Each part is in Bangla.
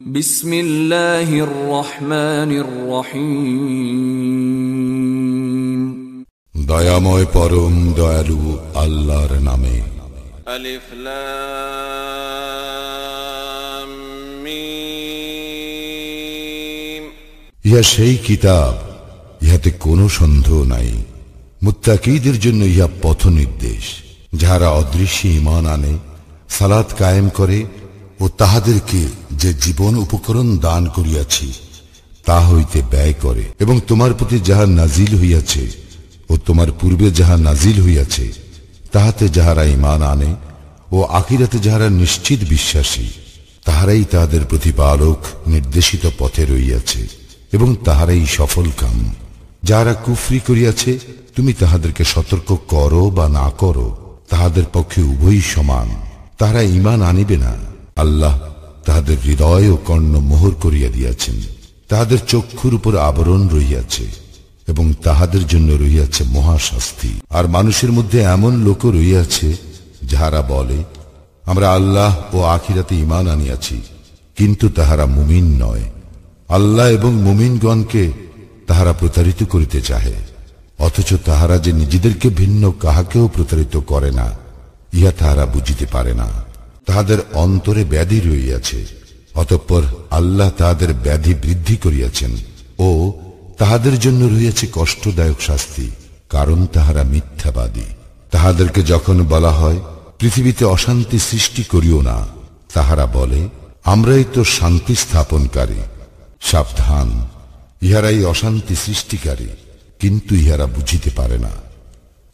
বিসমিল্লাহির রহমানির রহিম। দয়াময় পরম দয়ালু আল্লাহর নামে। আলিফ লাম মিম। ইহা সেই কিতাব, ইহাতে কোনো সন্দেহ নাই। মুত্তাকীদের জন্য ইহা পথ নির্দেশ। যাহারা অদৃশ্য ঈমান আনে, সালাত কায়েম করে ও তাহাদেরকে যে জীবন উপকরণ দান করিয়াছি তা হইতে ব্যয় করে, এবং তোমার প্রতি যাহা নাজিল হইয়াছে ও তোমার পূর্বে যাহা নাজিল হইয়াছে তাহাতে যাহারা ঈমান আনে ও আখিরাতে যাহারা নিশ্চিত বিশ্বাসী, তাহারাই তাহাদের প্রতিপালক নির্দেশিত পথে রইয়াছে এবং তাহারাই সফল কাম। যাহারা কুফরি করিয়াছে, তুমি তাহাদেরকে সতর্ক করো বা না করো, তাহাদের পক্ষে উভয়ই সমান। তাহারা ঈমান আনিবে না। আল্লাহ তাহাদের হৃদয় ও কর্ণ মোহর করিয়া দিয়াছেন। তাহাদের চক্ষুর উপর আবরণ রহিয়াছে এবং তাহাদের জন্য রহিয়াছে মহাশাস্তি। আর মানুষের মধ্যে এমন লোক রহিয়াছে যাহারা বলে, আমরা আল্লাহ ও আখিরাতে ঈমান আনিয়াছি, কিন্তু তাহারা মুমিন নয়। আল্লাহ এবং মুমিনগণকে তাহারা প্রতারিত করিতে চাহে, অথচ তাহারা যে নিজেদেরকে ভিন্ন কাহাকেও প্রতারিত করে না, ইহা তাহারা বুঝিতে পারে না। তাহাদের অন্তরে ব্যাধি রইয়াছে, অতঃপর আল্লাহ তাহাদের ব্যাধি বৃদ্ধি করিয়াছেন ও তাহাদের জন্য রইয়াছে কষ্টদায়ক শাস্তি, কারণ তাহারা মিথ্যাবাদী। তাহাদেরকে যখন বলা হয়, পৃথিবীতে অশান্তি সৃষ্টি করিও না, তাহারা বলে, আমরাই তো শান্তি স্থাপনকারী। সাবধান, ইহারাই অশান্তি সৃষ্টিকারী, কিন্তু ইহারা বুঝিতে পারে না।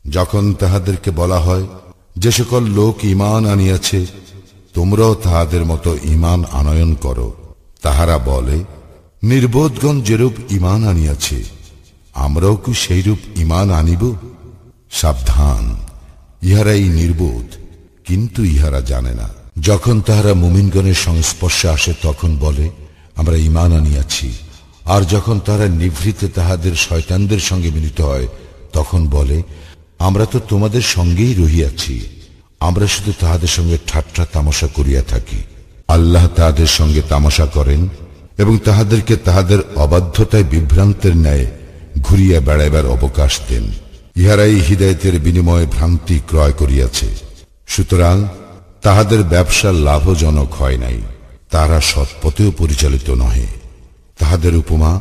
যখন তাহাদেরকে বলা হয়, যে সকল লোক ঈমান আনিয়াছে, তোমরাও তাহাদের মতো ঈমান আনয়ন করো, তাহারা বলে, নির্বোধগণ যেরূপ ঈমান আনিয়াছে, আমরাও কি সেইরূপ ঈমান আনিব? সাবধান, ইহারাই নির্বোধ, কিন্তু ইহারা জানে না। যখন তাহারা মুমিনগণের সংস্পর্শে আসে, তখন বলে, আমরা ঈমান আনিয়াছি। আর যখন তাহারা নিভৃতে তাহাদের শয়তানদের সঙ্গে মিলিত হয়, তখন বলে, আমরা তো তোমাদের সঙ্গেই রহিয়াছি, আমরা শুধু তাহাদের সঙ্গে ঠাট্টা তামাশা করিয়া থাকি। আল্লাহ তাহাদের সঙ্গে তামাশা করেন এবং তাহাদেরকে তাহাদের অবাধ্যতায় বিভ্রান্তের ন্যায় ঘুরিয়া বেড়াইবার অবকাশ দেন। ইহারাই হিদায়াতের বিনিময়ে ভ্রান্তি ক্রয় করিয়াছে, সুতরাং তাহাদের ব্যবসা লাভজনক হয় নাই, তারা সৎপথেও পরিচালিত নহে। তাহাদের উপমা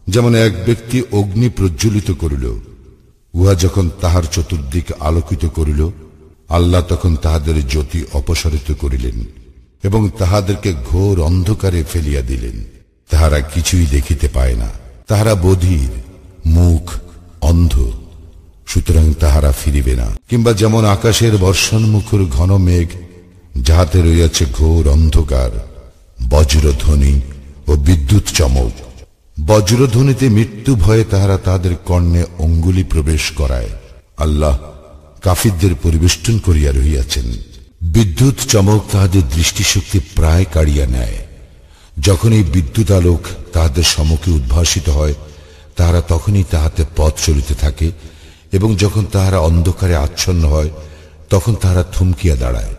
যেমন এক ব্যক্তি অগ্নি প্রজ্বলিত করিল, উহা যখন তাহার চতুর্দিক আলোকিত করিল, আল্লাহ তখন তাহাদের জ্যোতি অপসারিত করিলেন এবং তাহাদেরকে ঘোর অন্ধকারে ফেলিয়া দিলেন। তাহারা কিছুই দেখিতে পায় না, তাহারা বধির, মুখ অন্ধ, সুতরাং তাহারা ফিরিবে না। কিংবা যেমন আকাশের বর্ষণমুখর ঘন মেঘ, যাহাতে রইয়াছে ঘোর অন্ধকার, বজ্রধ্বনি ও বিদ্যুৎ চমক। বজ্রধ্বনিতে মৃত্যু ভয়ে তাহারা তাহাদের কর্ণে অঙ্গুলি প্রবেশ করায়। আল্লাহ কাফিরদের পরিবেষ্টন করিয়া রহিয়াছেন। বিদ্যুৎ চমক তাহাদের দৃষ্টিশক্তি প্রায় কাড়িয়া নেয়। যখন এই বিদ্যুৎ আলোক তাহাদের সম্মুখে উদ্ভাসিত হয়, তাহারা তখনই তাহাতে পথ চলিতে থাকে, এবং যখন তাহারা অন্ধকারে আচ্ছন্ন হয়, তখন তাহারা থমকিয়া দাঁড়ায়।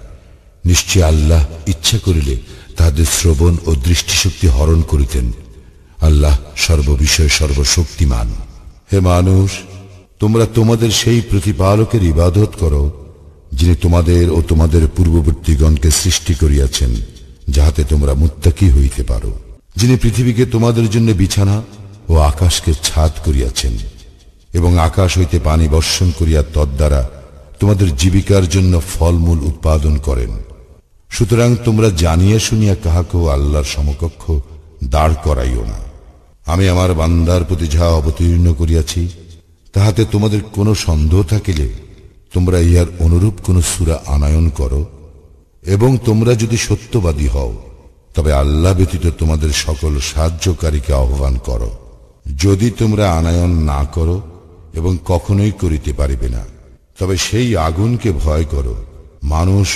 নিশ্চয় আল্লাহ ইচ্ছা করিলে তাহাদের শ্রবণ ও দৃষ্টিশক্তি হরণ করিতেন। আল্লাহ সর্ববিষয়ে সর্বশক্তিমান। হে মানুষ, তোমরা তোমাদের সেই প্রতিপালকের ইবাদত করো, যিনি তোমাদের ও তোমাদের পূর্ববর্তীগণকে সৃষ্টি করিয়াছেন, যাহাতে তোমরা মুত্তাকী হইতে পারো। যিনি পৃথিবীকে তোমাদের জন্য বিছানা ও আকাশকে ছাদ করিয়াছেন, এবং আকাশ হইতে পানি বর্ষণ করিয়া তদ্বারা তোমাদের জীবিকার জন্য ফলমূল উৎপাদন করেন। সুতরাং তোমরা জানিয়া শুনিয়া কাহাকেও আল্লাহর সমকক্ষ দাঁড় করাইও না। আমি আমার বান্দার প্রতি যাহা অবতীর্ণ করিয়াছি, তাহাতে তোমাদের কোনো সন্দেহ থাকিলে তোমরা ইহার অনুরূপ কোন সূরা আনয়ন করো, এবং তোমরা যদি সত্যবাদী হও, তবে আল্লাহ ব্যতীত তোমাদের সকল সাহায্যকারীকে আহ্বান করো। যদি তোমরা আনয়ন না করো, এবং কখনোই করিতে পারিবে না, তবে সেই আগুনকে ভয় করো, মানুষ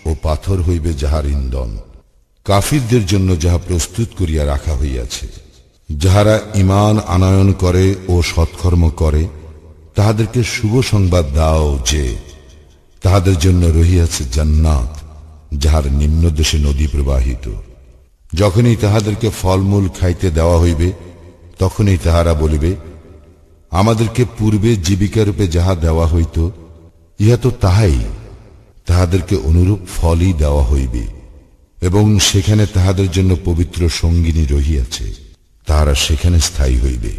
ও পাথর হইবে যাহার ইন্ধন, কাফিরদের জন্য যাহা প্রস্তুত করিয়া রাখা হইয়াছে। যাহারা ঈমান আনয়ন করে ও সৎকর্ম করে, তাহাদেরকে শুভ সংবাদ দাও যে তাহাদের জন্য রহিয়াছে জান্নাত, যাহার নিম্নদেশে নদী প্রবাহিত, যখনই তাহাদেরকে ফলমূল খাইতে দেওয়া হইবে, তখনই তাহারা বলিবে, আমাদেরকে পূর্বে জীবিকারূপে যাহা দেওয়া হইত, ইহা তো তাহাই, তাহাদেরকে অনুরূপ ফলই দেওয়া হইবে, এবং সেখানে তাহাদের জন্য পবিত্র সঙ্গিনী রহিয়াছে, তাহারা সেখানে স্থায়ী হইবে।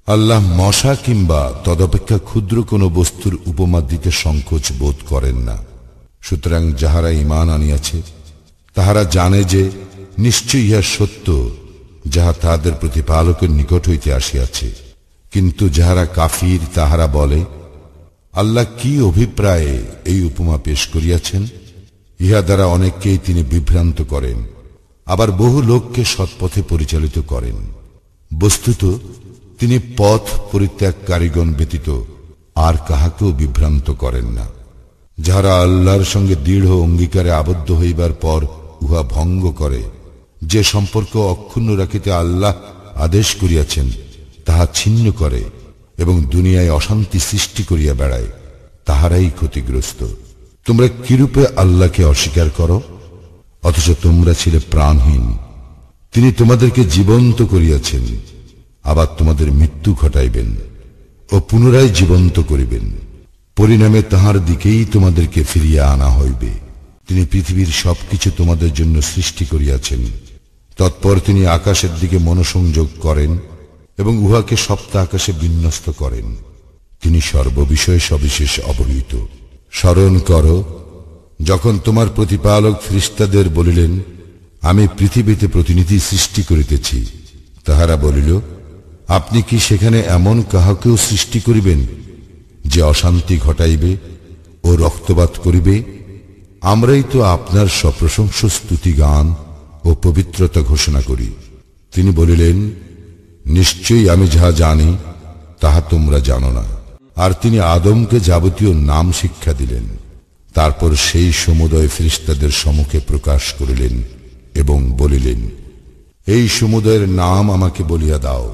আল্লাহ মশা কিংবা তদপেক্ষা ক্ষুদ্র কোন বস্তুর উপমা দিতে সংকোচ বোধ করেন না। সুতরাং যাহারা ঈমান আনিয়াছে তাহারা জানে যে নিশ্চয় ইহা সত্য, যাহা তাহাদের প্রতিপালকের নিকট হইতে আসিয়াছে। কিন্তু যাহারা কাফির তাহারা বলে, আল্লাহ কি অভিপ্রায়ে এই উপমা পেশ করিয়াছেন? ইহা দ্বারা অনেককেই তিনি বিভ্রান্ত করেন, আবার বহু লোককে সৎপথে পরিচালিত করেন। বস্তুত তিনি পথ পরিত্যাগকারীগণ ব্যতীত আর কাহাকেও বিভ্রান্ত করেন না। যাহারা আল্লাহর সঙ্গে দৃঢ় অঙ্গীকারে আবদ্ধ হইবার পর উহা ভঙ্গ করে, যে সম্পর্ক অক্ষুণ্ণ রাখিতে আল্লাহ আদেশ করিয়াছেন তাহা ছিন্ন করে এবং দুনিয়ায় অশান্তি সৃষ্টি করিয়া বেড়ায়, তাহারাই ক্ষতিগ্রস্ত। তোমরা কিরূপে আল্লাহকে অস্বীকার করো, অথচ তোমরা ছিলে প্রাণহীন। তিনি তোমাদেরকে জীবন্ত করিয়াছেন, আবার তোমাদের মৃত্যু ঘটাইবেন ও পুনরায় জীবন্ত করিবেন, পরিণামে তাহার দিকেই তোমাদেরকে ফিরিয়া আনা হইবে। তিনি পৃথিবীর সবকিছু তোমাদের জন্য সৃষ্টি করিয়াছেন, তৎপর তিনি আকাশের দিকে মনোসংযোগ করেন এবং উহাকে সপ্ত আকাশে বিন্যস্ত করেন। তিনি সর্ববিষয়ে সবিশেষ অবহিত। স্মরণ করো, যখন তোমার প্রতিপালক ফেরেশতাদের বলিলেন, আমি পৃথিবীতে প্রতিনিধি সৃষ্টি করিতেছি, তাহারা বলিল, আপনি কি সেখানে এমন কাহাকেও সৃষ্টি করিবেন যে অশান্তি ঘটাইবে ও রক্তপাত করিবে? আমরাই তো আপনার সপ্রশংস স্তুতি গান ও পবিত্রতা ঘোষণা করি। তিনি বলিলেন, নিশ্চয়ই আমি যাহা জানি তাহা তোমরা জানো না। আর তিনি আদমকে যাবতীয় নাম শিক্ষা দিলেন। তারপর সেই সমুদয় ফেরেশতাদের সম্মুখে প্রকাশ করিলেন এবং বলিলেন, এই সমুদয়ের নাম আমাকে বলিয়া দাও,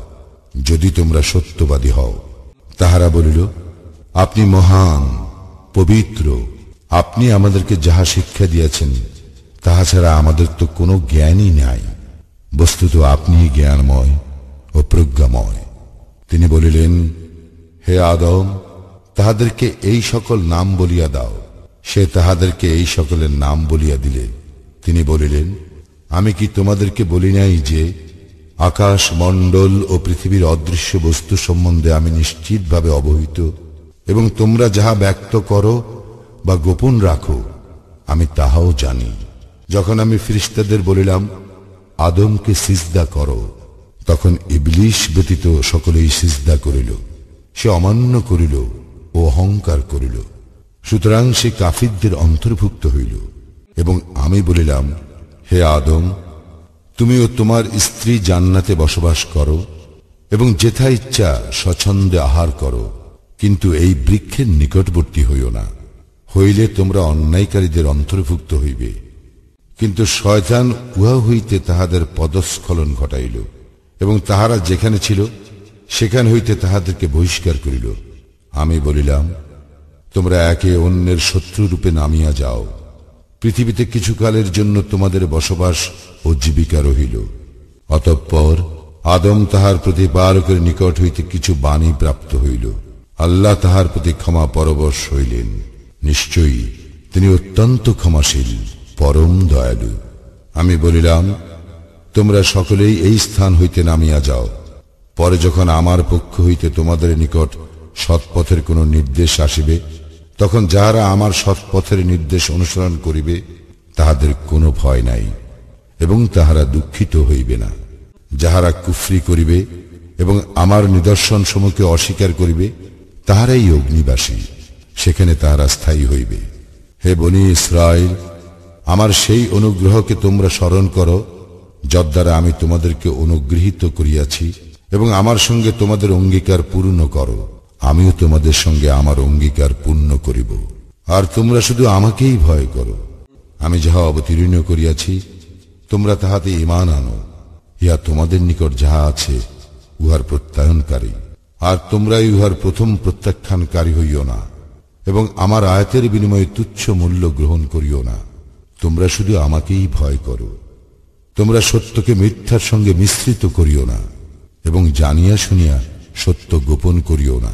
যদি তোমরা সত্যবাদী হও। তাহারা বলিল, আপনি মহান, পবিত্র, আপনি আমাদেরকে যাহা শিক্ষা দিয়েছেন তাহা ছাড়া আমাদের তো কোনো জ্ঞানই নাই। বস্তুত আপনি জ্ঞানময় ও প্রজ্ঞাময়। তিনি বলিলেন, হে আদম, তাহাদেরকে এই সকল নাম বলিয়া দাও। সে তাহাদেরকে এই সকলের নাম বলিয়া দিলে তিনি বলিলেন, আমি কি তোমাদেরকে বলি নাই যে আকাশ মণ্ডল ও পৃথিবীর অদৃশ্য বস্তু সম্বন্ধে আমি নিশ্চিতভাবে অবহিত, এবং তোমরা যাহা ব্যক্ত করো বা গোপন রাখো আমি তাহাও জানি। যখন আমি ফেরেশতাদের বলিলাম, আদমকে সিজদা করো, তখন ইবলিস ব্যতীত সকলেই সিজদা করিল। সে অমান্য করিল ও অহংকার করিল, সুতরাং সে কাফিরদের অন্তর্ভুক্ত হইল। এবং আমি বলিলাম, হে আদম, তুমিও তোমার স্ত্রী জান্নাতে বসবাস করো এবং যেথা ইচ্ছা স্বচ্ছন্দে আহার করো, কিন্তু এই বৃক্ষের নিকটবর্তী হইও না, হইলে তোমরা অন্যায়কারীদের অন্তর্ভুক্ত হইবে। কিন্তু শয়তান উহা হইতে তাহাদের পদস্খলন ঘটাইল এবং তাহারা যেখানে ছিল সেখান হইতে তাহাদেরকে বহিষ্কার করিল। আমি বলিলাম, তোমরা একে অন্যের শত্রুরূপে নামিয়া যাও। পৃথিবীতে কিছুকালের জন্য তোমাদের বসবাস ও জীবিকা রহিল। অতঃপর আদম তাহার প্রতিপালকের নিকট হইতে কিছু বাণী প্রাপ্ত হইল। আল্লাহ তাহার প্রতি ক্ষমা পরবশ হইলেন। নিশ্চয়ই তিনি অত্যন্ত ক্ষমাশীল, পরম দয়ালু। আমি বলিলাম, তোমরা সকলেই এই স্থান হইতে নামিয়া যাও। পরে যখন আমার পক্ষ হইতে তোমাদের নিকট সৎপথের কোন নির্দেশ আসিবে, তখন যাহারা আমার সৎপথের নির্দেশ অনুসরণ করিবে তাহাদের কোনো ভয় নাই এবং তাহারা দুঃখিত হইবে না। যাহারা কুফরি করিবে এবং আমার নিদর্শন সমূহকে অস্বীকার করিবে তাহারাই অগ্নিবাসী, সেখানে তাহারা স্থায়ী হইবে। হে বনী ইসরাইল, আমার সেই অনুগ্রহকে তোমরা স্মরণ করো যদ্বারা আমি তোমাদেরকে অনুগৃহীত করিয়াছি, এবং আমার সঙ্গে তোমাদের অঙ্গীকার পূর্ণ করো। আমিও তোমাদের সঙ্গে আমার অঙ্গীকার পূর্ণ করিব। আর তোমরা শুধু আমাকেই ভয় করো। আমি যাহা অবতীর্ণ করিয়াছি তোমরা তাহাতে ঈমান আনো। ইহা তোমাদের নিকট যাহা আছে উহার প্রত্যায়নকারী, আর তোমরাই উহার প্রথম প্রত্যাখ্যানকারী হইও না, এবং আমার আয়াতের বিনিময়ে তুচ্ছ মূল্য গ্রহণ করিও না। তোমরা শুধু আমাকেই ভয় করো। তোমরা সত্যকে মিথ্যার সঙ্গে মিশ্রিত করিও না এবং জানিয়া শুনিয়া সত্য গোপন করিও না।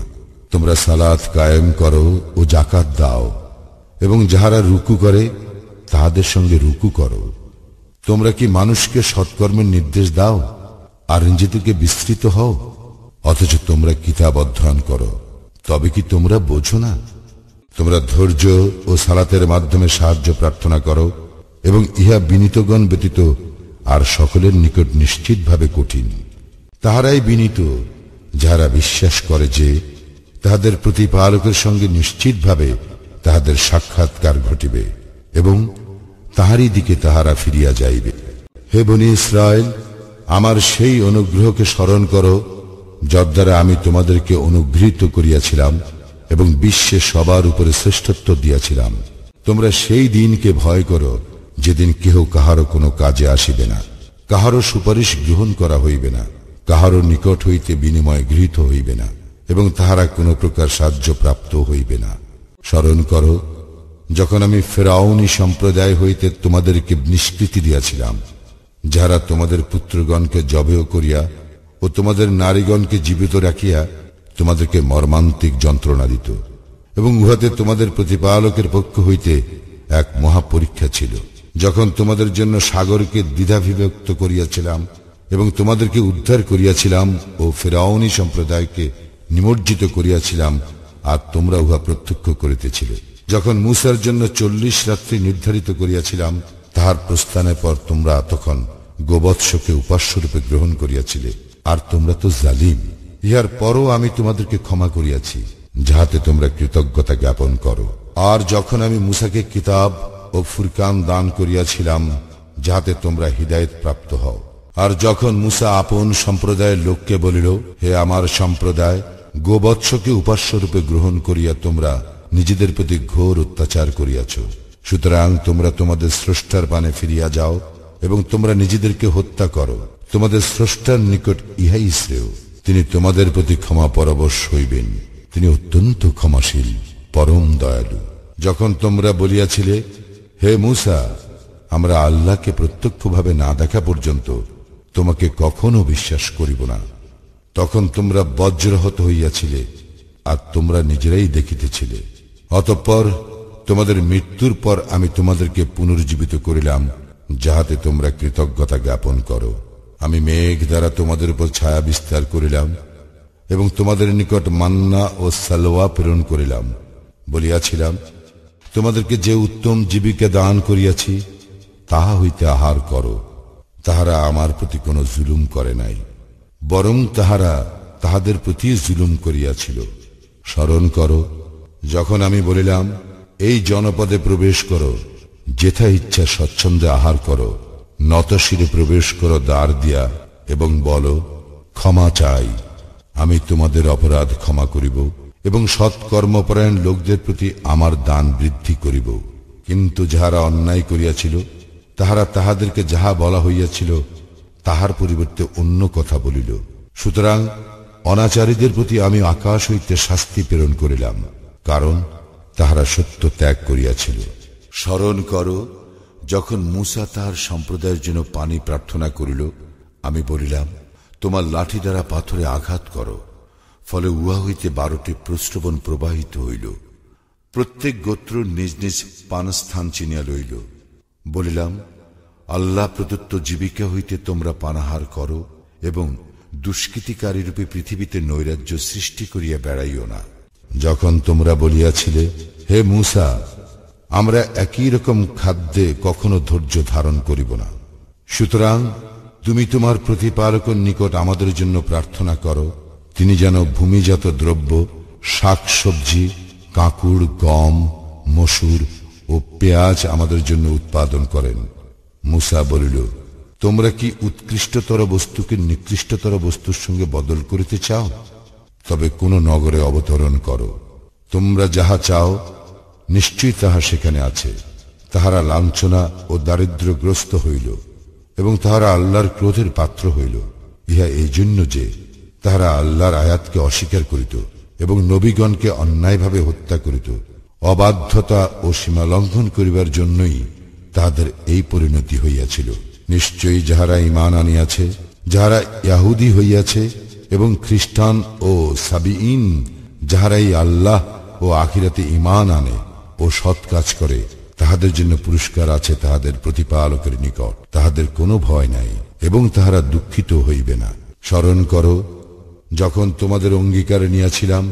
তোমরা সালাত কায়েম করো ও যাকাত দাও এবং যাহারা রুকু করে তাহাদের সঙ্গে রুকু করো। তোমরা কি মানুষকে সৎকর্মের নির্দেশ দাও আর নিজেদেরকে বিস্তৃত হও? অথচ তোমরা কিতাব অধ্যয়ন করো, তবে কি তোমরা বোঝো না? তোমরা ধৈর্য ও সালাতের মাধ্যমে সাহায্য প্রার্থনা করো এবং ইহা বিনীতগণ ব্যতীত আর সকলের নিকট নিশ্চিতভাবে কঠিন। তাহারাই বিনীত যাহারা বিশ্বাস করে যে তাহাদের প্রতিপালকের সঙ্গে নিশ্চিতভাবে তাহাদের সাক্ষাৎকার ঘটিবে এবং তাহারই দিকে তাহারা ফিরিয়া যাইবে। হে বনী ইসরায়েল, আমার সেই অনুগ্রহকে স্মরণ করো যদ্বারা আমি তোমাদেরকে অনুগৃহীত করিয়াছিলাম এবং বিশ্বে সবার উপরে শ্রেষ্ঠত্ব দিয়াছিলাম। তোমরা সেই দিনকে ভয় করো যেদিন কেহ কাহারও কোনো কাজে আসিবে না, কাহারও সুপারিশ গ্রহণ করা হইবে না, কাহারও নিকট হইতে বিনিময় গৃহীত হইবে না এবং তাহারা কোনো প্রকার সাহায্য প্রাপ্ত হইবে না। স্মরণ করো যখন আমি ফেরাউনি সম্প্রদায় হইতে তোমাদেরকে নিষ্কৃতি দিয়াছিলাম, যাহারা তোমাদের পুত্রগণকে জবেহ করিয়া ও তোমাদের নারীগণকে জীবিত রাখিয়া তোমাদেরকে মর্মান্তিক যন্ত্রণা দিত এবং উহাতে তোমাদের প্রতিপালকের পক্ষ হইতে এক মহাপরীক্ষা ছিল। যখন তোমাদের জন্য সাগরকে দ্বিধাবিভক্ত করিয়াছিলাম এবং তোমাদেরকে উদ্ধার করিয়াছিলাম ও ফেরাউনি সম্প্রদায়কে নিমজ্জিত করিয়াছিলাম, আর তোমরা উহা প্রত্যক্ষ করিতেছিলে। যখন মূসার জন্য 40 রাত্রি নির্ধারিত করিয়াছিলাম, তাহার প্রস্থানের পর তোমরা তখন গোবৎসকে উপাস্যরূপে গ্রহণ করিয়াছিলে, আর তোমরা তো জালিম। ইহার পরও আমি তোমাদেরকে ক্ষমা করিয়াছি, যাহাতে তোমরা কৃতজ্ঞতা জ্ঞাপন করো। আর যখন আমি মূসাকে কিতাব ও ফুরকান দান করিয়াছিলাম, যাহাতে তোমরা হিদায়াত প্রাপ্ত হও। আর যখন মূসা আপন সম্প্রদায়ের লোককে বলিল, হে আমার সম্প্রদায়, গোবৎসকে উপাস্যরূপে গ্রহণ করিয়া তোমরা নিজেদের প্রতি ঘোর অত্যাচার করিয়াছ। সুতরাং তোমরা তোমাদের স্রষ্টার পানে ফিরিয়া যাও এবং তোমরা নিজেদেরকে হত্যা করো। তোমাদের স্রষ্টার নিকট ইহাই শ্রেয়। তিনি তোমাদের প্রতি ক্ষমা পরবশ হইবেন। তিনি অত্যন্ত ক্ষমাশীল, পরম দয়ালু। যখন তোমরা বলিয়াছিলে, হে মূসা, আমরা আল্লাহকে প্রত্যক্ষভাবে না দেখা পর্যন্ত তোমাকে কখনো বিশ্বাস করিব না, তখন তোমরা বজ্রহত হইয়াছিলে আর তোমরা নিজেরাই দেখিতেছিলে। অতঃপর তোমাদের মৃত্যুর পর আমি তোমাদেরকে পুনর্জীবিত করিলাম, যাহাতে তোমরা কৃতজ্ঞতা জ্ঞাপন করো। আমি মেঘ দ্বারা তোমাদের উপর ছায়া বিস্তার করিলাম এবং তোমাদের নিকট মান্না ও সালওয়া প্রেরণ করিলাম। বলিয়াছিলাম, তোমাদেরকে যে উত্তম জীবিকা দান করিয়াছি তাহা হইতে আহার করো। তাহারা আমার প্রতি কোনো জুলুম করে নাই, বরং তাহারা তাহাদের প্রতি জুলুম করিয়াছিল। স্মরণ করো যখন আমি বলিলাম, এই জনপদে প্রবেশ করো, যেথা ইচ্ছা স্বচ্ছন্দে আহার করো, নতশিরে প্রবেশ করো দ্বার দিয়া এবং বলো, ক্ষমা চাই, আমি তোমাদের অপরাধ ক্ষমা করিব এবং সৎকর্মপরায়ণ লোকদের প্রতি আমার দান বৃদ্ধি করিব। কিন্তু যাহারা অন্যায় করিয়াছিল, তাহারা তাহাদেরকে যাহা বলা হইয়াছিল তাহার পরিবর্তে অন্য কথা বলিল। সুতরাং অনাচারীদের প্রতি আমি আকাশ হইতে শাস্তি প্রেরণ করিলাম, কারণ তাহারা সত্য ত্যাগ করিয়াছিল। স্মরণ করো যখন মূসা তাহার সম্প্রদায়ের জন্য পানি প্রার্থনা করিল, আমি বলিলাম, তোমার লাঠি দ্বারা পাথরে আঘাত করো। ফলে উহা হইতে 12টি প্রস্রবণ প্রবাহিত হইল। প্রত্যেক গোত্র নিজ নিজ পানস্থান চিনিয়া লইল। বলিলাম, আল্লাহ প্রদত্ত জীবিকা হইতে তোমরা পানাহার করো এবং দুষ্কৃতিকারী রূপে পৃথিবীতে নৈরাজ্য সৃষ্টি করিয়া বেড়াইও না। যখন তোমরা বলিয়াছিলে, হে মূসা, আমরা একই রকম খাদ্যে কখনো ধৈর্য ধারণ করিব না, সুতরাং তুমি তোমার প্রতিপালকের নিকট আমাদের জন্য প্রার্থনা করো, তিনি যেন ভূমিজাত দ্রব্য, শাক সবজি, কাঁকুড়, গম, মসুর ও পেঁয়াজ আমাদের জন্য উৎপাদন করেন। মূসা বলিল, তোমরা কি উৎকৃষ্টতর বস্তুকে নিকৃষ্টতর বস্তুর সঙ্গে বদল করিতে চাও? তবে কোন নগরে অবতরণ করো, তোমরা যাহা চাও নিশ্চয়ই তাহা সেখানে আছে। তাহারা লাঞ্ছনা ও দারিদ্র্যগ্রস্ত হইল এবং তাহারা আল্লাহর ক্রোধের পাত্র হইল। ইহা এই জন্য যে তাহারা আল্লাহর আয়াতকে অস্বীকার করিত এবং নবীগণকে অন্যায়ভাবে হত্যা করিত। অবাধ্যতা ও সীমা লঙ্ঘন করিবার জন্যই তাহাদের এই পরিণতি হইয়াছিল। নিশ্চয়ই যাহারা ঈমান আনিয়াছে, যাহারা ইহুদী হইয়াছে এবং খ্রিস্টান ও সাবিঈন, যাহারাই আল্লাহ ও আখিরাতে ঈমান আনে ও সৎ কাজ করে, তাহাদের জন্য পুরস্কার আছে তাহাদের প্রতিপালকের নিকট। তাহাদের কোনো ভয় নাই এবং তাহারা দুঃখিত হইবে না। স্মরণ করো যখন তোমাদের অঙ্গীকার নিয়াছিলাম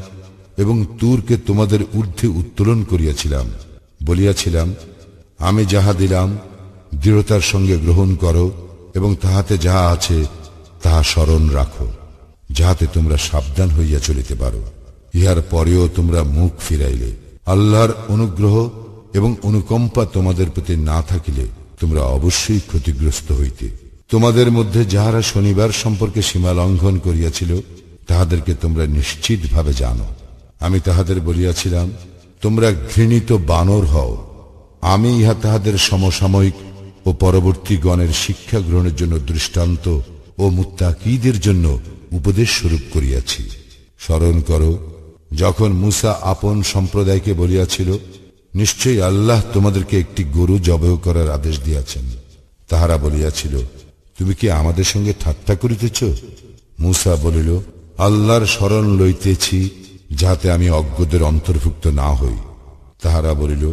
এবং তুরকে তোমাদের ঊর্ধ্বে উত্তোলন করিয়াছিলাম, বলিয়াছিলাম, আমি যাহা দিলাম দৃঢ়তার সঙ্গে গ্রহণ করো এবং তাহাতে যাহা আছে তাহা স্মরণ রাখো, যাহাতে তোমরা সাবধান হইয়া চলিতে পারো। ইহার পরেও তোমরা মুখ ফিরাইলে, আল্লাহর অনুগ্রহ এবং অনুকম্পা তোমাদের প্রতি না থাকিলে তোমরা অবশ্যই ক্ষতিগ্রস্ত হইতে। তোমাদের মধ্যে যাহারা শনিবার সম্পর্কে সীমা লঙ্ঘন করিয়াছিল, তাহাদেরকে তোমরা নিশ্চিতভাবে জানো। আমি তাহাদের বলিয়াছিলাম, তোমরা ঘৃণিত বানর হও। আমি ইহা তাহাদের সমসাময়িক ও পরবর্তী গণের শিক্ষা গ্রহণের জন্য দৃষ্টান্ত ও মুত্তাকীদের জন্য উপদেশ স্বরূপ করিয়াছি। স্মরণ করো যখন মূসা আপন সম্প্রদায়কে বলিয়াছিল, নিশ্চয়ই আল্লাহ তোমাদেরকে একটি গরু জবাহ করার আদেশ দিয়াছেন। তাহারা বলিয়াছিল, তুমি কি আমাদের সঙ্গে ঠাট্টা করিতেছ? মূসা বলিল, আল্লাহর শরণ লইতেছি, যাহাতে আমি অজ্ঞদের অন্তর্ভুক্ত না হই। তাহারা বলিল,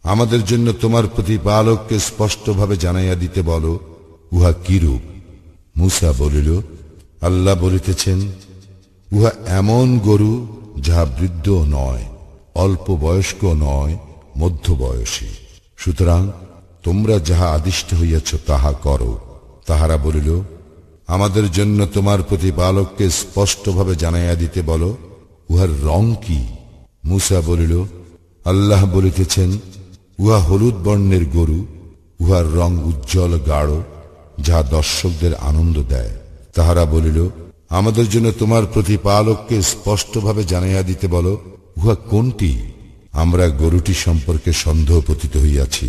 আমাদের জন্য তোমার প্রতিপালককে স্পষ্টভাবে জানাইয়া দিতে বলো, উহা কিরূপ? মূসা বলিল, আল্লাহ বলিতেছেন, উহা এমন গরু যাহা বৃদ্ধ নয়, অল্প বয়স্ক নয়, মধ্য বয়সী। সুতরাং তোমরা যাহা আদিষ্ট হইয়াছ তাহা করো। তাহারা বলিল, আমাদের জন্য তোমার প্রতিপালককে স্পষ্টভাবে জানাইয়া দিতে বলো, উহার রং কি? মূসা বলিল, আল্লাহ বলিতেছেন, উহা হলুদ বর্ণের গরু, উহার রং উজ্জ্বল গাঢ়, যাহা দর্শকদের আনন্দ দেয়। তাহারা বলিল, আমাদের জন্য তোমার প্রতিপালককে স্পষ্টভাবে জানাইয়া দিতে বলো, উহা কোনটি? আমরা গরুটি সম্পর্কে সন্দেহ পতিত হইয়াছি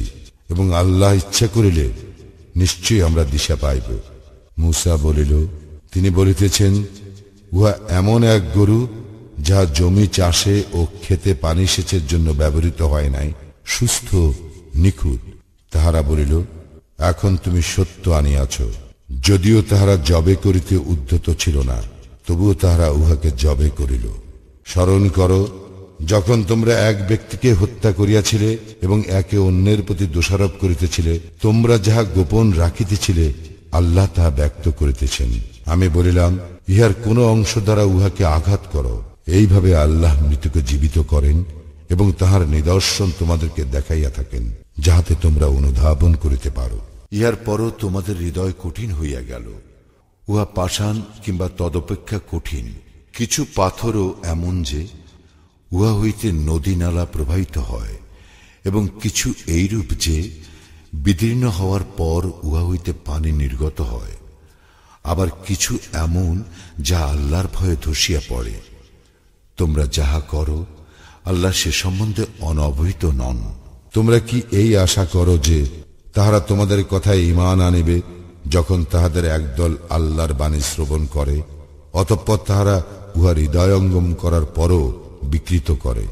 এবং আল্লাহ ইচ্ছা করিলে নিশ্চয়ই আমরা দিশা পাইব। মূসা বলিল, তিনি বলিতেছেন, উহা এমন এক গরু যাহা জমি চাষে ও ক্ষেতে পানি সেচের জন্য ব্যবহৃত হয় নাই, সুস্থ নিখুঁত। তাহারা বলিল, এখন তুমি সত্য আনিয়াছ। যদিও তাহারা জবে করিতে উদ্ধত ছিল না, তবুও তাহারা উহাকে জবে করিল। স্মরণ করো যখন তোমরা এক ব্যক্তিকে হত্যা করিয়াছিলে এবং একে অন্যের প্রতি দোষারোপ করিতেছিলে, তোমরা যাহা গোপন রাখিতেছিলে আল্লাহ তাহা ব্যক্ত করিতেছেন। আমি বলিলাম, ইহার কোন অংশ দ্বারা উহাকে আঘাত করো। এইভাবে আল্লাহ মৃতকে জীবিত করেন এবং তাহার নিদর্শন তোমাদেরকে দেখাইয়া থাকেন, যাহাতে তোমরা অনুধাবন করিতে পারো। ইহার পরও তোমাদের হৃদয় কঠিন হইয়া গেল। উহা পাষাণ কিংবা তদপেক্ষা কঠিন। কিছু পাথরও এমন যে উহা হইতে নদী নালা প্রবাহিত হয়, এবং কিছু এইরূপ যে বিদীর্ণ হওয়ার পর উহা হইতে পানি নির্গত হয়। আবার কিছু এমন যা আল্লাহর ভয়ে ধসিয়া পড়ে। তোমরা যাহা করো আল্লাহ সে সম্বন্ধে অনবহিত নন। তোমরা কি এই আশা করো যে তাহারা তোমাদের কথায় ঈমান আনিবে যখন তাহাদের একদল আল্লাহর বাণী শ্রবণ করে, অতঃপর তাহারা উহা হৃদয়ঙ্গম করার পরও বিকৃত করে,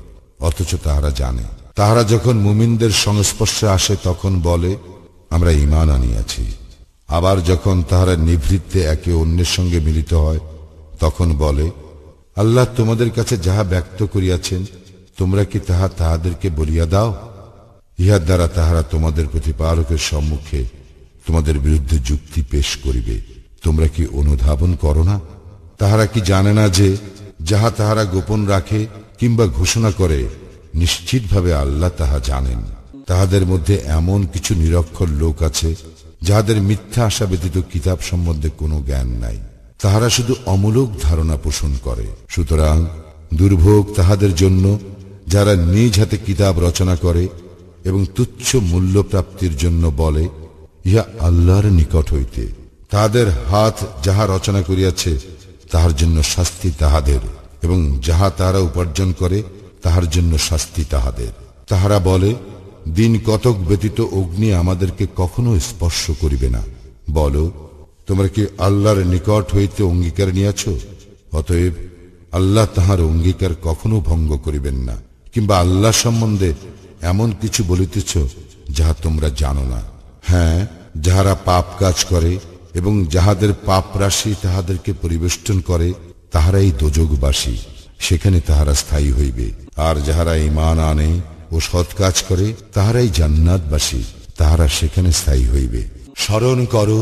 অথচ তাহারা জানে। তাহারা যখন মুমিনদের সংস্পর্শে আসে তখন বলে, আমরা ঈমান আনিয়াছি। আবার যখন তাহারা নিভৃতে একে অন্যের সঙ্গে মিলিত হয় তখন বলে, আল্লাহ তোমাদের কাছে যাহা ব্যক্ত করিয়াছেন তোমরা কি তাহা তাহাদেরকে বলিয়া দাও। ইহার দ্বারা তাহারা তোমাদের প্রতিপালকের সম্মুখে তোমাদের বিরুদ্ধে যুক্তি পেশ করিবে। তোমরা কি অনুধাবন করো না? তাহারা কি জানে না যে যাহা তাহারা গোপন রাখে কিংবা ঘোষণা করে নিশ্চিতভাবে আল্লাহ তাহা জানেন। তাহাদের মধ্যে এমন কিছু নিরক্ষর লোক আছে যাহাদের মিথ্যা আশা ব্যতীত কিতাব সম্বন্ধে কোনো জ্ঞান নাই। তাহারা শুধু অমূলক ধারণা পোষণ করে। সুতরাং দুর্ভোগ তাহাদের জন্য যারা নিজ হাতে কিতাব রচনা করে এবং তুচ্ছ মূল্য প্রাপ্তির জন্য বলে, ইহা আল্লাহর নিকট হইতে। তাহাদের হাত যাহা রচনা করিয়াছে তাহার জন্য শাস্তি তাহাদের, এবং যাহা তাহারা উপার্জন করে তাহার জন্য শাস্তি তাহাদের। তাহারা বলে, দিন কতক ব্যতীত অগ্নি আমাদেরকে কখনো স্পর্শ করিবে না। বলো, তোমরা কি আল্লাহর নিকট হইতে অঙ্গীকার নিয়াছ? অতএব আল্লাহ তাহার অঙ্গীকার কখনো ভঙ্গ করিবেন না। কিংবা আল্লাহ সম্বন্ধে এমন কিছু বলিতেছ যাহা তোমরা জানো না। হ্যাঁ, যাহারা পাপ কাজ করে এবং যাহাদের পাপ রাশি তাহাদেরকে পরিবেষ্টন করে তাহারাই দোজখবাসী, সেখানে তাহারা স্থায়ী হইবে। আর যাহারা ঈমান আনে ও সৎ কাজ করে তাহারাই জান্নাতবাসী, তাহারা সেখানে স্থায়ী হইবে। স্মরণ করো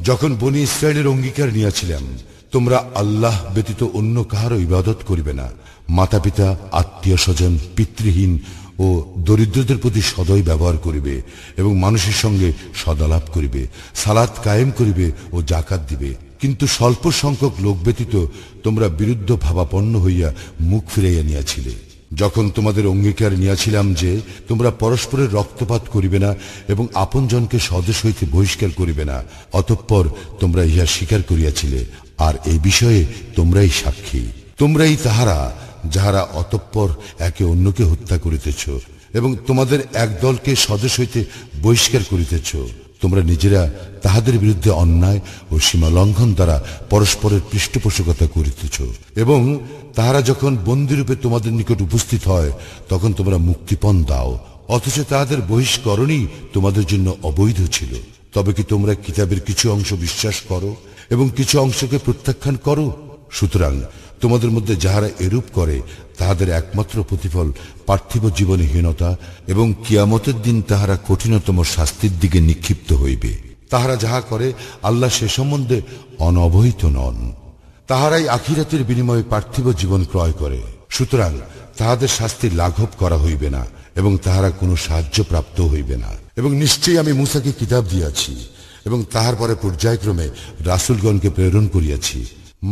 যখন বনী ইসরায়েলের অঙ্গীকার নিয়েছিলাম, তোমরা আল্লাহ ব্যতীত অন্য কাহারও ইবাদত করিবে না। মাতা পিতা, আত্মীয় স্বজন, পিতৃহীন ও দরিদ্রদের প্রতি সদয় ব্যবহার করিবে এবং মানুষের সঙ্গে সদালাপ করিবে, সালাত কায়েম করিবে ও জাকাত দিবে। কিন্তু স্বল্প সংখ্যক লোক ব্যতীত তোমরা বিরুদ্ধ ভাবাপন্ন হইয়া মুখ ফিরাইয়া নিয়াছিলে। যখন তোমাদের অঙ্গীকার নিয়াছিলাম যে তোমরা পরস্পরের রক্তপাত করিবে না এবং আপনজনকে স্বদেশ হইতে বহিষ্কার করিবে না, অতঃপর তোমরা ইহা স্বীকার করিয়াছিলে, আর এই বিষয়ে তোমরাই সাক্ষী। তোমরাই তাহারা যাহারা অতঃপর একে অন্যকে হত্যা করিতেছ এবং তোমাদের এক দলকে স্বদেশ হইতে বহিষ্কার করিতেছ। তোমরা নিজেরা তাহাদের বিরুদ্ধে অন্যায় ও সীমা লঙ্ঘন দ্বারা পরস্পরের পৃষ্ঠপোষকতা করিতেছ এবং তাহারা যখন বন্দীরূপে তোমাদের নিকট উপস্থিত হয় তখন তোমরা মুক্তিপণ দাও, অথচ তাহাদের বহিষ্করণই তোমাদের জন্য অবৈধ ছিল। তবে কি তোমরা কিতাবের কিছু অংশ বিশ্বাস করো এবং কিছু অংশকে প্রত্যাখ্যান করো? সুতরাং তোমাদের মধ্যে যাহারা এরূপ করে তাহাদের একমাত্র প্রতিফল পার্থিব জীবনে হীনতা এবং কিয়ামতের দিন তাহারা কঠিনতম শাস্তির দিকে নিক্ষিপ্ত হইবে। তাহারা যাহা করে আল্লাহ সে সম্বন্ধে অনবহিত নন। তাহারাই আখিরাতের বিনিময়ে পার্থিব জীবন ক্রয় করে, সুতরাং তাহাদের শাস্তি লাঘব করা হইবে না এবং তাহারা কোনো সাহায্য প্রাপ্ত হইবে না। এবং নিশ্চয়ই আমি মূসাকে কিতাব দিয়াছি এবং তাহার পরে পর্যায়ক্রমে রাসূলগণকে প্রেরণ করিয়াছি।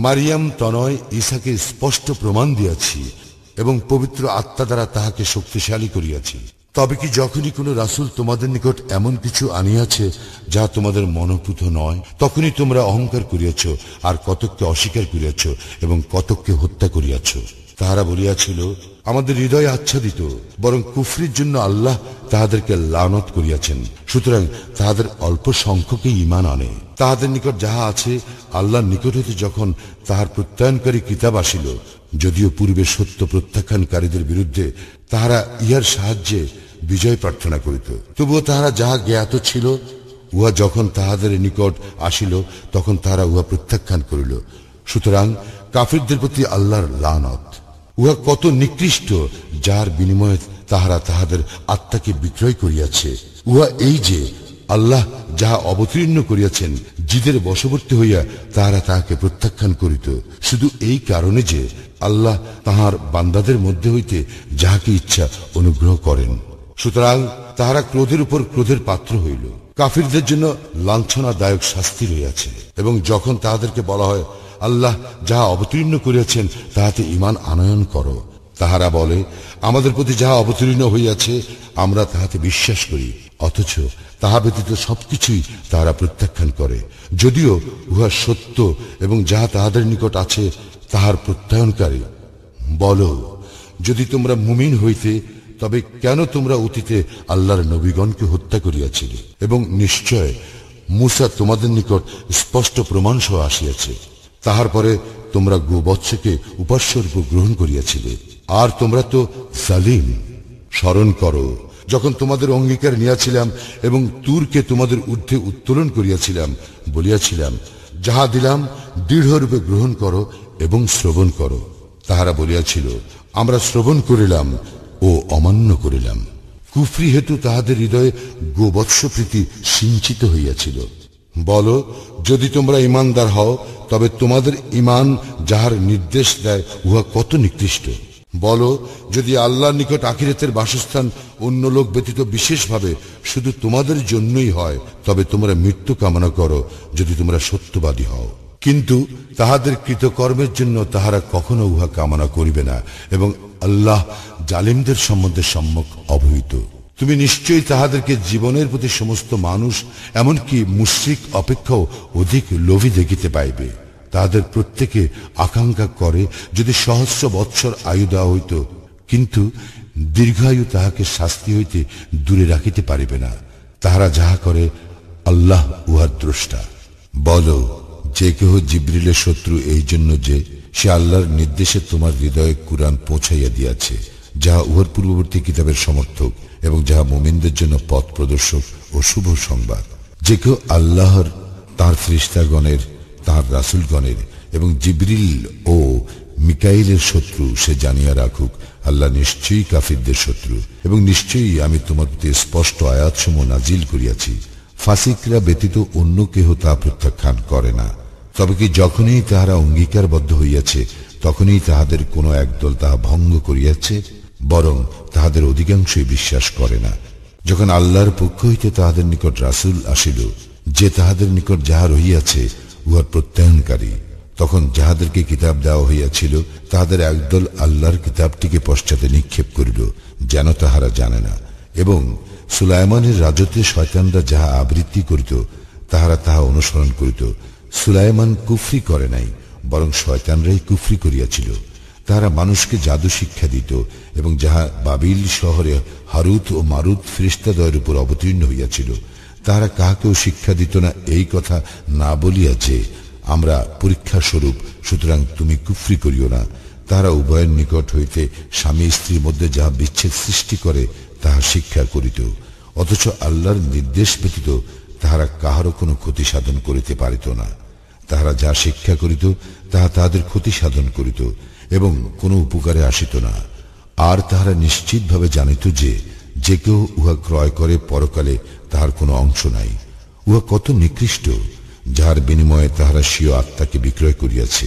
মারিয়াম তনয় ঈসাকে স্পষ্ট প্রমাণ দিয়াছি এবং পবিত্র আত্মা দ্বারা তাহাকে শক্তিশালী করিয়াছি। তবে কি যখনই কোন রাসূল তোমাদের নিকট এমন কিছু আনিয়াছে যা তোমাদের মনোপুত নয়, তখনই তোমরা অহংকার করিয়াছ আর কতককে অস্বীকার করিয়াছ এবং কতককে হত্যা করিয়াছ। তাহারা বলিয়াছিল, আমাদের হৃদয় আচ্ছাদিত, বরং কুফরির জন্য আল্লাহ তাহাদেরকে লানত করিয়াছেন। সুতরাং তাহাদের অল্প সংখ্যকেই ঈমান আনে। তাহাদের নিকট যাহা আছে আল্লাহর নিকট হইতে যখন তাহার প্রত্যয়নকারী কিতাব আসিল, যদিও পূর্বে সত্য প্রত্যাখ্যানকারীদের বিরুদ্ধে তাহারা ইহার সাহায্যে বিজয় প্রার্থনা করিত, তবুও তাহারা যাহা জ্ঞাত ছিল উহা যখন তাহাদের নিকট আসিল তখন তাহারা উহা প্রত্যাখ্যান করিল। সুতরাং কাফিরদের প্রতি আল্লাহর লানত। উহা কত নিকৃষ্ট, যার বিনিময়ে তাহারা তাহাদের আত্মাকে বিক্রয় করিয়াছে। উহা এই যে আল্লাহ যাহা অবতীর্ণ করিয়াছেন জিদের বশবর্তী হইয়া তাহারা তাহাকে প্রত্যাখ্যান করিত, শুধু এই কারণে যে আল্লাহ তাহার বান্দাদের মধ্যে হইতে যাহাকে ইচ্ছা অনুগ্রহ করেন। সুতরাং তাহারা ক্রোধের উপর ক্রোধের পাত্র হইল। কাফিরদের জন্য লাঞ্ছনাদায়ক শাস্তি রইয়াছে। এবং যখন তাহাদেরকে বলা হয় আল্লাহ যাহা অবতীর্ণ করিয়াছেন তাহাতে ঈমান আনয়ন করো, তাহারা বলে আমাদের প্রতি যাহা অবতীর্ণ হইয়াছে আমরা তাহাতে বিশ্বাস করি, অথচ তাহা ব্যতীত সবকিছুই তাহারা প্রত্যাখ্যান করে, যদিও উহা সত্য এবং যাহা তাহাদের নিকট আছে তাহার প্রত্যয়নকারী। বলো, যদি তোমরা মুমিন হইতে তবে কেন তোমরা অতীতে আল্লাহর নবীগণকে হত্যা করিয়াছিলে? এবং নিশ্চয় মূসা তোমাদের নিকট স্পষ্ট প্রমাণ সহ আসিয়াছে। তাহার পরে তোমরা গোবৎসকে উপাস্যরূপ গ্রহণ করিয়াছিলে, আর তোমরা তো জালিম। স্মরণ করো যখন তোমাদের অঙ্গীকার নিয়াছিলাম এবং তুরকে তোমাদের ঊর্ধ্বে উত্তোলন করিয়াছিলাম, বলিয়াছিলাম যাহা দিলাম দৃঢ়রূপে গ্রহণ করো এবং শ্রবণ করো। তাহারা বলিয়াছিল আমরা শ্রবণ করিলাম ও অমান্য করিলাম। কুফরি হেতু তাহাদের হৃদয়ে গোবৎস প্রীতি সিঞ্চিত হইয়াছিল। বলো, যদি তোমরা ঈমানদার হও তবে তোমাদের ঈমান যাহার নির্দেশ দেয় উহা কত নিকৃষ্ট। বলো, যদি আল্লাহর নিকট আখিরাতের বাসস্থান অন্য লোক ব্যতীত বিশেষভাবে শুধু তোমাদের জন্যই হয় তবে তোমরা মৃত্যু কামনা করো যদি তোমরা সত্যবাদী হও। কিন্তু তাহাদের কৃতকর্মের জন্য তাহারা কখনো উহা কামনা করিবে না এবং আল্লাহ জালিমদের সম্বন্ধে সম্যক অবহিত। তুমি নিশ্চয়ই তাহাদেরকে জীবনের প্রতি সমস্ত মানুষ এমনকি মুশরিক অপেক্ষাও অধিক লোভী দেখিতে পাইবে। তাহাদের প্রত্যেকে আকাঙ্ক্ষা করে যদি সহস্র বৎসর আয়ু দেওয়া হইত, কিন্তু দীর্ঘায়ু তাহাকে শাস্তি হইতে দূরে রাখিতে পারিবে না। তাহারা যাহা করে আল্লাহ উহার দ্রষ্টা। বলো, যে কেহ জিবরিলের শত্রু এই জন্য যে সে আল্লাহর নির্দেশে তোমার হৃদয়ে কুরআন পৌঁছাইয়া দিয়াছে, যাহা উহার পূর্ববর্তী কিতাবের সমর্থক এবং যাহা মুমিনদের জন্য পথ প্রদর্শক ও শুভ সংবাদ। যে কেউ আল্লাহর, তার ফেরেশতাগণের, তার রাসূলগণের এবং জিবরিল ও মিকাইলের শত্রু, সে জানিয়া রাখুক আল্লাহ নিশ্চয়ই কাফিরদের শত্রু। এবং নিশ্চয়ই আমি তোমার প্রতি স্পষ্ট আয়াতসমূহ নাজিল করিয়াছি, ফাসিকরা ব্যতীত অন্য কেহ তা প্রত্যাখ্যান করে না। তবে কি যখনই তাহারা অঙ্গীকারবদ্ধ হইয়াছে, তখনই তাহাদের কোন একদল তাহা ভঙ্গ করিয়াছে, বরং তাহাদের অধিকাংশই বিশ্বাস করে না। যখন আল্লাহর পক্ষ হইতে তাহাদের নিকট রাসূল আসিল, যে তাহাদের নিকট যাহা রহিয়াছে উহার প্রত্যয়নকারী, তখন যাহাদেরকে কিতাব দেওয়া হইয়াছিল তাহাদের একদল আল্লাহর কিতাবটিকে পশ্চাতে নিক্ষেপ করিল, যেন তাহারা জানে না। এবং সুলাইমানের রাজত্বে শয়তানরা যাহা আবৃত্তি করিত, তাহারা তাহা অনুসরণ করিত। সুলাইমান কুফরি করে নাই, বরং শয়তানরাই কুফরি করিয়াছিল। তাহারা মানুষকে জাদু শিক্ষা দিত, এবং যাহা বাবিল শহরে হারুত ও মারুত ফেরেশতাদ্বয়ের উপর অবতীর্ণ হইয়াছিল, তাহারা কাহাকেও শিক্ষা দিত না এই কথা না বলিয়া যে আমরা পরীক্ষা স্বরূপ, সুতরাং তুমি কুফরি করিও না। তাহারা উভয়ের নিকট হইতে স্বামী স্ত্রীর মধ্যে যাহা বিচ্ছেদ সৃষ্টি করে তাহা শিক্ষা করিত, অথচ আল্লাহর নির্দেশ ব্যতীত তাহারা কাহারও কোনো ক্ষতি সাধন করিতে পারিত না। তাহারা যা শিক্ষা করিত তাহা তাহাদের ক্ষতি সাধন করিত এবং কোনো উপকারে আসিত না। আর তাহারা নিশ্চিতভাবে জানিত যে যে কেউ উহা ক্রয় করে পরকালে তাহার কোনো অংশ নাই। উহা কত নিকৃষ্ট, যাহার বিনিময়ে তাহারা স্বীয় আত্মাকে বিক্রয় করিয়াছে।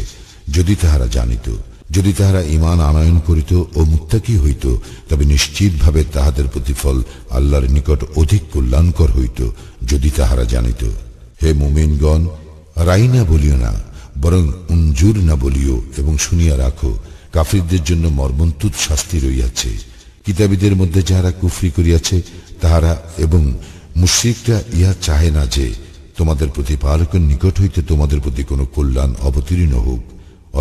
যদি তাহারা জানিত, যদি তাহারা ঈমান আনয়ন করিত ও মুত্তাকি হইত, তবে নিশ্চিতভাবে তাহাদের প্রতিফল আল্লাহর নিকট অধিক কল্যাণকর হইত, যদি তাহারা জানিত। হে মুমিনগণ, রাই না বলিও না, বরং উনজুর না বলিও, এবং শুনিয়া রাখো কাফিরদের জন্য মর্মন্তুদ শাস্তি রইয়াছে। কিতাবীদের মধ্যে যাহারা কুফরি করিয়াছে তাহারা এবং মুশরিকরা ইহা চাহে না যে তোমাদের প্রতিপালকের নিকট হইতে তোমাদের প্রতি কোনো কল্যাণ অবতীর্ণ হোক,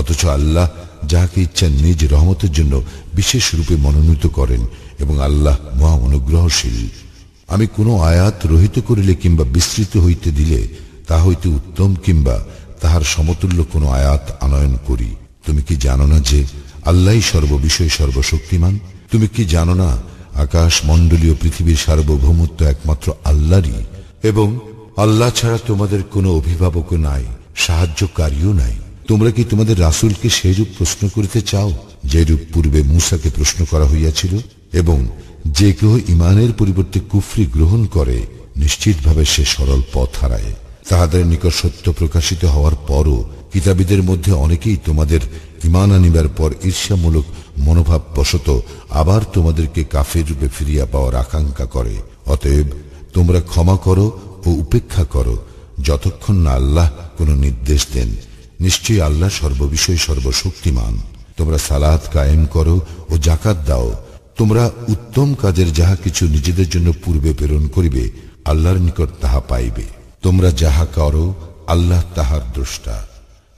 অথচ আল্লাহ যাহাকে ইচ্ছা নিজ রহমতের জন্য বিশেষ রূপে মনোনীত করেন, এবং আল্লাহ মহা অনুগ্রহশীল। আমি কোনো আয়াত রহিত করিলে কিংবা বিস্তৃত হইতে দিলে তা হইতে উত্তম কিংবা তাহার সমতুল্য কোনো আয়াত আনয়ন করি। তুমি কি জানো না যে আল্লাহই সর্ববিষয়ে সর্বশক্তিমান? তুমি কি জানো না আকাশ মণ্ডলীয় পৃথিবীর সার্বভৌমত্ব একমাত্র আল্লাহরই, এবং আল্লাহ ছাড়া তোমাদের কোনো অভিভাবকও নাই, সাহায্যকারীও নাই? তোমরা কি তোমাদের রাসূলকে সেইরূপ প্রশ্ন করিতে চাও যেরূপ পূর্বে মূসাকে প্রশ্ন করা হইয়াছিল? এবং যে কেহ ঈমানের পরিবর্তে কুফরি গ্রহণ করে, নিশ্চিতভাবে সে সরল পথ হারায়। তাহাদের নিকট সত্য প্রকাশিত হওয়ার পরও কিতাবীদের মধ্যে অনেকেই তোমাদের ঈমান আনিবার পর ঈর্ষামূলক মনোভাব বশত আবার তোমাদেরকে কাফের রূপে ফিরিয়া পাওয়ার আকাঙ্ক্ষা করে। অতএব তোমরা ক্ষমা করো ও উপেক্ষা করো, যতক্ষণ না আল্লাহ কোনো নির্দেশ দেন। নিশ্চয়ই আল্লাহ সর্ববিষয়ে সর্বশক্তিমান। তোমরা সালাত কায়েম করো ও যাকাত দাও। তোমরা উত্তম কাজের যাহা কিছু নিজেদের জন্য পূর্বে প্রেরণ করিবে, আল্লাহর নিকট তাহা পাইবে। তোমরা যাহা করো আল্লাহ তাহার দ্রষ্টা।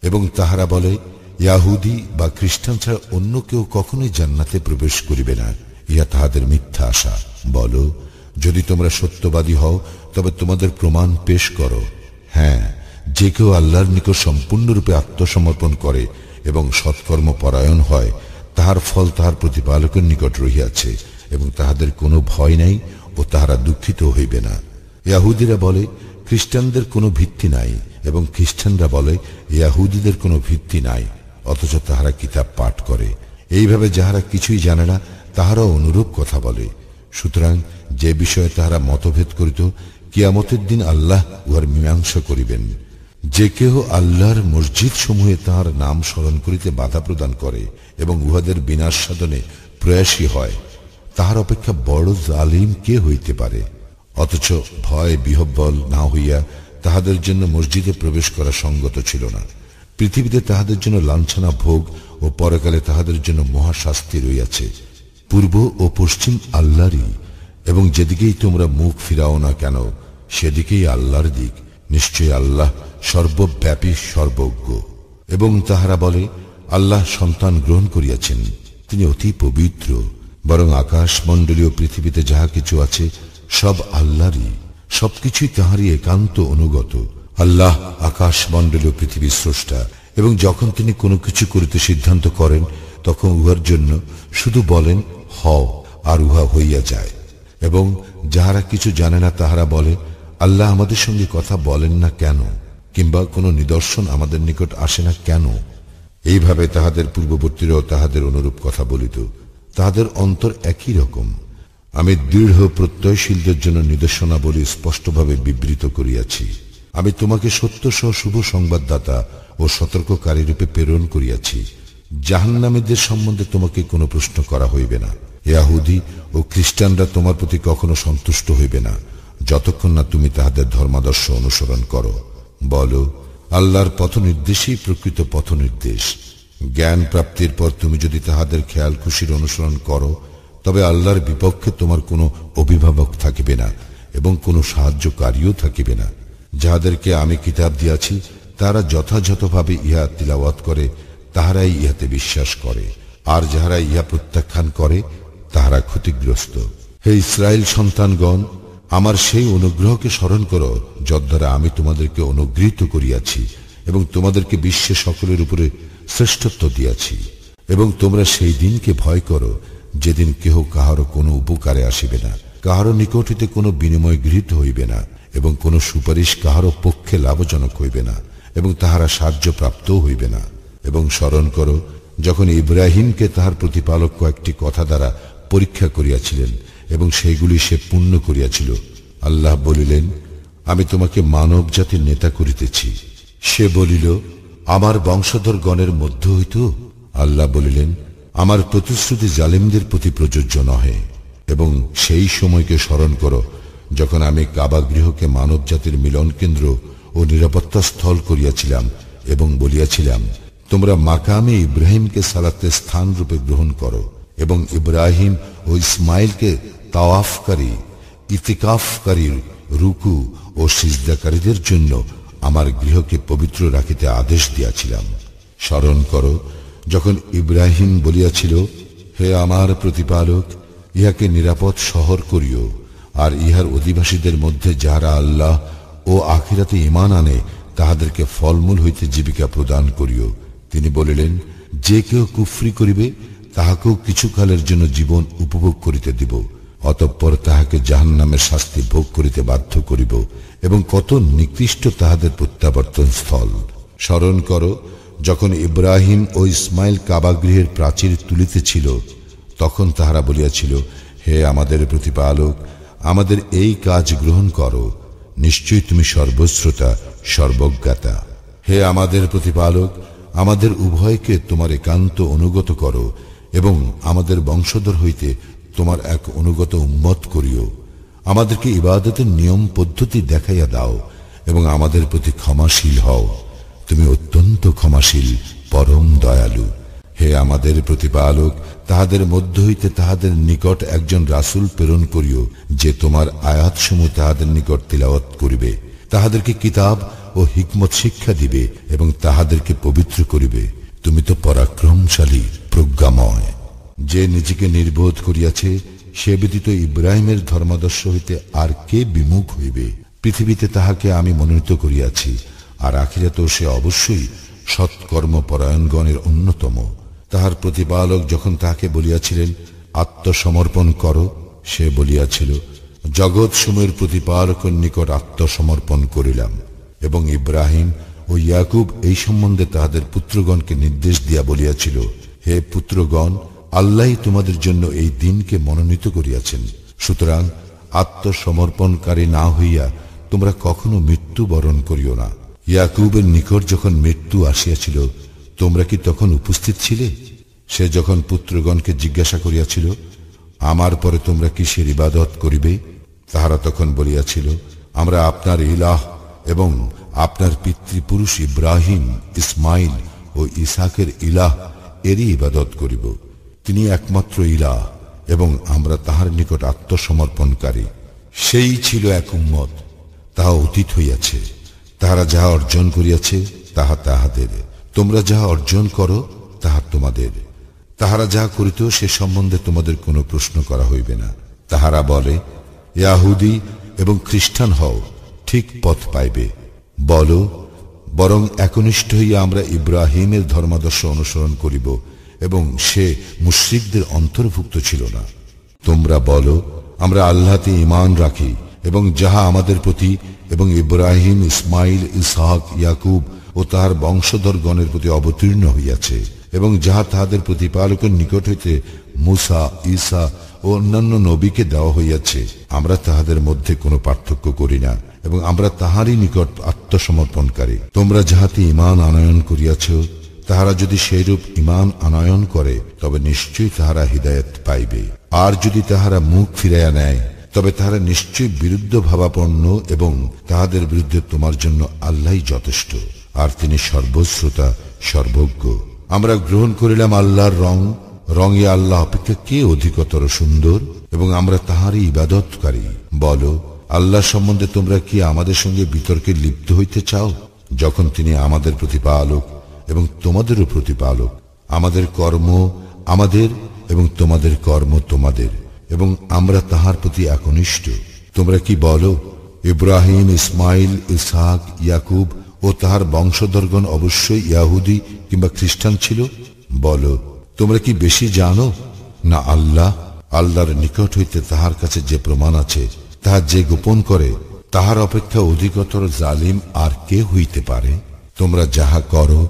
এবং তাহারা বলে, ইয়াহুদি বা খ্রিস্টান ছাড়া অন্য কেউ কখনোই জান্নাতে প্রবেশ করিবে না। ইহা তাহাদের মিথ্যা আশা। বলো, যদি তোমরা সত্যবাদী হও তবে তোমাদের প্রমাণ পেশ করো। হ্যাঁ, যে কেউ আল্লাহর নিকট সম্পূর্ণরূপে আত্মসমর্পণ করে এবং সৎকর্ম পরায়ণ হয়, তাহার ফল তাহার প্রতিপালকের নিকট রহিয়াছে, এবং তাহাদের কোনো ভয় নাই ও তাহারা দুঃখিত হইবে না। ইয়াহুদিরা বলে, খ্রিস্টানদের কোনো ভিত্তি নাই, এবং খ্রিস্টানরা বলে ইয়াহুদিদের কোনো ভিত্তি নাই, অথচ তাহারা কিতাব পাঠ করে। এইভাবে যাহারা কিছুই জানে না তাহারা অনুরূপ কথা বলে। সুতরাং যে বিষয়ে তাহারা মতভেদ করিত, কিয়ামতের দিন আল্লাহ উহার মীমাংসা করিবেন। যে কেহ আল্লাহর মসজিদ সমূহে তাহার নাম স্মরণ করিতে বাধা প্রদান করে এবং উহাদের বিনাশ সাধনে প্রয়াসী হয়, তাহার অপেক্ষা বড় জালিম কে হইতে পারে? অথচ ভয় বিহব্বল না হইয়া তাহাদের জন্য মসজিদে প্রবেশ করা সঙ্গত ছিল না। পৃথিবীতে তাহাদের জন্য লাঞ্ছনা ভোগ ও পরকালে তাহাদের জন্য মহাশাস্তি রইয়াছে। পূর্ব ও পশ্চিম আল্লাহরই, এবং যেদিকেই তোমরা মুখ ফিরাও না কেন সেদিকেই আল্লাহর দিক। নিশ্চয়ই আল্লাহ সর্বব্যাপী সর্বজ্ঞ। এবং তাহারা বলে, আল্লাহ সন্তান গ্রহণ করিয়াছেন, তিনি অতি পবিত্র। বরং আকাশ মণ্ডলীয় পৃথিবীতে যাহা কিছু আছে সব আল্লাহরই, সবকিছুই তাহারই একান্ত অনুগত। আল্লাহ আকাশ মণ্ডলীয় পৃথিবীর স্রষ্টা, এবং যখন তিনি কোনো কিছু করিতে সিদ্ধান্ত করেন তখন উহার জন্য শুধু বলেন হও, আর উহা হইয়া যায়। এবং যাহারা কিছু জানে না তাহারা বলে, আল্লাহ আমাদের সঙ্গে কথা বলেন না কেন, কিংবা কোনো নিদর্শন আমাদের নিকট আসে না কেন? এইভাবে তাহাদের পূর্ববর্তীরাও তাহাদের অনুরূপ কথা বলিত। তাহাদের অন্তর একই রকম। আমি দৃঢ় প্রত্যয়শীলদের জন্য নিদর্শনাবলী স্পষ্টভাবে বিবৃত করিয়াছি। আমি তোমাকে সত্য সহ শুভ সংবাদদাতা ও সতর্ককারী রূপে প্রেরণ করিয়াছি। জাহান্নামীদের সম্বন্ধে তোমাকে কোনো প্রশ্ন করা হইবে না। ইহুদি ও খ্রিস্টানরা তোমার প্রতি কখনো সন্তুষ্ট হইবে না, যতক্ষণ না তুমি তাহাদের ধর্মাদর্শ অনুসরণ করো। বলো, আল্লাহর পথ নির্দেশই প্রকৃত পথ নির্দেশ। জ্ঞান প্রাপ্তির পর তুমি যদি তাহাদের খেয়াল খুশির অনুসরণ করো, তবে আল্লাহর বিপক্ষে তোমার কোনো অভিভাবক থাকিবে না এবং কোনো সাহায্যকারীও থাকিবে না। যাহাদেরকে আমি কিতাব দিয়াছি তারা যথাযথভাবে ইহা তিলাওয়াত করে, তাহারাই ইহাতে বিশ্বাস করে, আর যাহারা ইহা প্রত্যাখ্যান করে তাহারা ক্ষতিগ্রস্ত। হে ইসরায়েল সন্তানগণ, আমার সেই অনুগ্রহকে স্মরণ করো যদ্বারা আমি তোমাদেরকে অনুগৃহীত করিয়াছি এবং তোমাদেরকে বিশ্বে সকলের উপরে শ্রেষ্ঠত্ব দিয়াছি। এবং তোমরা সেই দিনকে ভয় করো যেদিন কেহ কাহারও কোনো উপকারে আসিবে না, কাহারও নিকট হইতে কোনো বিনিময় গৃহীত হইবে না, এবং কোনো সুপারিশ কাহারও পক্ষে লাভজনক হইবে না, এবং তাহারা সাহায্য প্রাপ্তও হইবে না। এবং স্মরণ করো যখন ইব্রাহিমকে তাহার প্রতিপালক কয়েকটি কথা দ্বারা পরীক্ষা করিয়াছিলেন এবং সেইগুলি সে পূর্ণ করিয়াছিল। আল্লাহ বলিলেন, আমি তোমাকে মানব জাতির নেতা করিতেছি। সে বলিল, আমার বংশধর গণের মধ্য হইত? আল্লাহ বলিলেন, আমার প্রতিশ্রুতি জালিমদের প্রতি প্রযোজ্য নহে। এবং সেই সময়কে স্মরণ করো যখন আমি কাবা গৃহকে মানব জাতির মিলন কেন্দ্র ও নিরাপত্তা স্থল করিয়াছিলাম এবং বলিয়াছিলাম, তোমরা মাকামে ইব্রাহিমকে সালাতের স্থান রূপে গ্রহণ করো এবং ইব্রাহিম ও ইসমাইলকে তাওয়াফকারী, ইতিকাফকারীর, রুকু ও সিজদাকারীদের জন্য আমার গৃহকে পবিত্র রাখিতে আদেশ দিয়াছিলাম। স্মরণ করো যখন ইব্রাহিম বলিয়াছিল, হে আমার প্রতিপালক, ইহাকে নিরাপদ শহর করিও, আর ইহার অধিবাসীদের মধ্যে যাহারা আল্লাহ ও আখিরাতে ঈমান আনে তাহাদেরকে ফলমূল হইতে জীবিকা প্রদান করিও। তিনি বলিলেন, যে কেউ কুফরি করিবে তাহাকেও কিছুকালের জন্য জীবন উপভোগ করিতে দিব, অতঃপর তাহাকে জাহান্নামের শাস্তি ভোগ করিতে বাধ্য করিব, এবং কত নিকৃষ্ট তাহাদের প্রত্যাবর্তন স্থল। স্মরণ করো যখন ইব্রাহিম ও ইসমাইল কাবাগৃহের প্রাচীর তুলিতেছিল, তখন তাহারা বলিয়াছিল, হে আমাদের প্রতিপালক, আমাদের এই কাজ গ্রহণ করো, নিশ্চয়ই তুমি সর্বশ্রোতা সর্বজ্ঞাতা। হে আমাদের প্রতিপালক, আমাদের উভয়কে তোমার একান্ত অনুগত করো এবং আমাদের বংশধর হইতে তোমার এক অনুগত উম্মত করিও। আমাদেরকে ইবাদতের নিয়ম পদ্ধতি দেখাইয়া দাও এবং আমাদের প্রতি ক্ষমাশীল হও। তুমি অত্যন্ত ক্ষমাশীল, পরম দয়ালু। হে আমাদের প্রতিপালক, তাহাদের মধ্য হইতে তাহাদের নিকট একজন রাসূল প্রেরণ করিও, যে তোমার আয়াতসমূহ তাহাদের নিকট তিলাওয়াত করিবে, তাহাদেরকে কিতাব ও হিকমত শিক্ষা দিবে এবং তাহাদেরকে পবিত্র করিবে। তুমি তো পরাক্রমশালী, প্রজ্ঞাময়। যে নিজেকে নির্বোধ করিয়াছে, সে ব্যতীত ইব্রাহিমের ধর্মাদর্শ হইতে আর কে বিমুখ হইবে? পৃথিবীতে তাহাকে আমি মনোনীত করিয়াছি, আর আখিরাতেও সে অবশ্যই সৎকর্ম পরায়ণগণের অন্যতম। তাহার প্রতিপালক যখন তাহাকে বলিয়াছিলেন, আত্মসমর্পণ করো, সে বলিয়াছিল, জগৎ সমূহের প্রতিপালকের নিকট আত্মসমর্পণ করিলাম। এবং ইব্রাহিম ও ইয়াকুব এই সম্বন্ধে তাহাদের পুত্রগণকে নির্দেশ দিয়া বলিয়াছিল, হে পুত্রগণ, আল্লাহই তোমাদের জন্য এই দিনকে মনোনীত করিয়াছেন। সুতরাং আত্মসমর্পণকারী না হইয়া তোমরা কখনো মৃত্যু বরণ করিও না। ইয়াকুবের নিকট যখন মৃত্যু আসিয়াছিল, তোমরা কি তখন উপস্থিত ছিলে? সে যখন পুত্রগণকে জিজ্ঞাসা করিয়াছিল, আমার পরে তোমরা কিসের ইবাদত করিবে? তাহারা তখন বলিয়াছিল, আমরা আপনার ইলাহ এবং আপনার পিতৃপুরুষ ইব্রাহিম, ইসমাইল ও ইসাকের ইলাহ এরই ইবাদত করিব। তিনি একমাত্র ইলাহ এবং আমরা তাহার নিকট আত্মসমর্পণকারী। সেই ছিল এক উম্মত, তাহা অতীত হইয়াছে। তাহারা যাহা অর্জন করিয়াছে তাহা তাহাদের, তোমরা যাহা অর্জন করো তাহা তোমাদের। তাহারা যাহা করিত সে সম্বন্ধে তোমাদের কোনো প্রশ্ন করা হইবে না। তাহারা বলে, ইয়াহুদি এবং খ্রিস্টান হও, ঠিক পথ পাইবে। বলো, বরং একনিষ্ঠ হইয়া আমরা ইব্রাহিমের ধর্মাদর্শ অনুসরণ করিব, এবং সে মুশরিকদের অন্তর্ভুক্ত ছিল না। তোমরা বলো, আমরা আল্লাহতে ঈমান রাখি এবং যাহা আমাদের প্রতি এবং ইব্রাহিম, ইসমাইল, ইসহাক, ইয়াকুব ও তাহার বংশধরগণের প্রতি অবতীর্ণ হইয়াছে, এবং যাহা তাহাদের প্রতিপালকের নিকট হইতে মুসা, ঈসা ও অন্যান্য নবীকে দেওয়া হইয়াছে, আমরা তাহাদের মধ্যে কোনো পার্থক্য করি না, এবং আমরা তাহারই নিকট আত্মসমর্পণকারী। তোমরা যাহাতে ঈমান আনয়ন করিয়াছ, তাহারা যদি সেইরূপ ঈমান আনয়ন করে, তবে নিশ্চয়ই তাহারা হিদায়াত পাইবে। আর যদি তাহারা মুখ ফিরাইয়া নেয়, তবে তাহারা নিশ্চয়ই বিরুদ্ধ ভাবাপন্ন, এবং তাহাদের বিরুদ্ধে তোমার জন্য আল্লাহই যথেষ্ট, আর তিনি সর্বশ্রোতা, সর্বজ্ঞ। আমরা গ্রহণ করিলাম আল্লাহর রঙে আল্লাহ অপেক্ষা কে অধিকতর সুন্দর, এবং আমরা তাহারই ইবাদতকারী। বলো, আল্লাহ সম্বন্ধে তোমরা কি আমাদের সঙ্গে বিতর্কে লিপ্ত হইতে চাও, যখন তিনি আমাদের প্রতিপালক এবং তোমাদেরও প্রতিপালক? আমাদের কর্ম আমাদের এবং তোমাদের কর্ম তোমাদের, এবং আমরা তাহার প্রতি একনিষ্ঠ। তোমরা কি বলো, ইব্রাহিম, ইসমাইল, ইসহাক, ইয়াকুব ও তাহার বংশধরগণ অবশ্যই ইয়াহুদি কিংবা খ্রিস্টান ছিল? বলো, তোমরা কি বেশি জানো না আল্লাহর নিকট হইতে তাহার কাছে যে প্রমাণ আছে, তাহা যে গোপন করে, তাহার অপেক্ষা অধিকতর জালিম আর কে হইতে পারে? তোমরা যাহা করো,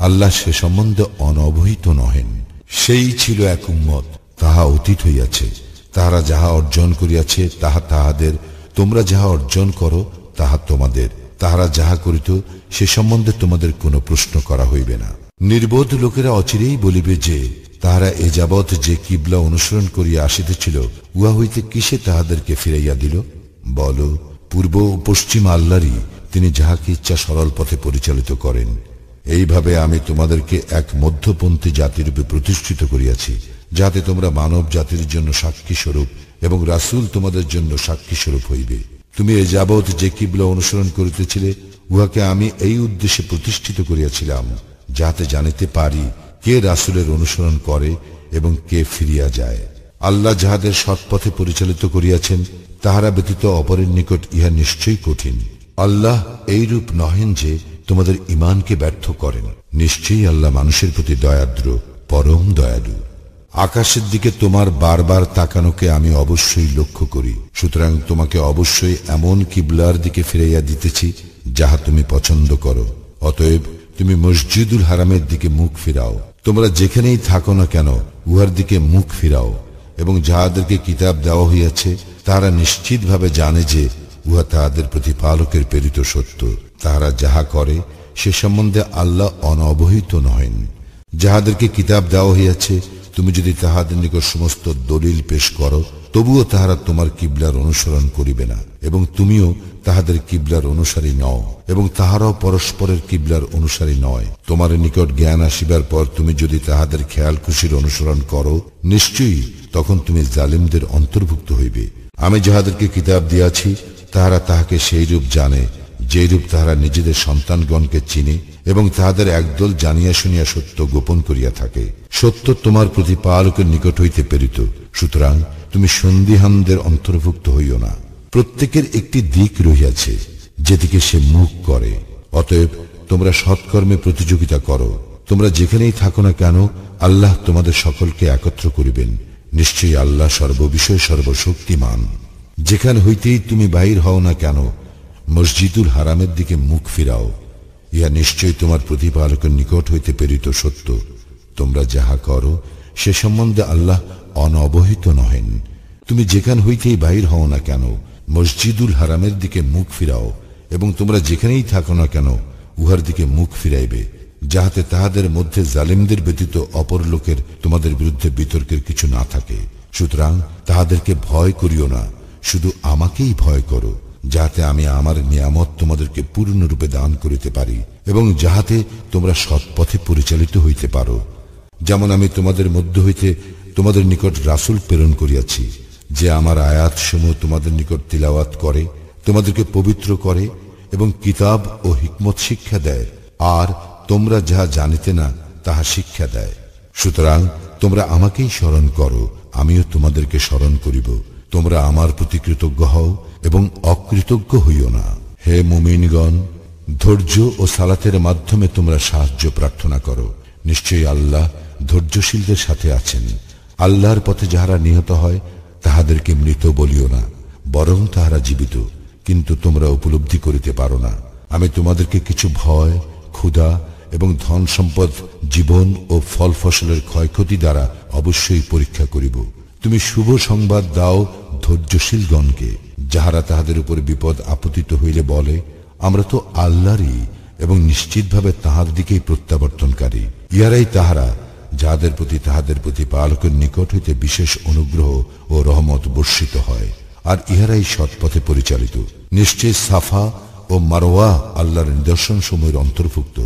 আল্লাহ সে সম্বন্ধে অনবহিত নহেন। সেই ছিল এক উম্মত, তাহা অতীত হইয়াছে। তাহারা যাহা অর্জন করিয়াছে তাহা তাহাদের, তোমরা যাহা অর্জন করো তাহা তোমাদের। তাহারা যাহা করিত সে সম্বন্ধে তোমাদের কোনো প্রশ্ন করা হইবে না। নির্বোধ লোকেরা অচিরেই বলিবে যে, তাহারা এ যাবৎ যে কিবলা অনুসরণ করিয়া আসিতেছিল, উহা হইতে কিসে তাহাদেরকে ফিরাইয়া দিল? বল, পূর্ব ও পশ্চিম আল্লাহরই, তিনি যাহাকে ইচ্ছা সরল পথে পরিচালিত করেন। এইভাবে আমি তোমাদেরকে এক মধ্যপন্থী জাতিরূপে প্রতিষ্ঠিত করিয়াছি, যাতে তোমরা মানব জাতির জন্য সাক্ষী স্বরূপ এবং রাসূল তোমাদের জন্য সাক্ষী স্বরূপ হইবে। তুমি এ যাবৎ যে কিবলা অনুসরণ করিতেছিলে, উহাকে আমি এই উদ্দেশ্যে প্রতিষ্ঠিত করিয়াছিলাম, যাতে জানিতে পারি কে রাসূলের অনুসরণ করে এবং কে ফিরিয়া যায়। আল্লাহ যাহাদের সৎপথে পরিচালিত করিয়াছেন, তাহারা ব্যতীত অপরের নিকট ইহা নিশ্চয়ই কঠিন। আল্লাহ এইরূপ নহেন যে তোমাদের ঈমানকে ব্যর্থ করেন। নিশ্চয়ই আল্লাহ মানুষের প্রতি দয়াদ্র, পরম দয়ালু। আকাশের দিকে তোমার বারবার তাকানোকে আমি অবশ্যই লক্ষ্য করি, সুতরাং তোমাকে অবশ্যই এমন কিবলার দিকে ফিরাইয়া দিতেছি যাহা তুমি পছন্দ করো। অতএব তুমি মসজিদুল হারামের দিকে মুখ ফিরাও। তোমরা যেখানেই থাকো না কেন, উহার দিকে মুখ ফিরাও, এবং যাহাদেরকে কিতাব দেওয়া হইয়াছে, তাহারা নিশ্চিতভাবে জানে যে উহা তাহাদের প্রতিপালকের প্রেরিত সত্য। তাহারা যাহা করে সে সম্বন্ধে আল্লাহ অনবহিত নহেন। যাহাদেরকে কিতাব দেওয়া হইয়াছে, তুমি যদি তাহাদের নিকট সমস্ত দলিল পেশ করো, তবুও তাহারা তোমার কিবলার অনুসরণ করিবে না, এবং তুমিও তাহাদের কিবলার অনুসারী নও, এবং তাহারাও পরস্পরের কিবলার অনুসারী নয়। তোমার নিকট জ্ঞান আসিবার পর তুমি যদি তাহাদের খেয়াল খুশির অনুসরণ করো, নিশ্চয়ই তখন তুমি জালিমদের অন্তর্ভুক্ত হইবে। আমি যাহাদেরকে কিতাব দিয়াছি, তাহারা তাহাকে সেইরূপ জানে যেরূপ তাহারা নিজেদের সন্তানগণকে চিনে, এবং তাহাদের একদল জানিয়া শুনিয়া সত্য গোপন করিয়া থাকে। সত্য তোমার প্রতিপালকের নিকট হইতে প্রেরিত, সুতরাং তুমি সন্দিহানদের অন্তর্ভুক্ত হইও না। প্রত্যেকের একটি দিক রহিয়াছে, যেদিকে সে মুখ করে। অতএব তোমরা সৎকর্মে প্রতিযোগিতা করো। তোমরা যেখানেই থাকো না কেন, আল্লাহ তোমাদের সকলকে একত্র করিবেন। নিশ্চয়ই আল্লাহ সর্ববিষয়ে সর্বশক্তিমান। যেখান হইতেই তুমি বাহির হও না কেন, মসজিদুল হারামের দিকে মুখ ফিরাও। ইহা নিশ্চয়ই তোমার প্রতিপালকের নিকট হইতে প্রেরিত সত্য। তোমরা যাহা করো সে সম্বন্ধে আল্লাহ অনবহিত নহেন। তুমি যেখান হইতেই বাহির হও না কেন, মসজিদুল হারামের দিকে মুখ ফিরাও, এবং তোমরা যেখানেই থাকো না কেন, উহার দিকে মুখ ফিরাইবে, যাহাতে তাহাদের মধ্যে জালিমদের ব্যতীত অপর লোকের তোমাদের বিরুদ্ধে বিতর্কের কিছু না থাকে। সুতরাং তাহাদেরকে ভয় করিও না, শুধু আমাকেই ভয় করো, যাহাতে আমি আমার নিয়ামত তোমাদেরকে পূর্ণরূপে দান করিতে পারি, এবং যাহাতে তোমরা সৎপথে পরিচালিত হইতে পারো। যেমন আমি তোমাদের মধ্য হইতে তোমাদের নিকট রাসূল প্রেরণ করিয়াছি, যে আমার আয়াতসমূহ তোমাদের নিকট তিলাওয়াত করে, তোমাদেরকে পবিত্র করে, এবং কিতাব ও হিকমত শিক্ষা দেয়, আর তোমরা যাহা জানিতে না তাহা শিক্ষা দেয়। সুতরাং তোমরা আমাকেই স্মরণ করো, আমিও তোমাদেরকে স্মরণ করিব। তোমরা আমার প্রতি কৃতজ্ঞ হও এবং অকৃতজ্ঞ হইও না। হে মুমিনগণ, ধৈর্য ও সালাতের মাধ্যমে তোমরা সাহায্য প্রার্থনা করো। নিশ্চয়ই আল্লাহ ধৈর্যশীলদের সাথে আছেন। আল্লাহর পথে যাহারা নিহত হয়, তাহাদেরকে মৃত বলিও না, বরং তাহারা জীবিত, কিন্তু তোমরা উপলব্ধি করিতে পারো না। আমি তোমাদেরকে কিছু ভয়, ক্ষুধা এবং ধন সম্পদ, জীবন ও ফল ফসলের ক্ষয়ক্ষতি দ্বারা অবশ্যই পরীক্ষা করিব। তুমি শুভ সংবাদ দাও ধৈর্যশীলগণকে, যাহারা তাহাদের উপর বিপদ আপতিত হইলে বলে, আমরা তো আল্লাহরই এবং নিশ্চিতভাবে তাহার দিকেই প্রত্যাবর্তনকারী। ইহারাই তাহারা যাহাদের প্রতি তাহাদের প্রতিপালকের নিকট হইতে বিশেষ অনুগ্রহ ও রহমত বর্ষিত হয়, আর ইহারাই সৎপথে পরিচালিত। নিশ্চয় সাফা ও মারওয়া আল্লাহর নিদর্শন সমূহের অন্তর্ভুক্ত।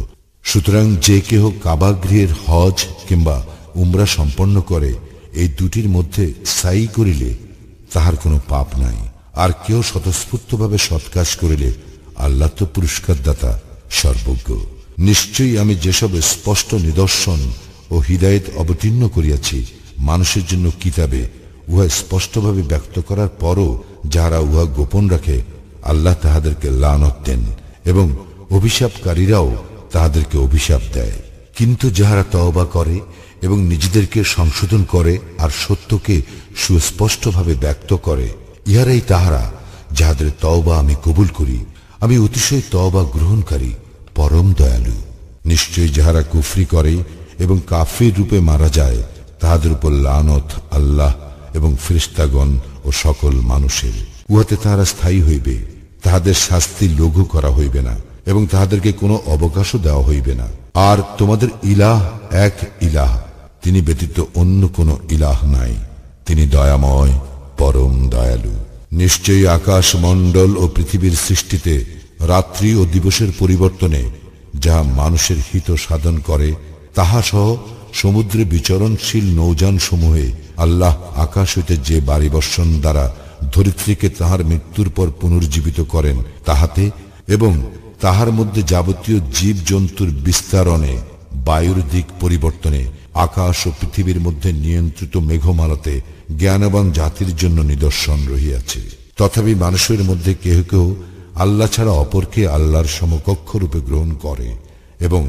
সুতরাং যে কেহ কাবা গৃহের হজ কিংবা উমরা সম্পন্ন করে এই দুটির মধ্যে সাই করিলে তাহার কোনো পাপ নাই। আর কেউ স্বতঃস্ফূর্তভাবে সৎ কাজ করিলে আল্লাহ তো পুরস্কার দাতা, সর্বজ্ঞ। নিশ্চয়ই আমি যেসব স্পষ্ট নিদর্শন ও হিদায়েত অবতীর্ণ করিয়াছি মানুষের জন্য কিতাবে, উহা স্পষ্টভাবে ব্যক্ত করার পরও যাহারা উহা গোপন রাখে, আল্লাহ তাহাদেরকে লানত দেন এবং অভিশাপকারীরাও তাহাদেরকে অভিশাপ দেয়। কিন্তু যাহারা তওবা করে এবং নিজেদেরকে সংশোধন করে আর সত্যকে সুস্পষ্টভাবে ব্যক্ত করে, ইহারাই তাহারা যাহাদের তওবা আমি কবুল করি। আমি অতিশয় তওবা গ্রহণকারী, পরম দয়ালু। নিশ্চয়ই যাহারা কুফরি করে এবং কাফির রূপে মারা যায়, তাহাদের উপর লানত আল্লাহ এবং ফেরেশতাগণ ও সকল মানুষের। উহাতে তাহারা স্থায়ী হইবে, তাহাদের শাস্তি লঘু করা হইবে না এবং তাহাদেরকে কোনো অবকাশও দেওয়া হইবে না। আর তোমাদের ইলাহ এক ইলাহ, তিনি ব্যতীত অন্য কোনো ইলাহ নাই। তিনি দয়াময়, পরম দয়ালু। নিশ্চয়ই আকাশ মণ্ডল ও পৃথিবীর সৃষ্টিতে রাত্রি ও দিবসের পরিবর্তনে যাহা মানুষের হিত সাধন করে, তাহা সহ সমুদ্রে বিচরণশীল নৌযান সমূহে আল্লাহ আকাশ হইতে যে বাড়ি বর্ষণ দ্বারা ধরিত্রীকে তাহার মৃত্যুর পর পুনর্জীবিত করেন তাহাতে, এবং তাহার মধ্যে যাবতীয় জীব জন্তুর বিস্তারণে, বায়ুর দিক পরিবর্তনে, আকাশ ও পৃথিবীর মধ্যে নিয়ন্ত্রিত মেঘমালাতে জ্ঞানবান জাতির জন্য নিদর্শন রহিয়াছে। তথাপি মানুষের মধ্যে কেহ কেহ আল্লাহ ছাড়া অপরকে আল্লাহর সমকক্ষ রূপে গ্রহণ করে এবং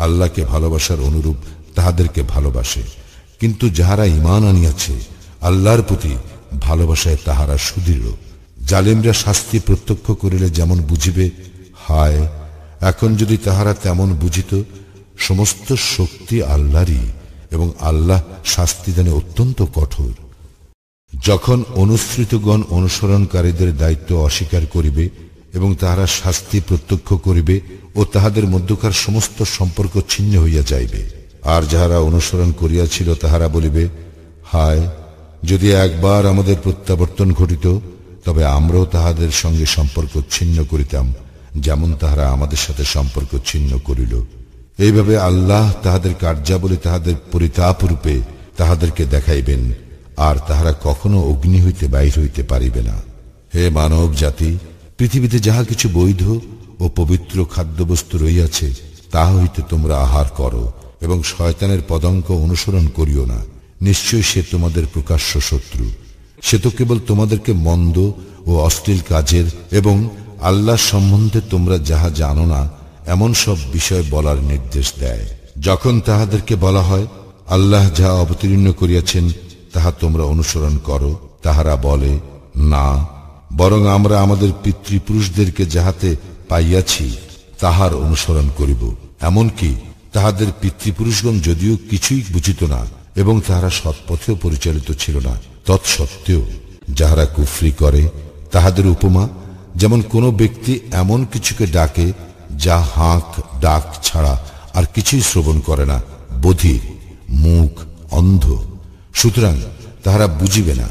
আল্লাহকে ভালোবাসার অনুরূপ তাহাদেরকে ভালোবাসে। কিন্তু যাহারা ঈমান আনিয়াছে, আল্লাহর প্রতি ভালোবাসায় তাহারা সুদৃঢ়। জালিমরা শাস্তি প্রত্যক্ষ করিলে যেমন বুঝিবে, হায়, এখন যদি তাহারা তেমন বুঝিত। সমস্ত শক্তি আল্লাহরই এবং আল্লাহ শাস্তিদানে অত্যন্ত কঠোর। যখন অনুসৃতগণ অনুসরণকারীদের দায়িত্ব অস্বীকার করিবে এবং তাহারা শাস্তি প্রত্যক্ষ করিবে ও তাহাদের মধ্যকার সমস্ত সম্পর্ক ছিন্ন হইয়া যাইবে, আর যাহারা অনুসরণ করিয়াছিল তাহারা বলিবে, হায়, যদি একবার আমাদের প্রত্যাবর্তন ঘটিত, তবে আমরাও তাহাদের সঙ্গে সম্পর্ক ছিন্ন করিতাম, যেমন তাহারা আমাদের সাথে সম্পর্ক ছিন্ন করিল। এইভাবে আল্লাহ তাহাদের কার্যাবলী তাহাদের পরিতাপ রূপে তাহাদেরকে দেখাইবেন, আর তাহারা কখনো অগ্নি হইতে বাহির হইতে পারিবে না। হে মানব জাতি, পৃথিবীতে যাহা কিছু বৈধ ও পবিত্র খাদ্যবস্তু রহিয়াছে, তাহা হইতে তোমরা আহার করো এবং শয়তানের পদাঙ্ক অনুসরণ করিও না। নিশ্চয়ই সে তোমাদের প্রকাশ্য শত্রু। সে তো কেবল তোমাদেরকে মন্দ ও অশ্লীল কাজের এবং আল্লাহ সম্বন্ধে তোমরা যাহা জানো না এমন সব বিষয় বলার নির্দেশ দেয়। যখন তাহাদেরকে বলা হয়, আল্লাহ যাহা অবতীর্ণ করিয়াছেন তাহা তোমরা অনুসরণ করো, তাহারা বলে, না, বরং আমরা আমাদের পিতৃপুরুষদেরকে যাহাতে পাইয়াছি তাহার অনুসরণ করিব। এমনকি তাহাদের পিতৃপুরুষগণ যদিও কিছুই বুঝিত না এবং তাহারা সৎপথেও পরিচালিত ছিল না, তৎসত্ত্বেও যাহারা কুফরি করে তাহাদের উপমা যেমন কোন ব্যক্তি এমন কিছুকে ডাকে যা হাঁক ডাক ছাড়া আর কিছুই শ্রবণ করে না, বধির, মুখ, অন্ধ। সুতরাং তাহারা বুঝিবে না।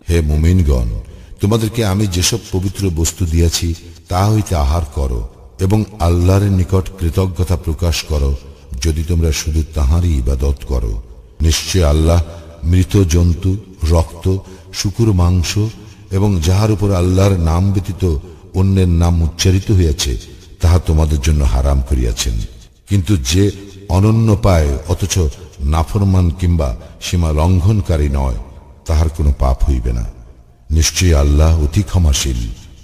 হে মুমিনগণ, তোমাদেরকে আমি যেসব পবিত্র বস্তু দিয়াছি তাহা হইতে আহার করো এবং আল্লাহর নিকট কৃতজ্ঞতা প্রকাশ করো, যদি তোমরা শুধু তাহারই ইবাদত করো। নিশ্চয় আল্লাহ মৃত জন্তু, রক্ত, শুকুর মাংস এবং যাহার উপর আল্লাহর নাম ব্যতীত অন্যের নাম উচ্চারিত হইয়াছে তাহা তোমাদের জন্য হারাম করিয়াছেন। কিন্তু যে অনন্য পায় অথচ নাফরমান কিংবা সীমা লঙ্ঘনকারী নয়, তাহার কোনো পাপ হইবে না। নিশ্চয়ই আল্লাহ অতি ক্ষমাশীল,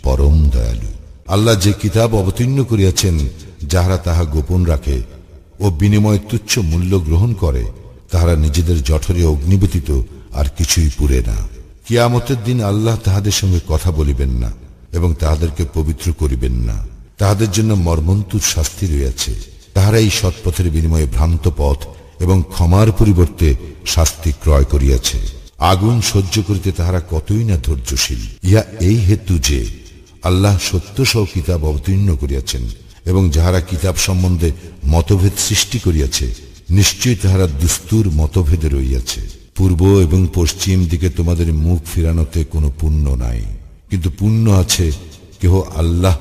পরম দয়ালু। আল্লাহ যে কিতাব অবতীর্ণ করিয়াছেন, যাহারা তাহা গোপন রাখে ও বিনিময়ে তুচ্ছ মূল্য গ্রহণ করে, তাহারা নিজেদের জঠরে অগ্নি ব্যতীত আর কিছুই পুরে না। কিয়ামতের দিন আল্লাহ তাহাদের সঙ্গে কথা বলিবেন না এবং তাহাদেরকে পবিত্র করিবেন না। তাহাদের জন্য মর্মন্তুদ শাস্তি রয়েছে। তাহারা এই সৎপথের বিনিময়ে ভ্রান্ত পথ এবং ক্ষমার পরিবর্তে শাস্তি ক্রয় করিয়াছে। আগুন সহ্য করিতে তাহারা কতই না ধৈর্যশীল। ইহা এই হেতু যে আল্লাহ সত্য সহ কিতাব অবতীর্ণ করিয়াছেন এবং যাহারা কিতাব সম্বন্ধে মতভেদ সৃষ্টি করিয়াছে নিশ্চয়ই তাহারা দুস্তুর মতভেদে রইয়াছে। পূর্ব এবং পশ্চিম দিকে তোমাদের মুখ ফিরানোতে কোনো পুণ্য নাই, কিন্তু পুণ্য আছে কেহ আল্লাহ,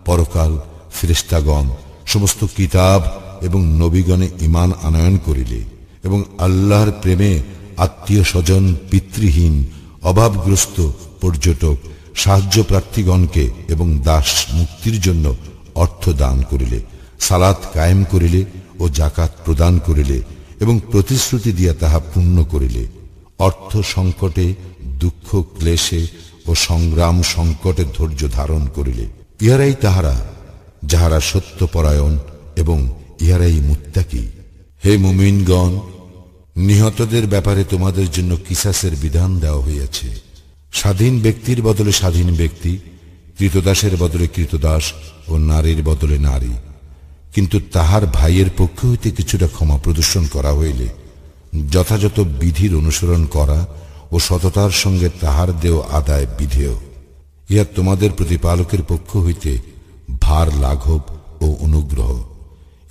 পরকাল, ফেরেশতাগণ, সমস্ত কিতাব এবং নবীগণে ঈমান আনয়ন করিলে এবং আল্লাহর প্রেমে আত্মীয় স্বজন, পিতৃহীন, অভাবগ্রস্ত, পর্যটক, সাহায্য প্রার্থীগণকে এবং দাস মুক্তির জন্য অর্থ দান করিলে, সালাত কায়েম করিলে ও জাকাত প্রদান করিলে এবং প্রতিশ্রুতি দিয়া তাহা পূর্ণ করিলে, অর্থ সংকটে, দুঃখ ক্লেশে ও সংগ্রাম সংকটে ধৈর্য ধারণ করিলে, ইহারাই তাহারা যাহারা সত্যপরায়ণ এবং ইহারাই মুত্তাকি। হে মুমিনগণ, নিহতদের ব্যাপারে তোমাদের জন্য কিসাসের বিধান দেওয়া হইয়াছে। স্বাধীন ব্যক্তির বদলে স্বাধীন ব্যক্তি, কৃতদাসের বদলে কৃতদাস ও নারীর বদলে নারী। কিন্তু তাহার ভাইয়ের পক্ষ হইতে কিছুটা ক্ষমা প্রদর্শন করা হইলে যথাযথ বিধির অনুসরণ করা ও সততার সঙ্গে তাহার দেও আদায় বিধেয়। ইহা তোমাদের প্রতিপালকের পক্ষ হইতে ভার লাঘব ও অনুগ্রহ।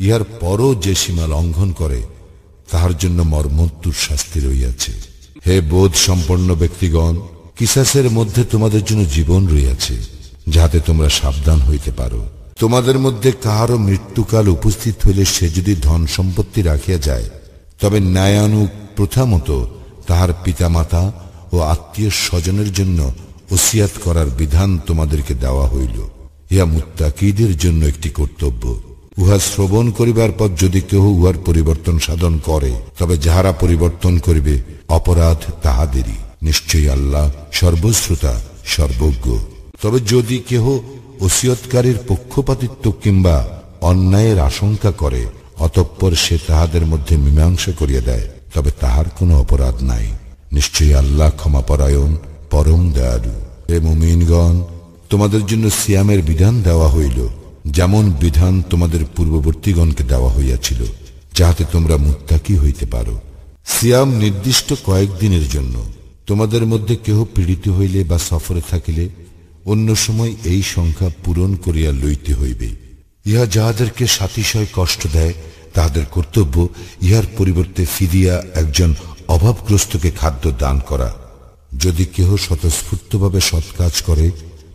ইহার পরও যে সীমা লঙ্ঘন করে তাহার জন্য মর্মন্তুদ শাস্তি রইয়াছে। হে বোধ সম্পন্ন ব্যক্তিগণ, কিসাসের মধ্যে তোমাদের জন্য জীবন রইয়াছে, যাহাতে তোমরা সাবধান হইতে পারো। তোমাদের মধ্যে কাহারও মৃত্যুকাল উপস্থিত হইলে সে যদি ধন সম্পত্তি রাখিয়া যায়, তবে ন্যায়ানুগ প্রথা মতো তাহার পিতামাতা ও আত্মীয় স্বজনের জন্য ওসিয়াত করার বিধান তোমাদেরকে দেওয়া হইল। ইহা মুত্তাকিদের জন্য একটি কর্তব্য। উহা শ্রবণ করিবার পর যদি কেহ উহার পরিবর্তন সাধন করে, তবে যাহারা পরিবর্তন করিবে অপরাধ তাহাদেরই। নিশ্চয়ই আল্লাহ সর্বশ্রোতা, সর্বজ্ঞ। তবে যদি কেহ ওসিয়তকারীর পক্ষপাতিত্ব কিংবা অন্যায়ের আশঙ্কা করে অতঃপর সে তাহাদের মধ্যে মীমাংসা করিয়া দেয়, তবে তাহার কোনো অপরাধ নাই। নিশ্চয়ই আল্লাহ ক্ষমাপরায়ণ, পরম দয়ালু। হে মুমিনগণ, তোমাদের জন্য সিয়ামের বিধান দেওয়া হইল, যেমন বিধান তোমাদের পূর্ববর্তীগণকে দেওয়া হইয়াছিল, যাহাতে তোমরা মুত্তাকি হইতে পারো। সিয়াম নির্দিষ্ট কয়েকদিনের জন্য। তোমাদের মধ্যে কেহ পীড়িত হইলে বা সফরে থাকিলে অন্য সময় এই সংখ্যা পূরণ করিয়া লইতে হইবে। ইহা যাহাদেরকে সাতিশয় কষ্ট দেয় তাহাদের কর্তব্য ইহার পরিবর্তে ফিদিয়া একজন অভাবগ্রস্তকে খাদ্য দান করা। যদি কেহ স্বতঃস্ফূর্তভাবে সৎ কাজ করে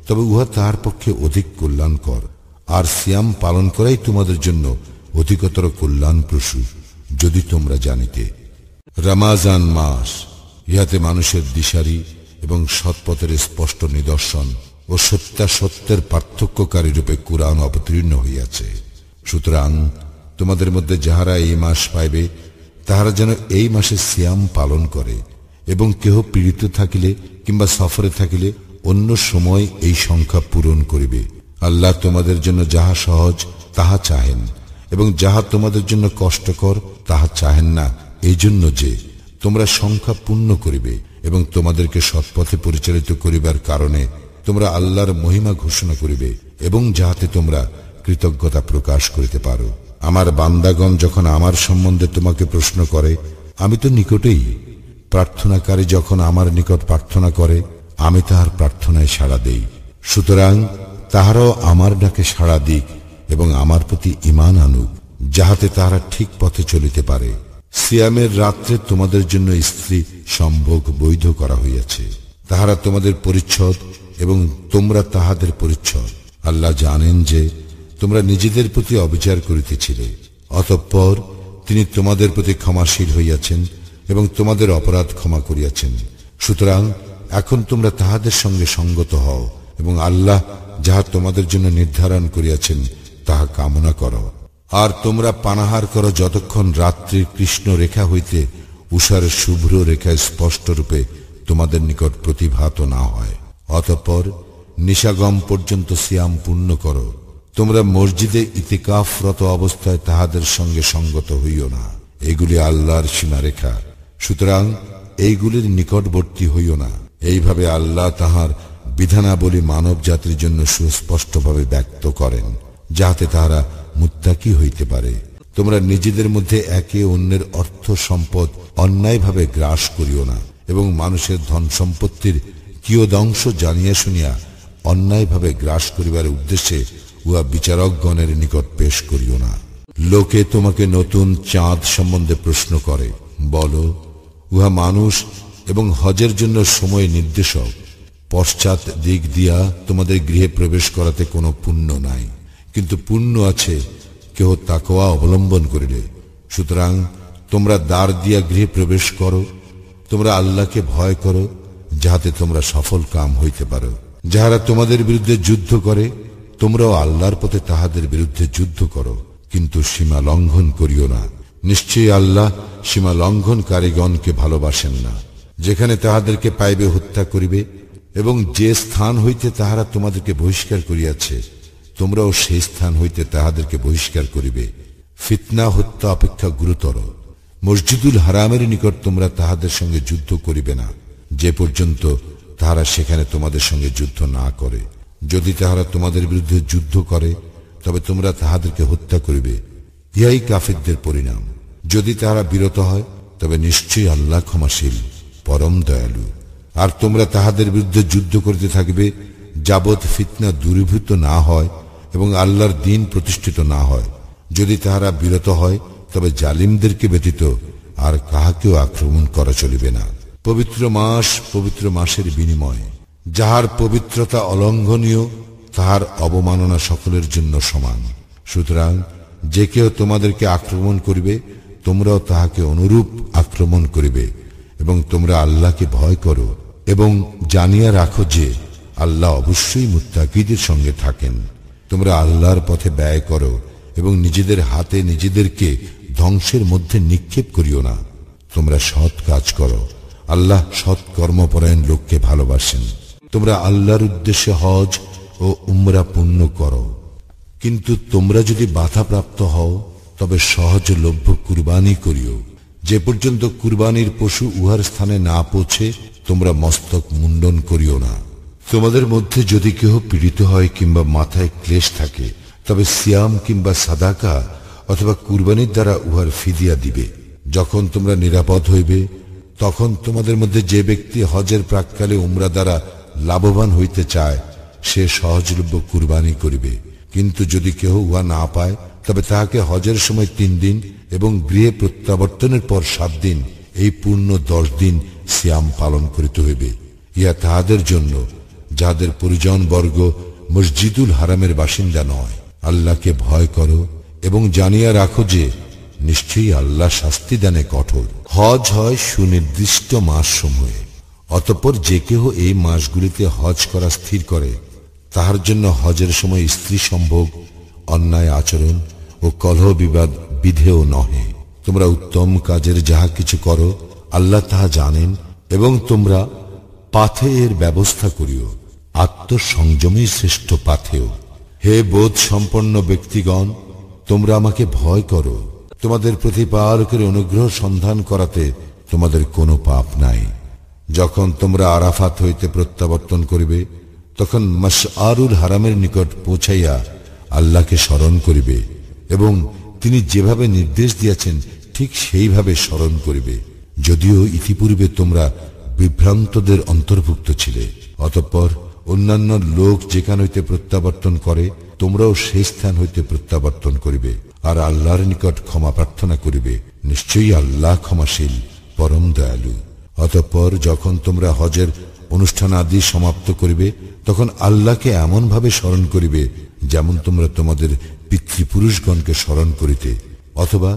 তবে উহা তাহার পক্ষে অধিক কল্যাণকর। আর সিয়াম পালন করাই তোমাদের জন্য অধিকতর কল্যাণপ্রসূ, যদি তোমরা জানিতে। রমাজান মাস, ইহাতে মানুষের দিশারি এবং সৎপথের স্পষ্ট নিদর্শন ও সত্যাসত্যের পার্থক্যকারী রূপে কুরআন অবতীর্ণ হইয়াছে। সুতরাং তোমাদের মধ্যে যাহারা এই মাস পাইবে তাহারা যেন এই মাসে সিয়াম পালন করে, এবং কেহ পীড়িত থাকিলে কিংবা সফরে থাকিলে অন্য সময় এই সংখ্যা পূরণ করিবে। আল্লাহ তোমাদের জন্য যাহা সহজ তাহা চাহেন, এবং যাহা তোমাদের জন্য কষ্টকর তাহা চাহেন না, এই জন্য যে তোমরা সংখ্যা পূর্ণ করিবে এবং তোমাদেরকে সৎপথে পরিচালিত করিবার কারণে তোমরা আল্লাহর মহিমা ঘোষণা করিবে, এবং যাহাতে তোমরা কৃতজ্ঞতা প্রকাশ করিতে পারো। আমার বান্দাগণ যখন আমার সম্বন্ধে তোমাকে প্রশ্ন করে, আমি তো নিকটেই। প্রার্থনাকারী যখন আমার নিকট প্রার্থনা করে, আমি তাহার প্রার্থনায় সাড়া দেই। সুতরাং তাহারাও আমার ডাকে সাড়া দিক এবং আমার প্রতি ঈমান আনুক, যাহাতে তাহারা ঠিক পথে চলিতে পারে। সিয়ামের রাত্রে তোমাদের জন্য স্ত্রী সম্ভোগ বৈধ করা হইয়াছে। তাহারা তোমাদের পরিচ্ছদ এবং তোমরা তাহাদের পরিচ্ছদ। আল্লাহ জানেন যে তোমরা নিজেদের প্রতি অবিচার করিতেছিলে, অতঃপর তিনি তোমাদের প্রতি ক্ষমাশীল হইয়াছেন এবং তোমাদের অপরাধ ক্ষমা করিয়াছেন। সুতরাং এখন তোমরা তাহাদের সঙ্গে সঙ্গত হও এবং আল্লাহ যাহা তোমাদের জন্য নির্ধারণ করিয়াছেন তাহা কামনা করো। আর তোমরা পানাহার করো যতক্ষণ রাত্রির কৃষ্ণ রেখা হইতে উষার শুভ্র রেখা স্পষ্ট রূপে তোমাদের নিকট প্রতিভাত না হয়। অতঃপর নিশাগম পর্যন্ত সিয়াম পূর্ণ করো। তোমরা মসজিদে ইতিকাফরত অবস্থায় তাহাদের সঙ্গে সঙ্গত হইও না। এগুলি আল্লাহর সীমারেখা, সুতরাং এইগুলির নিকটবর্তী হইও না। এইভাবে আল্লাহ তাহার বিধানাবলী মানব জাতির জন্য সুস্পষ্টভাবে ব্যক্ত করেন, যাহাতে তাহারা মুত্তাকি হইতে পারে। তোমরা নিজেদের মধ্যে একে অন্যের অর্থ সম্পদ অন্যায়ভাবে গ্রাস করিও না, এবং মানুষের ধন সম্পত্তির কিয়দংশ জানিয়া শুনিয়া অন্যায়ভাবে গ্রাস করিবার উদ্দেশ্যে উহা বিচারকগণের নিকট পেশ করিও না। লোকে তোমাকে নতুন চাঁদ সম্বন্ধে প্রশ্ন করে, বলো, উহা মানুষ এবং হজের জন্য সময় নির্দেশক। পশ্চাৎ দিক দিয়া তোমাদের গৃহে প্রবেশ করাতে কোনো পুণ্য নাই, কিন্তু পুণ্য আছে কেহ তাকওয়া অবলম্বন করিলে। সুতরাং তোমরা দ্বার দিয়া গৃহে প্রবেশ করো। তোমরা আল্লাহকে ভয় করো, যাহাতে তোমরা সফল কাম হইতে পারো। যাহারা তোমাদের বিরুদ্ধে যুদ্ধ করে, তোমরাও আল্লাহর পথে তাহাদের বিরুদ্ধে যুদ্ধ করো, কিন্তু সীমা লঙ্ঘন করিও না। নিশ্চয়ই আল্লাহ সীমা লঙ্ঘনকারীগণকে ভালোবাসেন না। যেখানে তাহাদেরকে পাইবে হত্যা করিবে, এবং যে স্থান হইতে তাহারা তোমাদেরকে বহিষ্কার করিয়াছে, তোমরাও সেই স্থান হইতে তাহাদেরকে বহিষ্কার করিবে। ফিতনা হত্যা অপেক্ষা গুরুতর। মসজিদুল হারামের নিকট তোমরা তাহাদের সঙ্গে যুদ্ধ করিবে না, যে পর্যন্ত তাহারা সেখানে তোমাদের সঙ্গে যুদ্ধ না করে। যদি তাহারা তোমাদের বিরুদ্ধে যুদ্ধ করে, তবে তোমরা তাহাদেরকে হত্যা করিবে। ইহাই কাফিরদের পরিণাম। যদি তাহারা বিরত হয়, তবে নিশ্চয়ই আল্লাহ ক্ষমাশীল, পরম দয়ালু। আর তোমরা তাহাদের বিরুদ্ধে যুদ্ধ করিতে থাকবে, যাবৎ ফিতনা দূরীভূত না হয় এবং আল্লাহর দ্বীন প্রতিষ্ঠিত না হয়। যদি তাহারা বিরত হয়, তবে জালিমদেরকে ব্যতীত আর কাহাকেও আক্রমণ করা চলিবে না। পবিত্র মাস পবিত্র মাসের বিনিময়ে, যাহার পবিত্রতা অলঙ্ঘনীয়, তাহার অবমাননা সকলের জন্য সমান। সুতরাং যে কেউ তোমাদেরকে আক্রমণ করিবে, তোমরাও তাহাকে অনুরূপ আক্রমণ করিবে। এবং তোমরা আল্লাহকে ভয় করো, এবং জানিয়া রাখো যে আল্লাহ অবশ্যই মুত্তাকিদের সঙ্গে থাকেন। তোমরা আল্লাহর পথে ব্যয় করো, এবং নিজেদের হাতে নিজেদেরকে ধ্বংসের মধ্যে নিক্ষেপ করিও না। তোমরা সৎ কাজ করো, আল্লাহ সৎ কর্মপরায়ণ লোককে ভালোবাসেন। তোমরা আল্লাহর উদ্দেশ্যে হজ ও উমরা পূর্ণ করো। কিন্তু তোমরা যদি বাধাপ্রাপ্ত হও, তবে সহজলভ্য কুরবানি করিও। যে পর্যন্ত কুরবানির পশু উহার স্থানে না পৌঁছে, তোমরা মস্তক মুন্ডন করিও না। তোমাদের মধ্যে যদি কেহ পীড়িত হয় কিংবা মাথায় ক্লেশ থাকে, তবে সিয়াম কিংবা সাদাকা অথবা কুরবানির দ্বারা উহার ফিদিয়া দিবে। যখন তোমরা নিরাপদ হইবে, তখন তোমাদের মধ্যে যে ব্যক্তি হজের প্রাক্কালে উমরা দ্বারা লাভবান হইতে চায়, সে সহজলভ্য কুরবানি করিবে। কিন্তু যদি কেহ উহা না পায়, তবে তাহাকে হজের সময় 3 দিন এবং গৃহে প্রত্যাবর্তনের পর 7 দিন, এই পূর্ণ 10 দিন সিয়াম পালন করিতে হইবে। ইহা তাহাদের জন্য যাহাদের পরিজন বর্গ মসজিদুল হারামের বাসিন্দা নয়। আল্লাহকে ভয় করো এবং জানিয়া রাখো যে নিশ্চয়ই আল্লাহ শাস্তি দানে কঠোর। হজ হয় সুনির্দিষ্ট মাস সমূহে। অতঃপর যে কেহ এই মাসগুলিতে হজ করা স্থির করে, তাহার জন্য হজের সময় স্ত্রী সম্ভোগ, অন্যায় আচরণ ও কলহ বিবাদ বিধেয় নহে। তোমরা উত্তম কাজের যাহা কিছু করো, আল্লাহ তাহা জানেন। এবং তোমরা পাথেয়ের ব্যবস্থা করিও, আত্মসংযমী শ্রেষ্ঠ পাথেয়। হে বোধ সম্পন্ন ব্যক্তিগণ, তোমরা আমাকে ভয় করো। তোমাদের প্রতিপালকের অনুগ্রহ সন্ধান করাতে তোমাদের কোনো পাপ নাই। যখন তোমরা আরাফাত হইতে প্রত্যাবর্তন করিবে, তখন মাশআরুল হারামের নিকট পৌঁছাইয়া আল্লাহকে স্মরণ করিবে, এবং তিনি যেভাবে নির্দেশ দিয়েছেন ঠিক সেইভাবে স্মরণ করিবে। যদিও ইতিপূর্বে তোমরা বিভ্রান্তদের অন্তর্ভুক্ত ছিলে। অতঃপর অন্যান্য লোক যেখান হইতে প্রত্যাবর্তন করে, তোমরাও সেই স্থান হইতে প্রত্যাবর্তন করিবে, আর আল্লাহর নিকট ক্ষমা প্রার্থনা করিবে। নিশ্চয়ই আল্লাহ ক্ষমাশীল, পরম দয়ালু। অতঃপর যখন তোমরা হজের অনুষ্ঠান আদি সমাপ্ত করিবে, তখন আল্লাহকে এমন ভাবে স্মরণ করিবে যেমন তোমরা তোমাদের পিতৃপুরুষগণকে স্মরণ করিতে, অথবা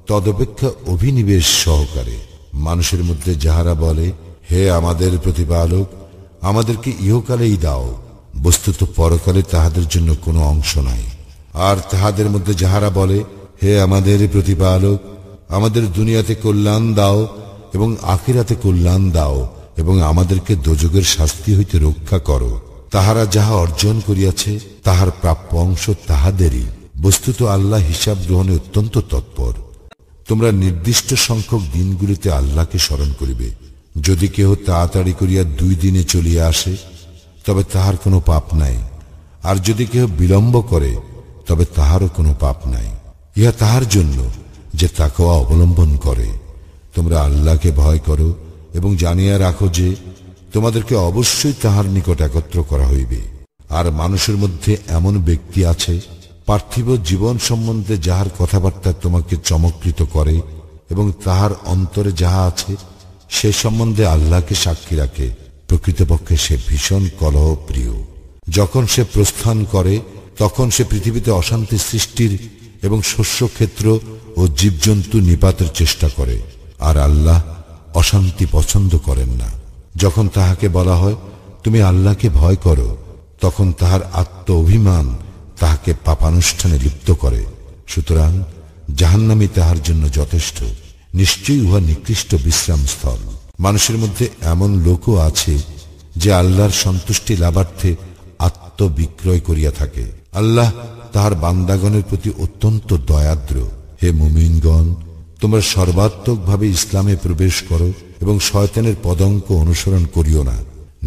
তদপেক্ষা অভিনিবেশ সহকারে। মানুষের মধ্যে যাহারা বলে, হে আমাদের প্রতিপালক, আমাদেরকে ইহকালেই দাও, বস্তুত পরকালে তাহাদের জন্য কোনো অংশ নাই। আর তাহাদের মধ্যে যাহারা বলে, হে আমাদের প্রতিপালক, আমাদের দুনিয়াতে কল্যাণ দাও এবং আখিরাতে কল্যাণ দাও, এবং আমাদেরকে দোজখের শাস্তি হইতে রক্ষা করো। তাহারা যাহা অর্জন করিয়াছে, তাহার প্রাপ্য অংশ তাহাদেরই। বস্তুত আল্লাহ হিসাব গ্রহণে অত্যন্ত তৎপর। তোমরা নির্দিষ্ট সংখ্যক দিনগুলিতে আল্লাহকে স্মরণ করিবে, যদি কেহ তাড়াতাড়ি করিয়া 2 দিনে চলিয়া আসে তবে তাহার কোনো পাপ নাই, আর যদি কেহ বিলম্ব করে তবে তাহারও কোনো পাপ নাই। ইহা তাহার জন্য যে তাকওয়া অবলম্বন করে। তোমরা আল্লাহকে ভয় করো এবং জানিয়া রাখো যে তোমাদেরকে অবশ্যই তাহার নিকট একত্র করা হইবে। আর মানুষের মধ্যে এমন ব্যক্তি আছে পার্থিব জীবন সম্বন্ধে যাহার কথাবার্তা তোমাকে চমৎকৃত করে এবং তাহার অন্তরে যাহা আছে সে সম্বন্ধে আল্লাহকে সাক্ষী রাখে। প্রকৃতপক্ষে সে ভীষণ কলহ প্রিয়। যখন সে প্রস্থান করে তখন সে পৃথিবীতে অশান্তি সৃষ্টির এবং শস্যক্ষেত্র ও জীবজন্তু নিপাতের চেষ্টা করে, আর আল্লাহ অশান্তি পছন্দ করেন না। যখন তাহাকে বলা হয় তুমি আল্লাহকে ভয় করো, তখন তাহার আত্ম অভিমান তাহাকে পাপানুষ্ঠানে লিপ্ত করে। সুতরাং জাহান্নামী তাহার জন্য যথেষ্ট, নিশ্চয়ই উহা নিকৃষ্ট বিশ্রাম স্থল। মানুষের মধ্যে এমন লোকও আছে যে আল্লাহর সন্তুষ্টি লাভার্থে আত্মবিক্রয় করিয়া থাকে। আল্লাহ তাহার বান্দাগণের প্রতি অত্যন্ত দয়াদ্র। হে মুমিনগণ, তোমরা সর্বাত্মকভাবে ইসলামে প্রবেশ করো এবং শয়তানের পদঙ্ক অনুসরণ করিও না।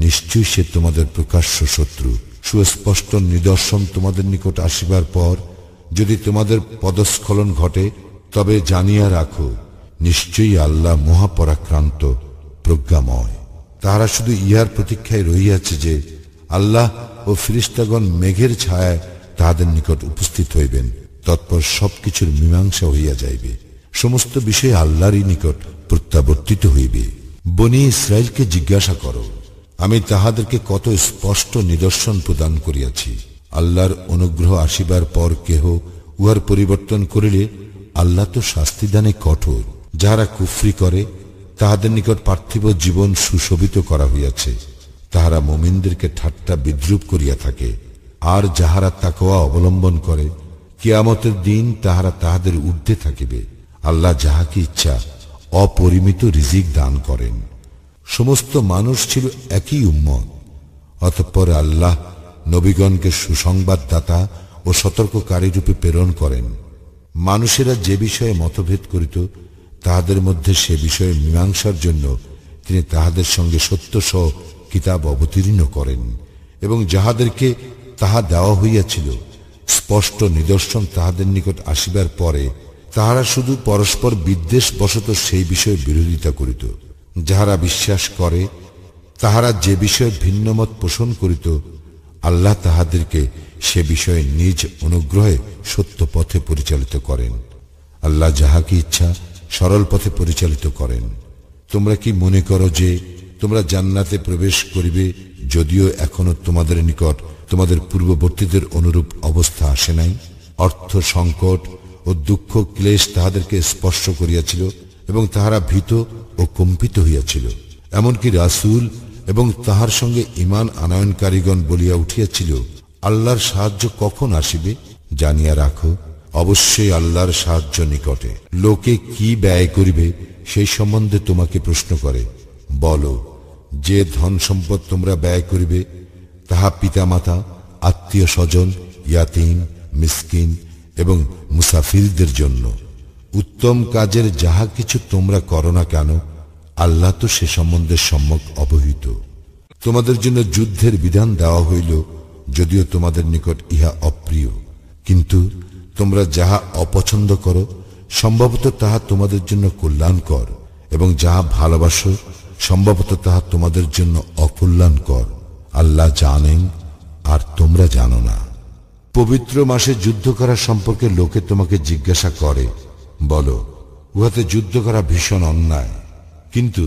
নিশ্চয়ই সে তোমাদের প্রকাশ্য শত্রু। সুস্পষ্ট নিদর্শন তোমাদের নিকট আসিবার পর যদি তোমাদের পদস্খলন ঘটে তবে জানিয়া রাখো নিশ্চয়ই আল্লাহ মহাপরাক্রান্ত প্রজ্ঞাময়। তাহারা শুধু ইহার প্রতীক্ষায় রহিয়াছে যে আল্লাহ ও ফিরিস্তাগণ মেঘের ছায়ায় তাহাদের নিকট উপস্থিত হইবেন, তৎপর সবকিছুর মীমাংসা হইয়া যাইবে। সমস্ত বিষয় আল্লাহরই নিকট প্রত্যাবর্তিত হইবে। বনী ইসরায়েলকে জিজ্ঞাসা করো, আমি তাহাদেরকে কত স্পষ্ট নিদর্শন প্রদান করিয়াছি। আল্লাহর অনুগ্রহ আসিবার পর কেহ উহার পরিবর্তন করিলে আল্লাহ তো শাস্তিদানে কঠোর। যাহারা কুফরি করে তাহাদের নিকট পার্থিব জীবন সুশোভিত করা হইয়াছে, তাহারা মুমিনদেরকে ঠাট্টা বিদ্রুপ করিয়া থাকে। আর যাহারা তাকওয়া অবলম্বন করে কিয়ামতের দিন তাহারা তাহাদের ঊর্ধ্বে থাকিবে। আল্লাহ যাহাকে ইচ্ছা অপরিমিত রিজিক দান করেন। সমস্ত মানুষ ছিল একই উম্মত। অতঃপর আল্লাহ নবীগণকে সুসংবাদদাতা ও সতর্ককারী রূপে প্রেরণ করেন। মানুষেরা যে বিষয়ে মতভেদ করিত তাহাদের মধ্যে সে বিষয়ে মীমাংসার জন্য তিনি তাহাদের সঙ্গে সত্য সহ কিতাব অবতীর্ণ করেন, এবং যাহাদেরকে তাহা দেওয়া হইয়াছিল স্পষ্ট নিদর্শন তাহাদের নিকট আসিবার পরে তাহারা শুধু পরস্পর বিদ্বেষ বশত সেই বিষয়ে বিরোধিতা করিত। যাহারা বিশ্বাস করে তাহারা যে বিষয়ে ভিন্নমত পোষণ করিত আল্লাহ তাহাদেরকে সে বিষয়ে নিজ অনুগ্রহে সত্য পথে পরিচালিত করেন। আল্লাহ যাহাকে ইচ্ছা সরল পথে পরিচালিত করেন। তোমরা কি মনে করো যে তোমরা জান্নাতে প্রবেশ করিবে, যদিও এখনো তোমাদের নিকট তোমাদের পূর্ববর্তীদের অনুরূপ অবস্থা আসে নাই? অর্থ সংকট ও দুঃখ ক্লেশ তাহাদেরকে স্পর্শ করিয়াছিল এবং তাহারা ভীত ও কম্পিত হইয়াছিল। এমনকি রাসূল এবং তাহার সঙ্গে ঈমান আনয়নকারীগণ বলিয়া উঠিয়াছিল, আল্লাহর সাহায্য কখন আসিবে? জানিয়া রাখো, অবশ্যই আল্লাহর সাহায্য নিকটে। লোকে কি ব্যয় করিবে সেই সম্বন্ধে তোমাকে প্রশ্ন করে। বলো, যে ধন সম্পদ তোমরা ব্যয় করিবে তাহা পিতামাতা, আত্মীয় স্বজন, ইয়াতীম, মিসকিন এবং মুসাফিরদের জন্য। উত্তম কাজের যাহা কিছু তোমরা করো না কেন, আল্লাহ তো সে সম্বন্ধে সম্যক অবহিত। তোমাদের জন্য যুদ্ধের বিধান দেওয়া হইল, যদিও তোমাদের নিকট ইহা অপ্রিয়, কিন্তু তোমরা যাহা অপছন্দ করো সম্ভবত তাহা তোমাদের জন্য কল্যাণকর, এবং যাহা ভালোবাসো সম্ভবত তাহা তোমাদের জন্য অকল্যাণকর। আল্লাহ জানেন আর তোমরা জানো না। পবিত্র মাসে যুদ্ধ করা সম্পর্কে লোকে তোমাকে জিজ্ঞাসা করে। বলো, উহাতে যুদ্ধ করা ভীষণ অন্যায়, কিন্তু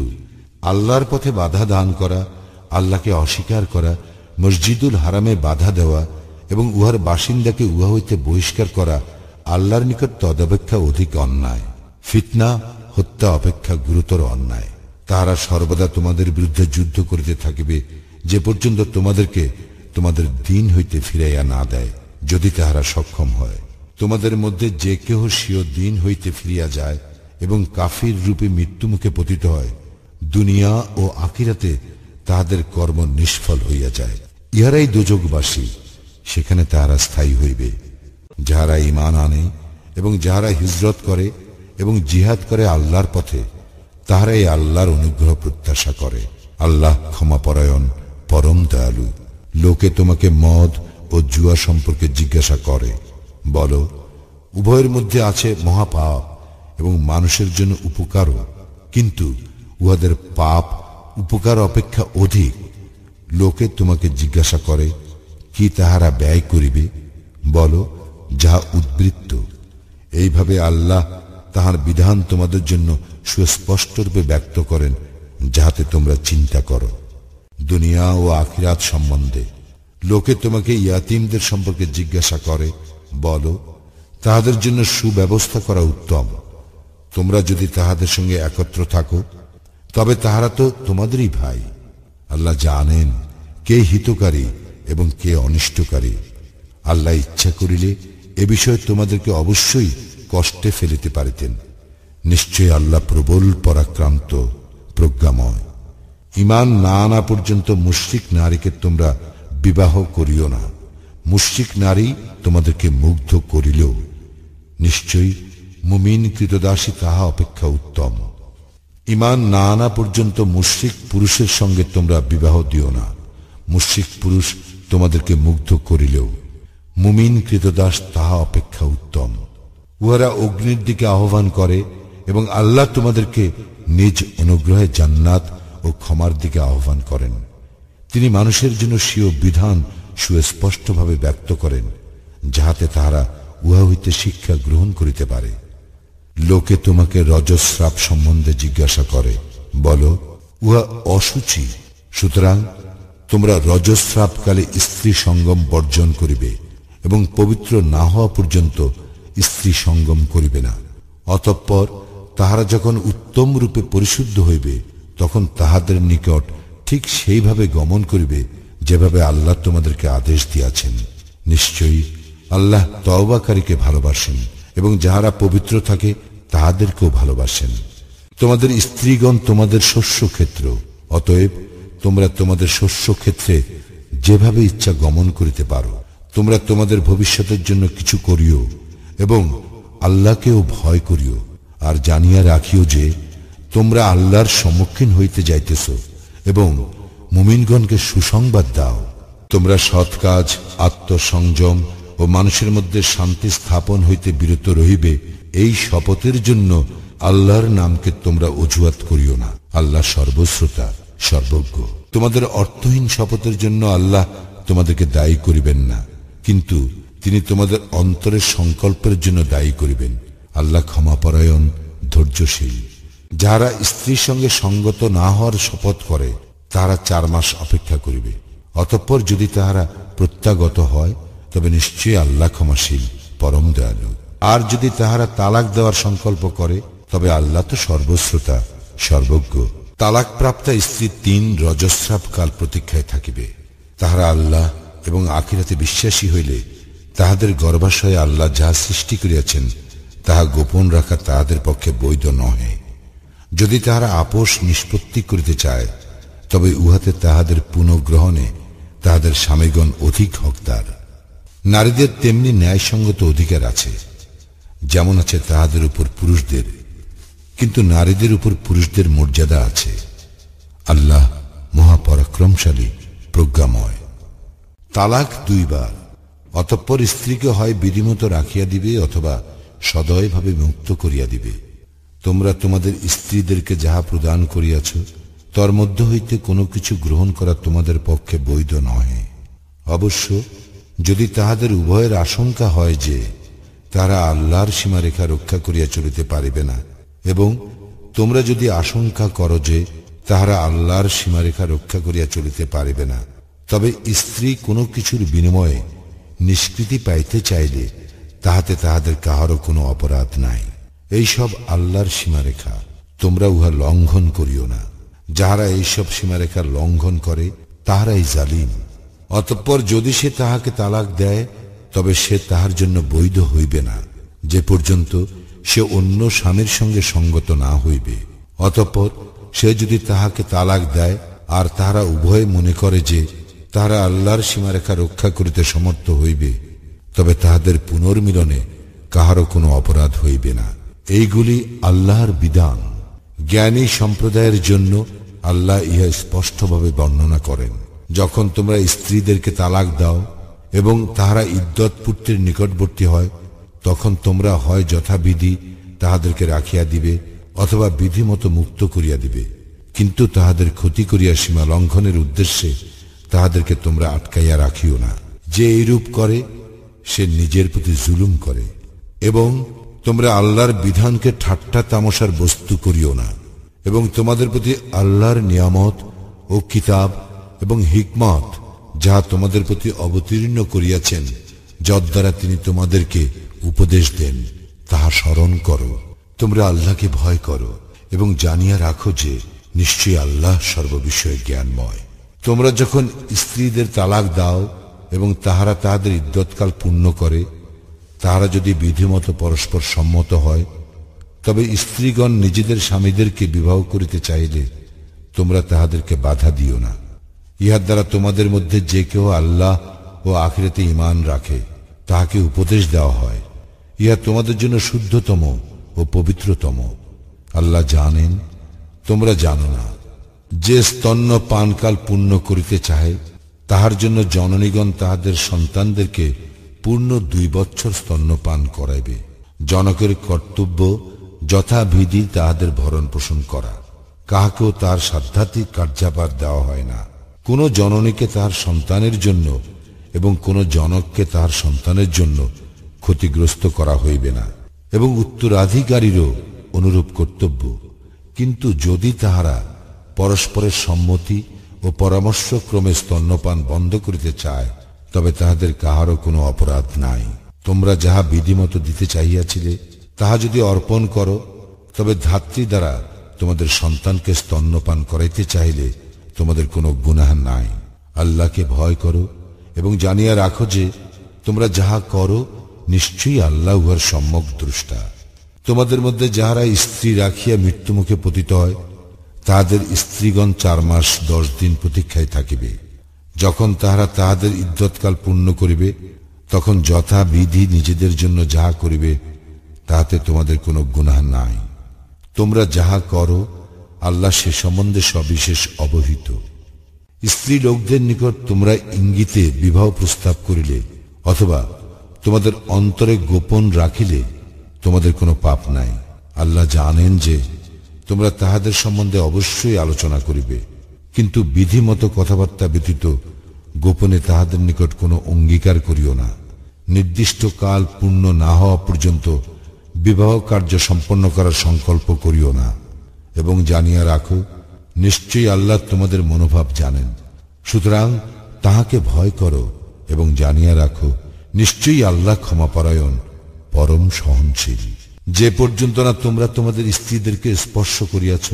আল্লাহর পথে বাধা দান করা, আল্লাহকে অস্বীকার করা, মসজিদুল হারামে বাধা দেওয়া এবং উহার বাসিন্দাকে উহা হইতে বহিষ্কার করা আল্লাহর নিকট তদপেক্ষা অধিক অন্যায়। ফিতনা, হত্যা অপেক্ষা গুরুতর অন্যায়। তাহারা সর্বদা তোমাদের বিরুদ্ধে যুদ্ধ করিতে থাকিবে যে পর্যন্ত তোমাদেরকে তোমাদের দিন হইতে ফিরাইয়া না দেয়। যদি তাহারা সক্ষম হয়, তোমাদের মধ্যে যে কেহ স্বীয় দিন হইতে ফিরিয়া যায় এবং কাফির রূপে মৃত্যুমুখে পতিত হয়, দুনিয়া ও আখিরাতে তাহাদের কর্ম নিষ্ফল হইয়া যায়। ইহারাই দোজখবাসী, সেখানে তাহারা স্থায়ী হইবে। যাহারা ঈমান আনে এবং যাহারা হিজরত করে এবং জিহাদ করে আল্লাহর পথে, তাহারাই আল্লাহর অনুগ্রহ প্রত্যাশা করে। আল্লাহ ক্ষমাপরায়ণ, পরম দয়ালু। লোকে তোমাকে মদ ও জুয়া সম্পর্কে জিজ্ঞাসা করে, বলো, উভয়ের মধ্যে আছে মহাপাপ এবং মানুষের জন্য উপকারও, কিন্তু উহাদের পাপ উপকার অপেক্ষা অধিক। লোকে তোমাকে জিজ্ঞাসা করে, কি তাহারা ব্যয় করিবে? বলো, যাহা উদ্বৃত্ত। এইভাবে আল্লাহ তাহার বিধান তোমাদের জন্য সুস্পষ্টরূপে ব্যক্ত করেন, যাহাতে তোমরা চিন্তা করো। দুনিয়া ও আখিরাত সম্বন্ধে লোকে তোমাকে ইয়াতীমদের সম্পর্কে জিজ্ঞাসা করে, বলো, তাহাদের জন্য সুব্যবস্থা করা উত্তম। তোমরা যদি তাহাদের সঙ্গে একত্র থাকো, তবে তাহারা তো তোমাদেরই ভাই। আল্লাহ জানেন কে হিতকারী এবং কে অনিষ্টকারী। আল্লাহ ইচ্ছা করিলে এ বিষয়ে তোমাদেরকে অবশ্যই কষ্টে ফেলিতে পারিতেন। নিশ্চয় আল্লাহ প্রবল পরাক্রান্ত, প্রজ্ঞাময়। ঈমান না আনা পর্যন্ত মুশরিক নারীকে তোমরা বিবাহ করিও না। মুশরিক নারী তোমাদেরকে মুগ্ধ করিলেও নিশ্চয়ই মুমিন কৃতদাসী তাহা অপেক্ষা উত্তম। ঈমান না আনা পর্যন্ত মুশরিক পুরুষের সঙ্গে তোমরা বিবাহ দিও না। মুশরিক পুরুষ তোমাদেরকে মুগ্ধ করিলেও মুমিন কৃতদাস তাহা অপেক্ষা উত্তম। উহারা অগ্নির দিকে আহ্বান করে এবং আল্লাহ তোমাদেরকে নিজ অনুগ্রহে জান্নাত ও ক্ষমার দিকে আহ্বান করেন। তিনি মানুষের জন্য স্বীয় বিধান সুস্পষ্টভাবে ব্যক্ত করেন, যাহাতে তাহারা উহা হইতে শিক্ষা গ্রহণ করিতে পারে। লোকে তোমাকে রজস্রাব সম্বন্ধে জিজ্ঞাসা করে, বলো, উহা অসুচি। সুতরাং তোমরা রজস্রাবকালে স্ত্রী সঙ্গম বর্জন করিবে এবং পবিত্র না হওয়া পর্যন্ত স্ত্রী সঙ্গম করিবে না। অতঃপর তাহারা যখন উত্তম রূপে পরিশুদ্ধ হইবে, তখন তাহাদের নিকট ঠিক সেইভাবে গমন করিবে যেভাবে আল্লাহ তোমাদেরকে আদেশ দিয়াছেন। নিশ্চয়ই আল্লাহ তওবাকারীকে ভালোবাসেন এবং যাহারা পবিত্র থাকে তাহাদেরকেও ভালোবাসেন। তোমাদের স্ত্রীগণ তোমাদের শস্য ক্ষেত্র, অতএব তোমরা তোমাদের শস্য ক্ষেত্রে যেভাবে ইচ্ছা গমন করিতে পারো। তোমরা তোমাদের ভবিষ্যতের জন্য কিছু করিও এবং আল্লাহকেও ভয় করিও। আর জানিয়া রাখিও যে তোমরা আল্লাহর সম্মুখীন হইতে যাইতেছ এবং মুমিনগণকে সুসংবাদ দাও। তোমরা সৎ কাজ, আত্মসংযম ও মানুষের মধ্যে শান্তি স্থাপন হইতে বিরত রহিবে, এই শপথের জন্য আল্লাহর নামকে তোমরা অজুহাত করিও না। আল্লাহ সর্বশ্রোতা, সর্বজ্ঞ। তোমাদের অর্থহীন শপথের জন্য আল্লাহ তোমাদেরকে দায়ী করিবেন না, কিন্তু তিনি তোমাদের অন্তরের সংকল্পের জন্য দায়ী করিবেন। আল্লাহ ক্ষমাপরায়ণ, ধৈর্যশীল। যারা স্ত্রীর সঙ্গে সঙ্গত না হওয়ার শপথ করে তারা 4 মাস অপেক্ষা করিবে। অতঃপর যদি তাহারা প্রত্যাগত হয়, তবে নিশ্চয়ই আল্লাহ ক্ষমাশীল, পরম দয়ালু। আর যদি তাহারা তালাক দেওয়ার সংকল্প করে, তবে আল্লাহ তো সর্বশ্রোতা, সর্বজ্ঞ। তালাক প্রাপ্তা স্ত্রী 3 রজস্রাব কাল প্রতীক্ষায় থাকিবে। তাহারা আল্লাহ এবং আখিরাতে বিশ্বাসী হইলে তাহাদের গর্ভাশয়ে আল্লাহ যাহা সৃষ্টি করিয়াছেন তাহা গোপন রাখা তাহাদের পক্ষে বৈধ নহে। যদি তাহারা আপোষ নিষ্পত্তি করিতে চায়, তবে উহাতে তাহাদের পুনঃগ্রহণে তাহাদের স্বামীগণ অধিক হকদার। নারীদের তেমনি ন্যায়সঙ্গত অধিকার আছে, যেমন আছে তাহাদের উপর পুরুষদের, কিন্তু নারীদের উপর পুরুষদের মর্যাদা আছে। আল্লাহ মহাপরাক্রমশালী, প্রজ্ঞাময়। তালাক 2 বার। অতঃপর স্ত্রীকে হয় বিধিমত রাখিয়া দিবে অথবা সদয়ভাবে মুক্ত করিয়া দিবে। তোমরা তোমাদের স্ত্রীদেরকে যাহা প্রদান করিয়াছ, তর মধ্য হইতে কোনো কিছু গ্রহণ করা তোমাদের পক্ষে বৈধ নহে। অবশ্য যদি তাহাদের উভয়ের আশঙ্কা হয় যে তারা আল্লাহর সীমারেখা রক্ষা করিয়া চলিতে পারিবে না, এবং তোমরা যদি আশঙ্কা করো যে তাহারা আল্লাহর সীমারেখা রক্ষা করিয়া চলিতে পারিবে না, তবে স্ত্রী কোনো কিছুর বিনিময়ে নিষ্কৃতি পাইতে চাইলে তাহাতে তাহাদের কাহারও কোনো অপরাধ নাই। এইসব আল্লাহর সীমারেখা, তোমরা উহা লঙ্ঘন করিও না। যাহারা এইসব সীমারেখা লঙ্ঘন করে তাহারাই জালিম। অতঃপর যদি সে তাহাকে তালাক দেয়, তবে সে তাহার জন্য বৈধ হইবে না, যে পর্যন্ত সে অন্য স্বামীর সঙ্গে সঙ্গত না হইবে। অতঃপর সে যদি তাহাকে তালাক দেয় আর তাহারা উভয়ে মনে করে যে তাহারা আল্লাহর সীমারেখা রক্ষা করিতে সমর্থ হইবে, তবে তাহাদের পুনর্মিলনে কাহারও কোনো অপরাধ হইবে না। এইগুলি আল্লাহর বিধান। জ্ঞানী সম্প্রদায়ের জন্য আল্লাহ ইহা স্পষ্টভাবে বর্ণনা করেন। যখন তোমরা স্ত্রীদেরকে তালাক দাও এবং তাহারা ইদ্যত পূর্তির নিকটবর্তী হয়, তখন তোমরা হয় যথাবিধি তাহাদেরকে রাখিয়া দিবে অথবা বিধিমতো মুক্ত করিয়া দিবে, কিন্তু তাহাদের ক্ষতি করিয়া সীমা লঙ্ঘনের উদ্দেশ্যে তাহাদেরকে তোমরা আটকাইয়া রাখিও না। যে এইরূপ করে সে নিজের প্রতি জুলুম করে। এবং তোমরা আল্লাহর বিধানকে ঠাট্টা তামাশার বস্তু করিও না। এবং তোমাদের প্রতি আল্লাহর নিয়ামত ও কিতাব এবং হিকমত যাহা তোমাদের প্রতি অবতীর্ণ করিয়াছেন, যদ্বারা তিনি তোমাদেরকে উপদেশ দেন, তাহা স্মরণ করো। তোমরা আল্লাহকে ভয় করো এবং জানিয়া রাখো যে নিশ্চয়ই আল্লাহ সর্ববিষয়ে জ্ঞানময়। তোমরা যখন স্ত্রীদের তালাক দাও এবং তাহারা তাহাদের ইদ্যৎকাল পূর্ণ করে, তাহারা যদি বিধিমতো পরস্পর সম্মত হয়, তবে স্ত্রীগণ নিজেদের স্বামীদেরকে বিবাহ করিতে চাইলে তোমরা তাহাদেরকে বাধা দিও না। ইহার দ্বারা তোমাদের মধ্যে যে কেউ আল্লাহ ও আখিরাতে ঈমান রাখে তাহাকে উপদেশ দেওয়া হয়। ইহা তোমাদের জন্য শুদ্ধতম ও পবিত্রতম। আল্লাহ জানেন, তোমরা জানো না। যে স্তন্য পানকাল পূর্ণ করিতে চাহে, তাহার জন্য জননীগণ তাহাদের সন্তানদেরকে পূর্ণ 2 বৎসর স্তন্যপান করাইবে। জনকের কর্তব্য যথাবিধি তাহাদের ভরণ পোষণ করা। কাহাকেও তার সাধ্যাত্মিক কার্যাপার দেওয়া হয় না। কোন জননীকে তাহার সন্তানের জন্য এবং কোন জনককে তাহার সন্তানের জন্য ক্ষতিগ্রস্ত করা হইবে না। এবং উত্তরাধিকারীরও অনুরূপ কর্তব্য। কিন্তু যদি তাহারা পরস্পরের সম্মতি ও পরামর্শক্রমে স্তন্যপান বন্ধ করিতে চায়, তবে তাহাদের কাহারও কোনো অপরাধ নাই। তোমরা যাহা বিধিমতো দিতে চাহিয়াছিলে তাহা যদি অর্পণ করো, তবে ধাত্রী দ্বারা তোমাদের সন্তানকে স্তন্যপান করাইতে চাইলে তোমাদের কোনো গুনাহ নাই। আল্লাহকে ভয় করো এবং জানিয়া রাখো যে তোমরা যাহা করো নিশ্চয়ই আল্লাহ উহার সম্যক দ্রষ্টা। তোমাদের মধ্যে যাহারা স্ত্রী রাখিয়া মৃত্যুমুখে পতিত হয়, তাহাদের স্ত্রীগণ 4 মাস 10 দিন প্রতীক্ষায় থাকিবে। যখন তাহারা তাহাদের ইদ্যৎকাল পূর্ণ করিবে, তখন যথাবিধি নিজেদের জন্য যাহা করিবে তাহাতে তোমাদের কোনো গুনাহ নাই। তোমরা যাহা করো আল্লাহ সে সম্বন্ধে সবিশেষ অবহিত। স্ত্রী লোকদের নিকট তোমরা ইঙ্গিতে বিবাহ প্রস্তাব করিলে অথবা তোমাদের অন্তরে গোপন রাখিলে তোমাদের কোনো পাপ নাই। আল্লাহ জানেন যে তোমরা তাহাদের সম্বন্ধে অবশ্যই আলোচনা করিবে, কিন্তু বিধিমতো কথাবার্তা ব্যতীত গোপনে তাহাদের নিকট কোনো অঙ্গীকার করিও না। নির্দিষ্ট কাল পূর্ণ না হওয়া পর্যন্ত বিবাহ কার্য সম্পন্ন করার সংকল্প করিও না। এবং জানিয়া রাখো, নিশ্চয়ই আল্লাহ তোমাদের মনোভাব জানেন। সুতরাং তাহাকে ভয় করো এবং জানিয়া রাখো, নিশ্চয়ই আল্লাহ ক্ষমাপরায়ণ, পরম সহনশীল। যে পর্যন্ত না তোমরা তোমাদের স্ত্রীদেরকে স্পর্শ করিয়াছ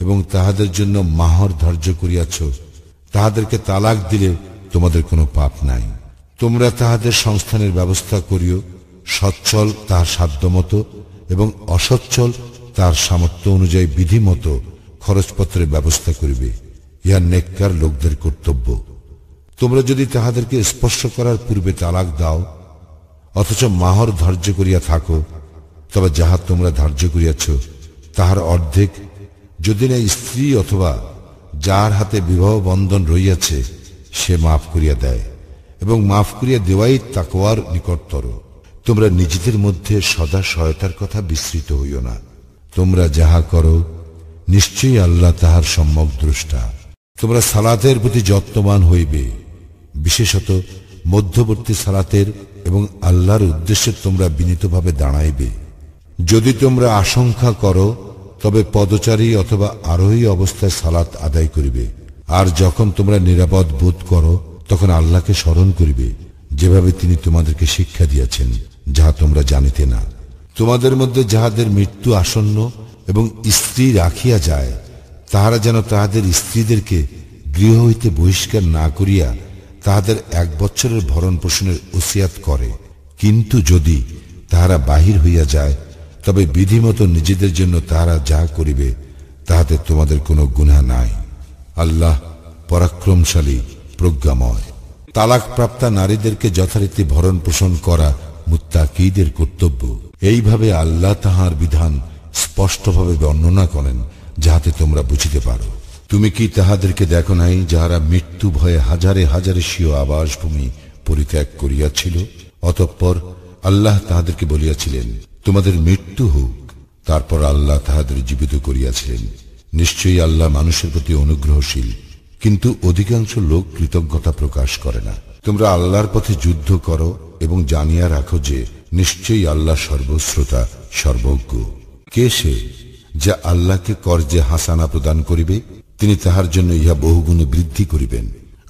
এবং তাহাদের জন্য মাহর ধার্য করিয়াছ, তাহাদেরকে তালাক দিলে তোমাদের কোনো পাপ নাই। তোমরা তাহাদের সংস্থানের ব্যবস্থা করিও, সচ্ছল তাহার সাধ্যমতো এবং অসচ্ছল তার সামর্থ্য অনুযায়ী বিধিমতো খরচপত্রের ব্যবস্থা করিবে। ইহা নেককার লোকদের কর্তব্য। তোমরা যদি তাহাদেরকে স্পর্শ করার পূর্বে তালাক দাও অথচ মাহর ধার্য করিয়া থাকো, তবে যাহা তোমরা ধার্য করিয়াছ তাহার অর্ধেক যদি না স্ত্রী অথবা যার হাতে বিবাহ বন্ধন রইয়াছে সে মাফ করিয়া দেয়, এবং মাফ করিয়া দেওয়াই তাকওয়ার নিকটতর। তোমরা নিজেদের মধ্যে সদা সহায়তার কথা বিস্মৃত হইও না। তোমরা যাহা করো নিশ্চয়ই আল্লাহ তাহার সম্যক দ্রষ্টা। তোমরা সালাতের প্রতি যত্নবান হইবে, বিশেষত মধ্যবর্তী সালাতের, এবং আল্লাহর উদ্দেশ্যে তোমরা বিনীতভাবে দাঁড়াইবে। যদি তোমরা আশঙ্কা করো তবে পদচারী অথবা আরোহী অবস্থায় সালাত আদায় করিবে। আর যখন তোমরা নিরাপদ বোধ করো তখন আল্লাহকে স্মরণ করিবে, যেভাবে তিনি তোমাদেরকে শিক্ষা দিয়েছেন, যাহা তোমরা জানিতে না। তোমাদের মধ্যে যাহাদের মৃত্যু আসন্ন এবং স্ত্রী রাখিয়া যায়, তাহারা যেন তাহাদের স্ত্রীদেরকে গৃহ হইতে বহিষ্কার না করিয়া তাহাদের 1 বৎসরের ভরণ পোষণের ওসিয়াত করে। কিন্তু যদি তাহারা বাহির হইয়া যায়, তবে বিধিমতো নিজেদের জন্য তাহারা যাহা করিবে তাহাতে তোমাদের কোনো গুনাহ নাই। আল্লাহ পরাক্রমশালী, প্রজ্ঞাময়। তালাক প্রাপ্তা নারীদেরকে যথারীতি ভরণ পোষণ করা মুত্তাকীদের কর্তব্য। এইভাবে আল্লাহ তাহার বিধান স্পষ্টভাবে বর্ণনা করেন যাহাতে তোমরা বুঝিতে পারো। তুমি কি তাহাদেরকে দেখো নাই যাহারা মৃত্যু ভয়ে হাজারে হাজারে স্বীয় আবাসভূমি পরিত্যাগ করিয়াছিল? অতঃপর আল্লাহ তাহাদেরকে বলিয়াছিলেন, তোমাদের মৃত্যু হোক। তারপর আল্লাহ তাহাদের জীবিত করিয়াছিলেন। নিশ্চয়ই আল্লাহ মানুষের প্রতি অনুগ্রহশীল, কিন্তু অধিকাংশ লোক কৃতজ্ঞতা প্রকাশ করে না। তোমরা আল্লাহর পথে যুদ্ধ করো এবং জানিয়া রাখো যে নিশ্চয়ই আল্লাহ সর্বশ্রোতা, সর্বজ্ঞ। কে সে যা আল্লাহকে কর্জে হাসানা প্রদান করিবে? তিনি তাহার জন্য ইহা বহুগুণে বৃদ্ধি করিবেন।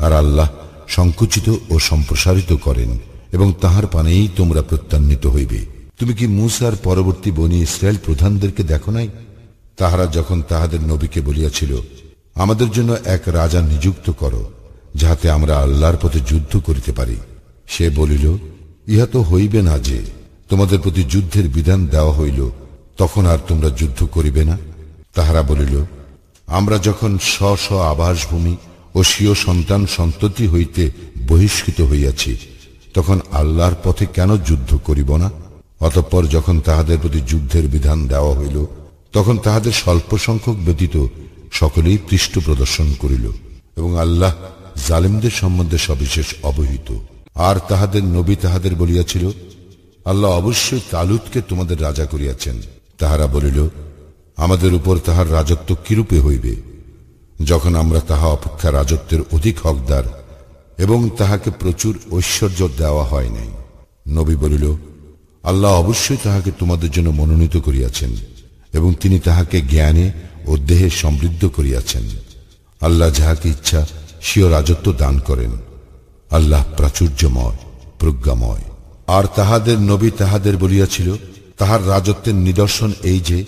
আর আল্লাহ সংকুচিত ও সম্প্রসারিত করেন এবং তাহার পানেই তোমরা প্রত্যান্বিত হইবে। তুমি কি মূসার পরবর্তী বনি ইসরায়েল প্রধানদেরকে দেখো নাই? তাহারা যখন তাহাদের নবীকে বলিয়াছিল, আমাদের জন্য এক রাজা নিযুক্ত করো, যাহাতে আমরা আল্লাহর পথে যুদ্ধ করিতে পারি। সে বলিল, ইহা তো হইবে না যে তোমাদের প্রতি যুদ্ধের বিধান দেওয়া হইল, তখন আর তোমরা যুদ্ধ করিবে না। তাহারা বলিল, আমরা যখন স্ব স্ব আবাসভূমি ও স্বীয় সন্তান সন্ততি হইতে বহিষ্কৃত হইয়াছি, তখন আল্লাহর পথে কেন যুদ্ধ করিব না? অতঃপর যখন তাহাদের প্রতি যুদ্ধের বিধান দেওয়া হইল, তখন তাহাদের স্বল্প সংখ্যক ব্যতীত সকলেই পৃষ্ঠ প্রদর্শন করিল এবং আল্লাহ জালিমদের সম্বন্ধে সবিশেষ অবহিত। আর তাহাদের নবী তাহাদের বলিয়াছিল, আল্লাহ অবশ্যই তালুতকে তোমাদের রাজা করিয়াছেন। তাহারা বলিল, আমাদের উপর তাহার রাজত্ব কিরূপে হইবে, যখন আমরা তাহা অপেক্ষা রাজত্বের অধিক হকদার এবং তাহাকে প্রচুর ঐশ্বর্য দেওয়া হয় নাই। নবী বলিল, আল্লাহ অবশ্যই তাহাকে তোমাদের জন্য মনোনীত করিয়াছেন এবং তিনি তাহাকে জ্ঞানে ও দেহে সমৃদ্ধ করিয়াছেন। আল্লাহ যাহাকে ইচ্ছা স্বীয় রাজত্ব দান করেন। আল্লাহ প্রাচুর্যময়, প্রজ্ঞাময়। আর তাহাদের নবী তাহাদের বলিয়াছিল, তাহার রাজত্বের নিদর্শন এই যে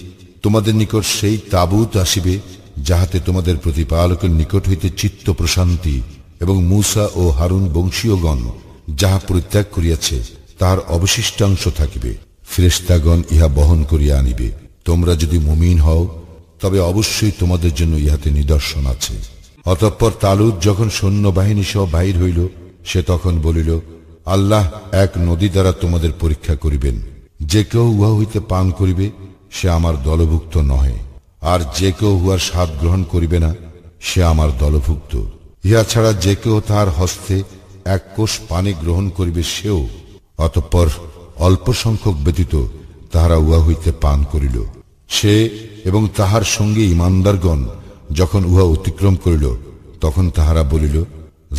তোমাদের নিকট সেই তাবুত আসিবে, যাহাতে তোমাদের প্রতিপালকের নিকট হইতে চিত্ত প্রশান্তি এবং মূসা ও হারুন বংশীয়গণ যাহা পরিত্যাগ করিয়াছে তাহার অবশিষ্টাংশ থাকিবে। ফেরেশতাগণ ইহা বহন করিয়া আনিবে। তোমরা যদি মুমিন হও তবে অবশ্যই তোমাদের জন্য ইহাতে নিদর্শন আছে। অতঃপর তালুত যখন সৈন্যবাহিনী সহ বাহির হইল, সে তখন বলিল, আল্লাহ এক নদী দ্বারা তোমাদের পরীক্ষা করিবেন। যে কেউ উহা হইতে পান করিবে সে আমার দলভুক্ত নহে, আর যে কেউ উহার স্বাদ গ্রহণ করিবে না সে আমার দলভুক্ত। ইহা ছাড়া যে কেউ তাহার হস্তে এক কোষ পানি গ্রহণ করিবে সেও। অতঃপর অল্প সংখ্যক ব্যতীত তাহারা উহা হইতে পান করিল। সে এবং তাহার সঙ্গে ইমানদারগণ যখন উহা অতিক্রম করিল, তখন তাহারা বলিল,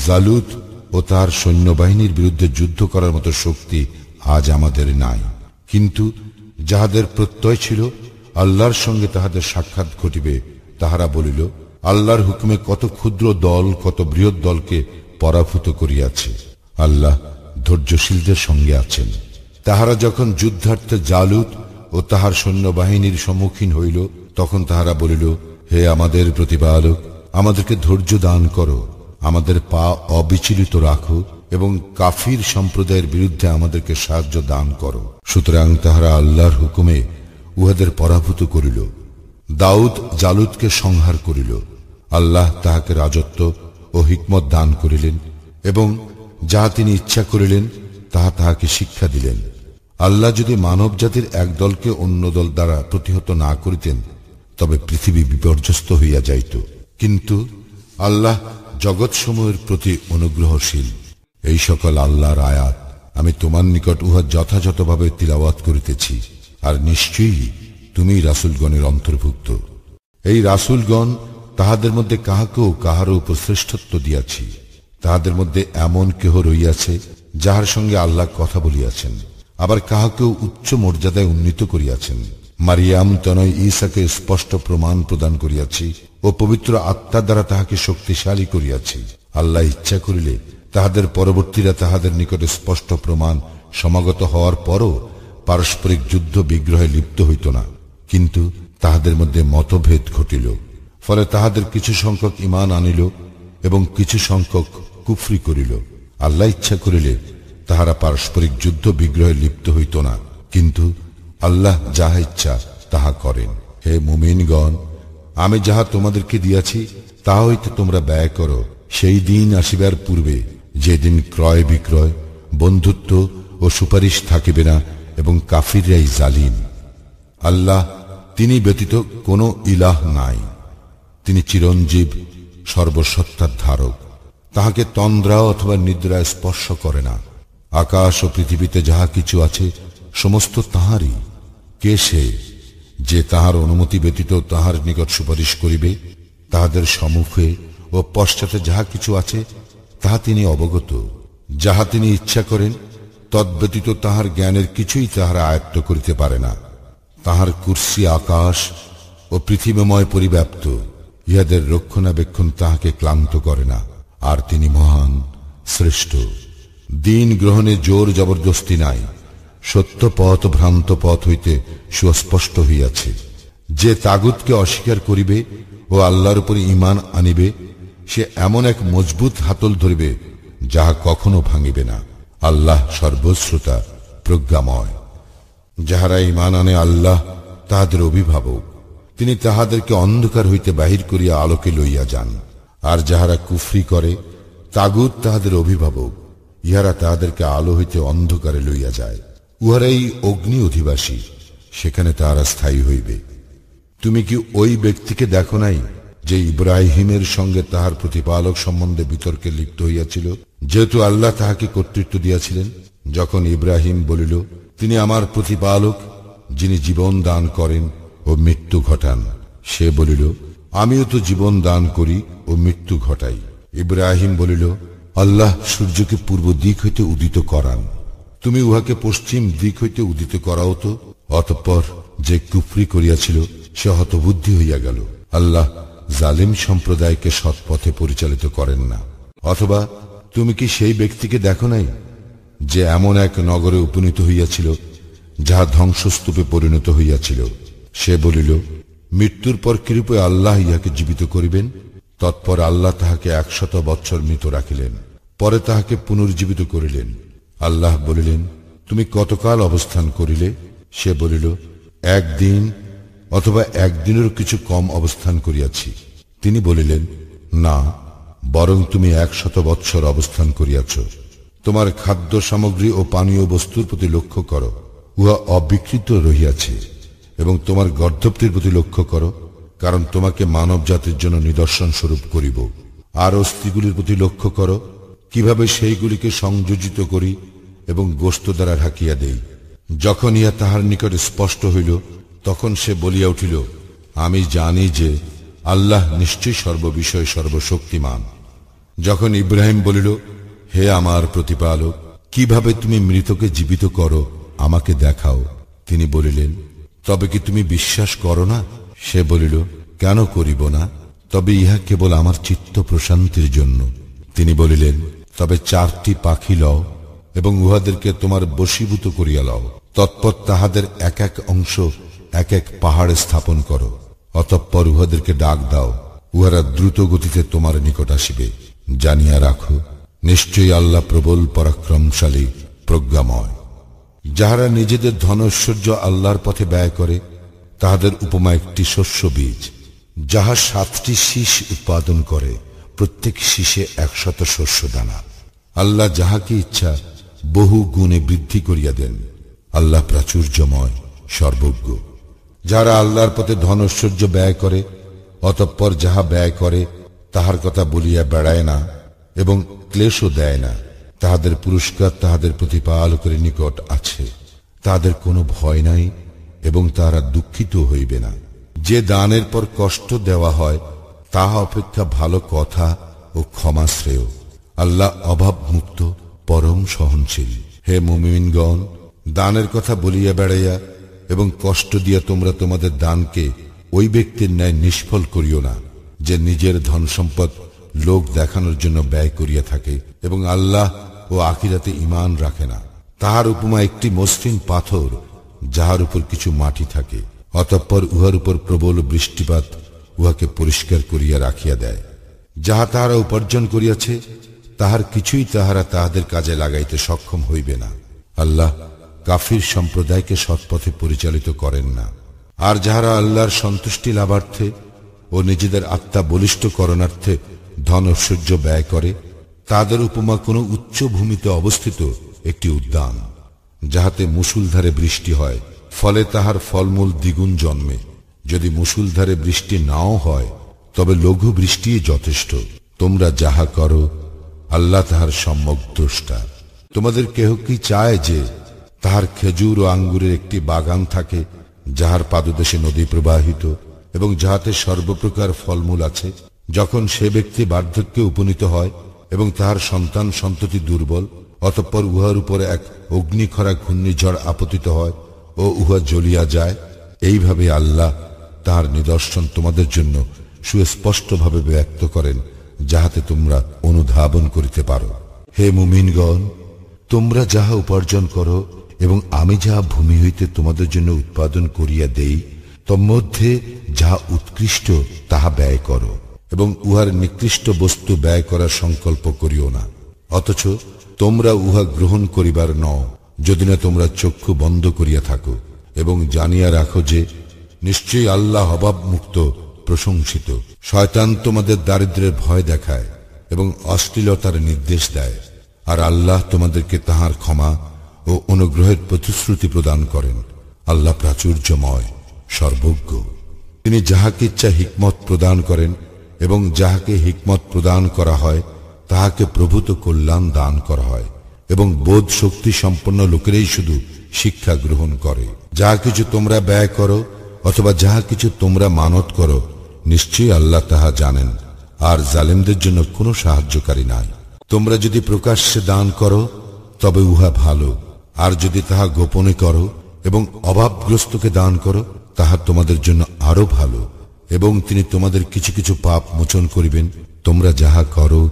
জালুত ও তাহার সৈন্যবাহিনীর বিরুদ্ধে যুদ্ধ করার মতো শক্তি আজ আমাদের নাই। কিন্তু যাহাদের প্রত্যয় ছিল আল্লাহর সঙ্গে তাহাদের সাক্ষাৎ ঘটিবে, তাহারা বলিল, আল্লাহর হুকুমে কত ক্ষুদ্র দল কত বৃহৎ দলকে পরাভূত করিয়াছে। আল্লাহ ধৈর্যশীলদের সঙ্গে আছেন। তাহারা যখন যুদ্ধার্থে জালুত ও তাহার সৈন্যবাহিনীর সম্মুখীন হইল, তখন তাহারা বলিল, হে আমাদের প্রতিপালক, আমাদেরকে ধৈর্য দান করো, আমাদের পা অবিচলিত রাখো এবং কাফির সম্প্রদায়ের বিরুদ্ধে আমাদেরকে সাহায্য দান করো। সুতরাং তাহারা আল্লাহর হুকুমে উহাদের পরাভূত করিল। দাউদ জালুতকে সংহার করিল। আল্লাহ তাহাকে রাজত্ব ও হিকমত দান করিলেন এবং যাহা তিনি ইচ্ছা করিলেন তাহা তাহাকে শিক্ষা দিলেন। আল্লাহ যদি মানব জাতির এক দলকে অন্য দল দ্বারা প্রতিহত না করিতেন তবে পৃথিবী বিপর্যস্ত হইয়া যাইত। কিন্তু আল্লাহ জগৎসমূহের প্রতি অনুগ্রহশীল। এই সকল আল্লাহর আয়াত আমি তোমার নিকট উহা যথাযথভাবে তিলাওয়াত করিতেছি, আর নিশ্চয়ই তুমি রাসূলগণের অন্তর্ভুক্ত। এই রাসূলগণ তাহাদের মধ্যে কাহাকেও কাহারও উপর শ্রেষ্ঠত্ব দিয়াছি। তাহাদের মধ্যে এমন কেহ রইয়াছে যাহার সঙ্গে আল্লাহ কথা বলিয়াছেন, আবার কাহাকেও উচ্চ মর্যাদায় উন্নীত করিয়াছেন। মারিয়াম তনয় ঈসাকে স্পষ্ট প্রমাণ প্রদান করিয়াছি ও পবিত্র আত্মার দ্বারা তাহাকে শক্তিশালী করিয়াছি। আল্লাহ ইচ্ছা করিলে তাহাদের পরবর্তীরা তাহাদের নিকটে স্পষ্ট প্রমাণ সমাগত হওয়ার পরও পারস্পরিক যুদ্ধ বিগ্রহে লিপ্ত হইত না, কিন্তু তাহাদের মধ্যে মতভেদ ঘটিল। ফলে তাহাদের কিছু সংখ্যক ঈমান আনিল এবং কিছু সংখ্যক কুফরি করিল। আল্লাহ ইচ্ছা করিলে তাহারা পারস্পরিক যুদ্ধ বিগ্রহে লিপ্ত হইত না, কিন্তু আল্লাহ যাহা ইচ্ছা তাহা করেন। হে মুমিনগণ, আমি যাহা তোমাদেরকে দিয়াছি তাহা হইতে তোমরা ব্যয় করো সেই দিন আসিবার পূর্বে, যেদিন ক্রয় বিক্রয়, বন্ধুত্ব ও সুপারিশ থাকিবে না এবং কাফিররাই জালিম। আল্লাহ তিনি ব্যতীত কোনো ইলাহ নাই। তিনি চিরঞ্জীব, সর্বসত্তার ধারক। তাহাকে তন্দ্রা অথবা নিদ্রা স্পর্শ করে না। আকাশ ও পৃথিবীতে যাহা কিছু আছে সমস্ত তাহারই। কে সে যে তাহার অনুমতি ব্যতীত তাহার নিকট সুপারিশ করিবে? তাহাদের সম্মুখে ও পশ্চাতে যাহা কিছু আছে তাহা তিনি অবগত। যাহা তিনি ইচ্ছা করেন তদ্ব্যতীত তাহার জ্ঞানের কিছুই তাহারা আয়ত্ত করিতে পারে না। তাহার কুরসি আকাশ ও পৃথিবীময় পরিব্যাপ্ত। ইহাদের রক্ষণাবেক্ষণ তাহাকে ক্লান্ত করে না। আর তিনি মহান, শ্রেষ্ঠ। দিন গ্রহণে জোর জবরদস্তি নাই। সত্য পথ ভ্রান্ত পথ হইতে সুস্পষ্ট হইয়াছে। যে তাগুতকে অস্বীকার করিবে ও আল্লাহর উপর ঈমান আনিবে সে এমন এক মজবুত হাতল ধরিবে যাহা কখনো ভাঙিবে না। আল্লাহ সর্বশ্রোতা, প্রজ্ঞাময়। যাহারা ঈমান আনে আল্লাহ তাহাদের অভিভাবক। তিনি তাহাদেরকে অন্ধকার হইতে বাহির করিয়া আলোকে লইয়া যান। আর যাহারা কুফরি করে তাগুত তাহাদের অভিভাবক। ইহারা তাহাদেরকে আলো হইতে অন্ধকারে লইয়া যায়। উহারাই অগ্নি অধিবাসী, সেখানে তাহারা স্থায়ী হইবে। তুমি কি ওই ব্যক্তিকে দেখো নাই যে ইব্রাহিমের সঙ্গে তাহার প্রতিপালক সম্বন্ধে বিতর্কে লিপ্ত হইয়াছিল, যেহেতু আল্লাহ তাহাকে কর্তৃত্ব দিয়াছিলেন? যখন ইব্রাহিম বলিল, তিনি আমার প্রতিপালক, যিনি জীবন দান করেন ও মৃত্যু ঘটান। সে বলিল, আমিও তো জীবন দান করি ও মৃত্যু ঘটাই। ইব্রাহিম বলিল, আল্লাহ সূর্যকে পূর্ব দিক হইতে উদিত করান, তুমি উহাকে পশ্চিম দিক হইতে উদিত করাও তো। অতঃপর যে কুফরি করিয়াছিল সে হতবুদ্ধি হইয়া গেল। আল্লাহ জালিম সম্প্রদায়কে সৎপথে পরিচালিত করেন না। অথবা তুমি কি সেই ব্যক্তিকে দেখো নাই যে এমন এক নগরে উপনীত হইয়াছিল যাহা ধ্বংসস্তূপে পরিণত হইয়াছিল? সে বলিল, মৃত্যুর পর কিরূপে আল্লাহ ইহাকে জীবিত করিবেন? তৎপর আল্লাহ তাহাকে 100 বৎসর মৃত রাখিলেন, পরে তাহাকে পুনর্জীবিত করিলেন। আল্লাহ বলিলেন, তুমি কতকাল অবস্থান করিলে? সে বলিল, 1 দিন অথবা 1 দিনেরও কিছু কম অবস্থান করিয়াছি। তিনি বলিলেন, না, বরং তুমি 100 বৎসর অবস্থান করিয়াছ। তোমার খাদ্য সামগ্রী ও পানীয় বস্তুর প্রতি লক্ষ্য করো, উহা অবিকৃত রহিয়াছে, এবং তোমার গর্ধবটির প্রতি লক্ষ্য করো, কারণ তোমাকে মানব জাতির জন্য নিদর্শন স্বরূপ করিব। আর অস্থিগুলির প্রতি লক্ষ্য করো, কিভাবে সেইগুলিকে সংযোজিত করি এবং গোশত দ্বারা ঢাকিয়া দেই। যখন ইহা তাহার নিকট স্পষ্ট হইল, তখন সে বলিয়া উঠিল, আমি জানি যে আল্লাহ নিশ্চয়ই সর্ববিষয়ে সর্বশক্তিমান। যখন ইব্রাহিম বলিল, হে আমার প্রতিপালক, কিভাবে তুমি মৃতকে জীবিত করো আমাকে দেখাও। তিনি বলিলেন, তবে কি তুমি বিশ্বাস করো না? সে বলিল, কেন করিব না? তবে ইহা কেবল আমার চিত্ত প্রশান্তির জন্য। তিনি বলিলেন, তবে 4টি পাখি লও এবং উহাদেরকে তোমার বশীভূত করিয়া লও। তৎপর তাহাদের এক এক অংশ এক এক পাহাড়ে স্থাপন করো। অতঃপর উহাদেরকে ডাক দাও, উহারা দ্রুত গতিতে তোমার নিকট আসিবে। জানিয়া রাখো, নিশ্চয়ই আল্লাহ প্রবল পরাক্রমশালী, প্রজ্ঞাময়। যাহারা নিজেদের ধনৈশ্বর্য আল্লাহর পথে ব্যয় করে তাহাদের উপমা একটি শস্য বীজ, যাহা 7টি শীষ উৎপাদন করে, প্রত্যেক শীষে 100 শস্য দানা। আল্লাহ যাহাকে ইচ্ছা বহু গুণে বৃদ্ধি করিয়া দেন। আল্লাহ প্রাচুর্যময়, সর্বজ্ঞ। যারা আল্লাহর পথে ধনৈশ্বর্য ব্যয় করে, অতঃপর যাহা ব্যয় করে তাহার কথা বলিয়া বেড়ায় না এবং ক্লেশও দেয় না, তাহাদের পুরস্কার তাহাদের প্রতিপালকের নিকট আছে। তাহাদের কোনো ভয় নাই এবং তাহারা দুঃখিত হইবে না। যে দানের পর কষ্ট দেওয়া হয় তাহা অপেক্ষা ভালো কথা ও ক্ষমা শ্রেয়। আল্লাহ অভাব মুক্ত, পরম সহনশীল। হে মুমিনগণ, দানের কথা বলিয়া বেড়াইয়া এবং কষ্ট দিয়া তোমরা তোমাদের দানকে ওই ব্যক্তির ন্যায় নিষ্ফল করিও না, যে নিজের ধন সম্পদ লোক দেখানোর জন্য ব্যয় করিয়া থাকে এবং আল্লাহ ও আখিরাতে ঈমান রাখে না। তাহার উপমা একটি মসৃণ পাথর, যাহার উপর কিছু মাটি থাকে, অতঃপর উহার উপর প্রবল বৃষ্টিপাত উহাকে পরিষ্কার করিয়া রাখিয়া দেয়। যাহা তাহারা উপার্জন করিয়াছে তাহার কিছুই তাহারা তাহাদের কাজে লাগাইতে সক্ষম হইবে না। আল্লাহ কাফির সম্প্রদায়কে সৎপথে পরিচালিত করেন না। আর যাহারা আল্লাহর সন্তুষ্টি লাভার্থে ও নিজেদের আত্মা বলিষ্ঠ করণার্থে ধন ঐশ্বর্য ব্যয় করে, তাদের উপমা কোনো উচ্চ ভূমিতে অবস্থিত একটি উদ্যান, যাহাতে মুষলধারে বৃষ্টি হয়, ফলে তাহার ফলমূল দ্বিগুণ জন্মে যদি মুষলধারে বৃষ্টি নাও হয় তবে লঘু বৃষ্টিই যথেষ্ট। তোমরা যাহা করো আল্লাহ তাহার সম্যক দ্রষ্টা। তোমাদের কেহ কি চায় যে তাহার খেজুর ও আঙ্গুরের একটি বাগান থাকে, যাহার পাদদেশে নদী প্রবাহিত এবং যাহাতে সর্বপ্রকার ফলমূল আছে? যখন সে ব্যক্তি বার্ধক্যে উপনীত হয় এবং তাহার সন্তান সন্ততি দুর্বল, অতঃপর উহার উপরে এক অগ্নিখরা ঘূর্ণিঝড় আপতিত হয় ও উহা জ্বলিয়া যায়, এইভাবে আল্লাহ তাহার নিদর্শন তোমাদের জন্য সুস্পষ্টভাবে ব্যক্ত করেন, যাহাতে তোমরা অনুধাবন করিতে পারো। হে মুমিনগণ, তোমরা যাহা উপার্জন করো এবং আমি যাহা ভূমি হইতে তোমাদের জন্য উৎপাদন করিয়া দেই, তন্মধ্যে যাহা উৎকৃষ্ট তাহা ব্যয় করো এবং উহার নিকৃষ্ট বস্তু ব্যয় করার সংকল্প করিও না। অথচ তোমরা উহা গ্রহণ করিবার নও, যদি না তোমরা চক্ষু বন্ধ করিয়া থাকো এবং জানিয়া রাখো যে নিশ্চয়ই আল্লাহ অভাব মুক্ত প্রশংসিত। শয়তান তোমাদের দারিদ্র্যের ভয় দেখায় এবং অশ্লীলতার নির্দেশ দেয়, আর আল্লাহ তোমাদেরকে তাহার ক্ষমা ও অনুগ্রহের প্রতিশ্রুতি প্রদান করেন। আল্লাহ প্রাচুর্যময়, সর্বজ্ঞ। তিনি যাহাকে ইচ্ছা হিকমত প্রদান করেন এবং যাহাকে হিকমত প্রদান করা হয় তাহাকে প্রভূত কল্যাণ দান করা হয় এবং বোধ শক্তি সম্পন্ন লোকেরাই শুধু শিক্ষা গ্রহণ করে। যাহা কিছু তোমরা ব্যয় করো অথবা যাহা কিছু তোমরা মানত করো, নিশ্চয়ই আল্লাহ তাহা জানেন, আর জালেমদের জন্য কোনো সাহায্যকারী নাই। তোমরা যদি প্রকাশ্যে দান করো তবে উহা ভালো, আর যদি তাহা গোপনে করো এবং অভাবগ্রস্তকে দান করো তাহা তোমাদের জন্য আরো ভালো, এবং তিনি তোমাদের কিছু কিছু পাপ মোচন করিবেন। তোমরা যাহা করো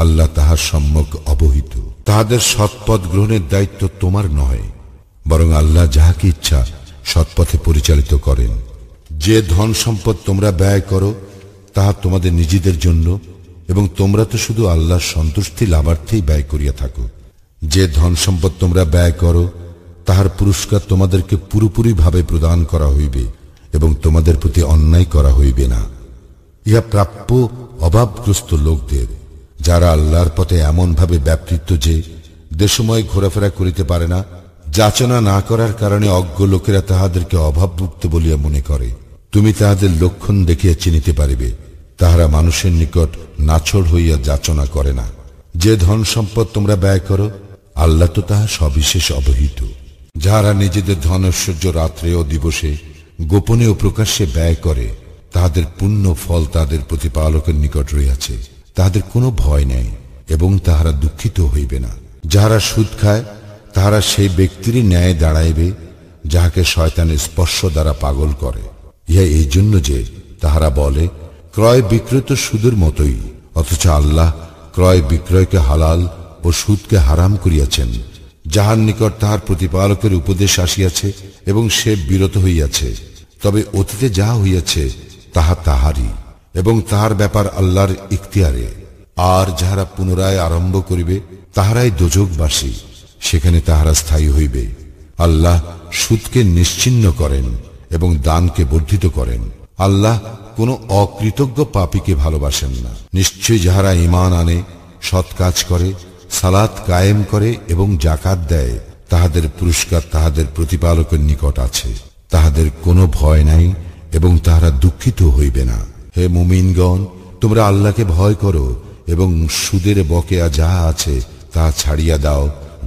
আল্লাহ তাহার সম্যক অবহিত। তাহাদের সৎপথ গ্রহণের দায়িত্ব তোমার নয়, বরং আল্লাহ যাহাকে ইচ্ছা সৎপথে পরিচালিত করেন। যে ধন সম্পদ তোমরা ব্যয় করো তাহা তোমাদের নিজেদের জন্য, এবং তোমরা তো শুধু আল্লাহর সন্তুষ্টি লাভার্থেই ব্যয় করিয়া থাকো। যে ধন সম্পদ তোমরা ব্যয় করো তাহার পুরস্কার তোমাদেরকে পুরোপুরি ভাবে প্রদান করা হইবে এবং তোমাদের প্রতি অন্যায় করা হইবে না। ইহা প্রাপ্য অভাবগ্রস্ত লোকদের, যারা আল্লাহর পথে এমন ভাবে ব্যাপৃত যে দেশময় ঘোরাফেরা করিতে পারে না। যাচনা না করার কারণে অজ্ঞ লোকেরা তাহাদেরকে অভাবমুক্ত বলিয়া মনে করে। তুমি তাহাদের লক্ষণ দেখিয়া চিনিতে পারিবে, তাহারা মানুষের নিকট নাছড় হইয়া যাচনা করে না। যে ধন সম্পদ তোমরা ব্যয় করো আল্লাহ তো তাহা সবিশেষ অবহিত। যাহারা নিজেদের ধন ঐশ্বর্য রাত্রে ও দিবসে গোপনে ও প্রকাশ্যে ব্যয় করে, তাহাদের পুণ্য ফল তাহাদের প্রতিপালকের নিকট রইয়াছে। তাহাদের কোনো ভয় নেই এবং তাহারা দুঃখিত হইবে না। যাহারা সুদ খায় তাহারা সেই ব্যক্তিরই ন্যায় দাঁড়াইবে যাহাকে শয়তানের স্পর্শ দ্বারা পাগল করে। ইহা এই জন্য যে তাহারা বলে ক্রয় বিক্রয় তো সুদের মতোই, অথচ আল্লাহ ক্রয় বিক্রয়কে হালাল ও সুদকে হারাম করিয়াছেন। যাহার নিকট তাহার প্রতিপালকের উপদেশ আসিয়াছে এবং সে বিরত হইয়াছে, তবে অতীতে যাহা হইয়াছে তাহা তাহারই, এবং তাহার ব্যাপার আল্লাহর ইখতিয়ারে। আর যাহারা পুনরায় আরম্ভ করিবে তাহারাই দোজখবাসী, সেখানে তাহারা স্থায়ী হইবে। আল্লাহ সুদকে নিশ্চিহ্ন করেন এবং দানকে বর্ধিত করেন। আল্লাহ কোন অকৃতজ্ঞ পাপীকে ভালোবাসেন না। নিশ্চয়ই যাহারা ঈমান আনে, সৎ কাজ করে, সালাত কায়েম করে এবং যাকাত দেয়, তাহাদের পুরস্কার তাহাদের প্রতিপালকের নিকট আছে। তাহাদের কোনো ভয় নাই এবং তাহারা দুঃখিত হইবে না। হে মুমিনগণ, তোমরা আল্লাহকে ভয় করো এবং সুদের বকেয়া যাহা আছে তাহা ছাড়িয়া দাও,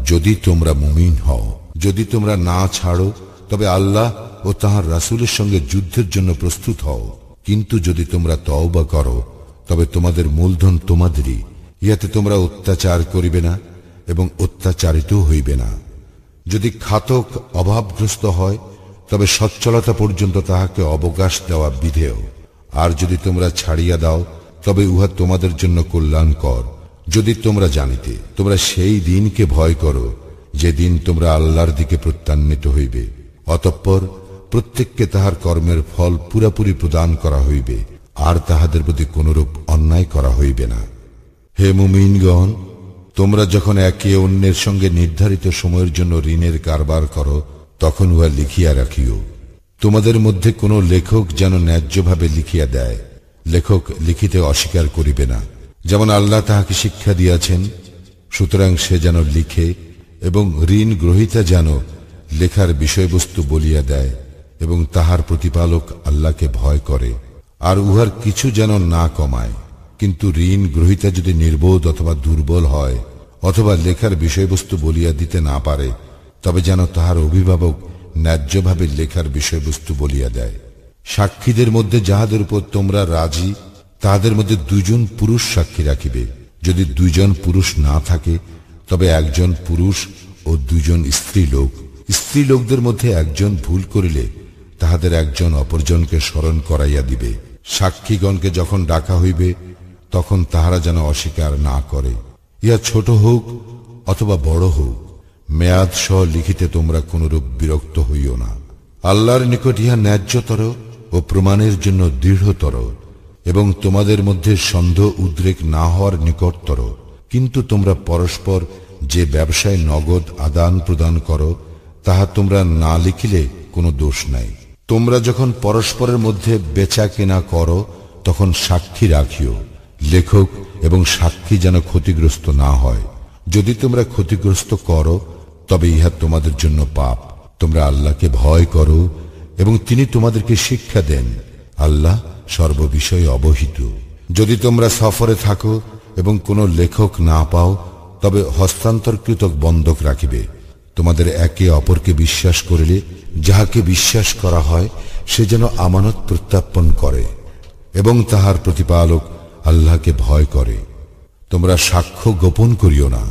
যদি তোমরা মুমিন হও। যদি তোমরা না ছাড়ো তবে আল্লাহ ও তাহার রাসূলের সঙ্গে যুদ্ধের জন্য প্রস্তুত হও। কিন্তু যদি তোমরা তওবা করো তবে তোমাদের মূলধন তোমাদেরই, ইহাতে তোমরা অত্যাচার করিবে না এবং অত্যাচারিত হইবে না। যদি খাতক অভাবগ্রস্ত হয় তবে সচ্ছলতা পর্যন্ত তাহাকে অবকাশ দেওয়া বিধেয়। আর যদি তোমরা ছাড়িয়া দাও তবে উহা তোমাদের জন্য কল্যাণকর। যদি তোমরা জানিতে, তোমরা সেই দিনকে ভয় করো যেদিন তোমরা আল্লাহর দিকে প্রত্যান্বিত হইবে। অতঃপর প্রত্যেককে তাহার কর্মের ফল পুরাপুরি প্রদান করা হইবে, আর তাহাদের প্রতি কোনরূপ অন্যায় করা হইবে না। হে মুমিনগণ, তোমরা যখন একে অন্যের সঙ্গে নির্ধারিত সময়ের জন্য ঋণের কারবার করো, তখন উহা লিখিয়া রাখিও। তোমাদের মধ্যে কোন লেখক যেন ন্যায্যভাবে লিখিয়া দেয়। লেখক লিখিতে অস্বীকার করিবে না, যেমন আল্লাহ তাহাকে শিক্ষা দিয়াছেন। সুতরাং সে যেন লিখে এবং ঋণ গ্রহীতা যেন লেখার বিষয়বস্তু বলিয়া দেয়। এবং তাহার প্রতিপালক আল্লাহকে ভয় করে, আর উহার কিছু যেন না কমায়। কিন্তু ঋণ গ্রহীতা যদি নির্বোধ অথবা দুর্বল হয়, অথবা লেখার বিষয়বস্তু বলিয়া দিতে না পারে, তবে যেন তাহার অভিভাবক ন্যায্যভাবে লেখার বিষয়বস্তু বলিয়া দেয়। সাক্ষীদের মধ্যে যাহাদের উপর তোমরা রাজি, তাহাদের মধ্যে 2 জন পুরুষ সাক্ষী রাখিবে। যদি 2 জন পুরুষ না থাকে, তবে 1 জন পুরুষ ও 2 জন স্ত্রী লোক। স্ত্রী লোকদের মধ্যে 1 জন ভুল করিলে তাহাদের 1 জন অপরজনকে স্মরণ করাইয়া দিবে। সাক্ষীগণকে যখন ডাকা হইবে, তখন তাহারা যেন অস্বীকার না করে। ইহা ছোট হোক অথবা বড় হোক, মেয়াদ সহ লিখিতে তোমরা কোনরূপ বিরক্ত হইও না। আল্লাহর নিকট ইহা ন্যায্যতর ও প্রমাণের জন্য দৃঢ়তর, এবং তোমাদের মধ্যে সন্দেহ উদ্রেক না হওয়ার নিকটতর। কিন্তু তোমরা পরস্পর যে ব্যবসায় নগদ আদান প্রদান করো, তাহা তোমরা না লিখিলে কোনো দোষ নাই। তোমরা যখন পরস্পরের মধ্যে বেচা কেনা করো, তখন সাক্ষী রাখিও। লেখক এবং সাক্ষী যেন ক্ষতিগ্রস্ত না হয়। যদি তোমরা ক্ষতিগ্রস্ত করো, তবে ইহা তোমাদের জন্য পাপ। তোমরা আল্লাহকে ভয় করো এবং তিনি তোমাদেরকে শিক্ষা দেন। আল্লাহ সর্ববিষয়ে অবহিত। যদি তোমরা সফরে থাকো এবং কোনো লেখক না পাও, তবে হস্তান্তরকৃত বন্ধক রাখিবে। তোমাদের একে অপরকে বিশ্বাস করিলে যাহাকে বিশ্বাস করা হয়, সে যেন আমানত প্রত্যাপন করে এবং তাহার প্রতিপালক আল্লাহকে ভয় করে। তোমরা সাক্ষ্য গোপন করিও না।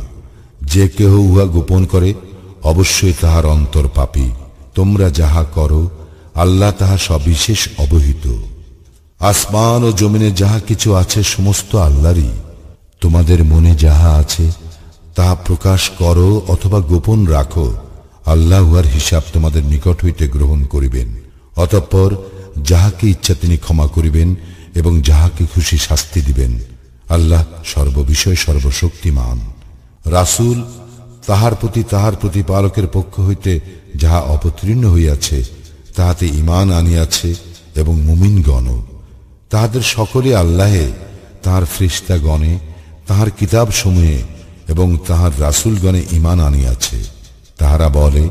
যে কেহ উহা গোপন করে, অবশ্যই তাহার অন্তর পাপী। তোমরা যাহা করো, আল্লাহ তাহা সবিশেষ অবহিত। আসমান ও জমিনে যাহা কিছু আছে, সমস্ত আল্লাহরই। তোমাদের মনে যাহা আছে, তাহা প্রকাশ করো অথবা গোপন রাখো, আল্লাহ উহার হিসাব তোমাদের নিকট হইতে গ্রহণ করিবেন। অতঃপর যাহাকে ইচ্ছা তিনি ক্ষমা করিবেন এবং যাহাকে খুশি শাস্তি দিবেন। আল্লাহ সর্ববিষয় সর্বশক্তিমান। রাসূল তাহার প্রতি তাহার প্রতিপালকের পক্ষ হইতে যাহা অবতীর্ণ হইয়াছে, তাহাতে ঈমান আনিয়াছে এবং মুমিনগণ। তাহাদের সকলে আল্লাহে, তাহার ফেরেশতাগণে, তাহার কিতাব সমূহে এবং তাহার রাসূলগণে ঈমান আনিয়াছে। তাহারা বলে,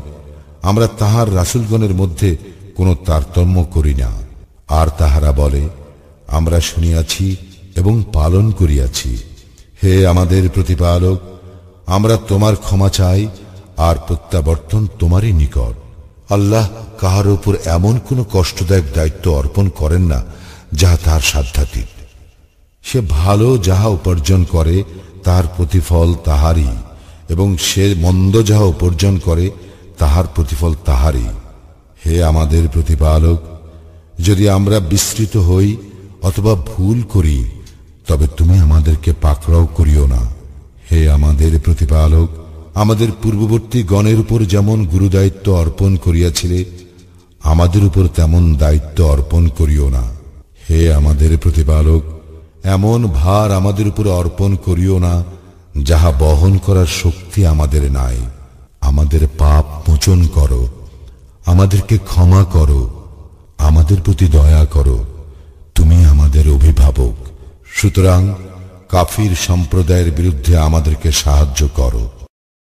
আমরা তাহার রাসূলগণের মধ্যে কোনো তারতম্য করি না। আর তাহারা বলে, আমরা শুনিয়াছি এবং পালন করিয়াছি। হে আমাদের প্রতিপালক, আমরা তোমার ক্ষমা চাই, আর প্রত্যাবর্তন তোমারই নিকট। আল্লাহ কাহার উপর এমন কোনো কষ্টদায়ক দায়িত্ব অর্পণ করেন না যাহা তাহার সাধ্যাতীত। সে ভালো যাহা উপার্জন করে, তাহার প্রতিফল তাহারই, এবং সে মন্দ যাহা উপার্জন করে, তাহার প্রতিফল তাহারই। হে আমাদের প্রতিপালক, যদি আমরা বিস্মৃত হই অথবা ভুল করি, তবে তুমি আমাদেরকে পাকড়াও করিও না। হে আমাদের প্রতিপালক, আমাদের পূর্ববর্তী গণের উপর যেমন গুরুদায়িত্ব অর্পণ করিয়াছিলে, আমাদের উপর তেমন দায়িত্ব অর্পণ করিও না। হে আমাদের প্রতিপালক, এমন ভার আমাদের উপর অর্পণ করিও না যাহা বহন করার শক্তি আমাদের নাই। আমাদের পাপ মোচন করো, আমাদেরকে ক্ষমা করো, আমাদের প্রতি দয়া করো, তুমি আমাদের অভিভাবক। সুতরাং কাফির সম্প্রদায়ের বিরুদ্ধে আমাদেরকে সাহায্য করো।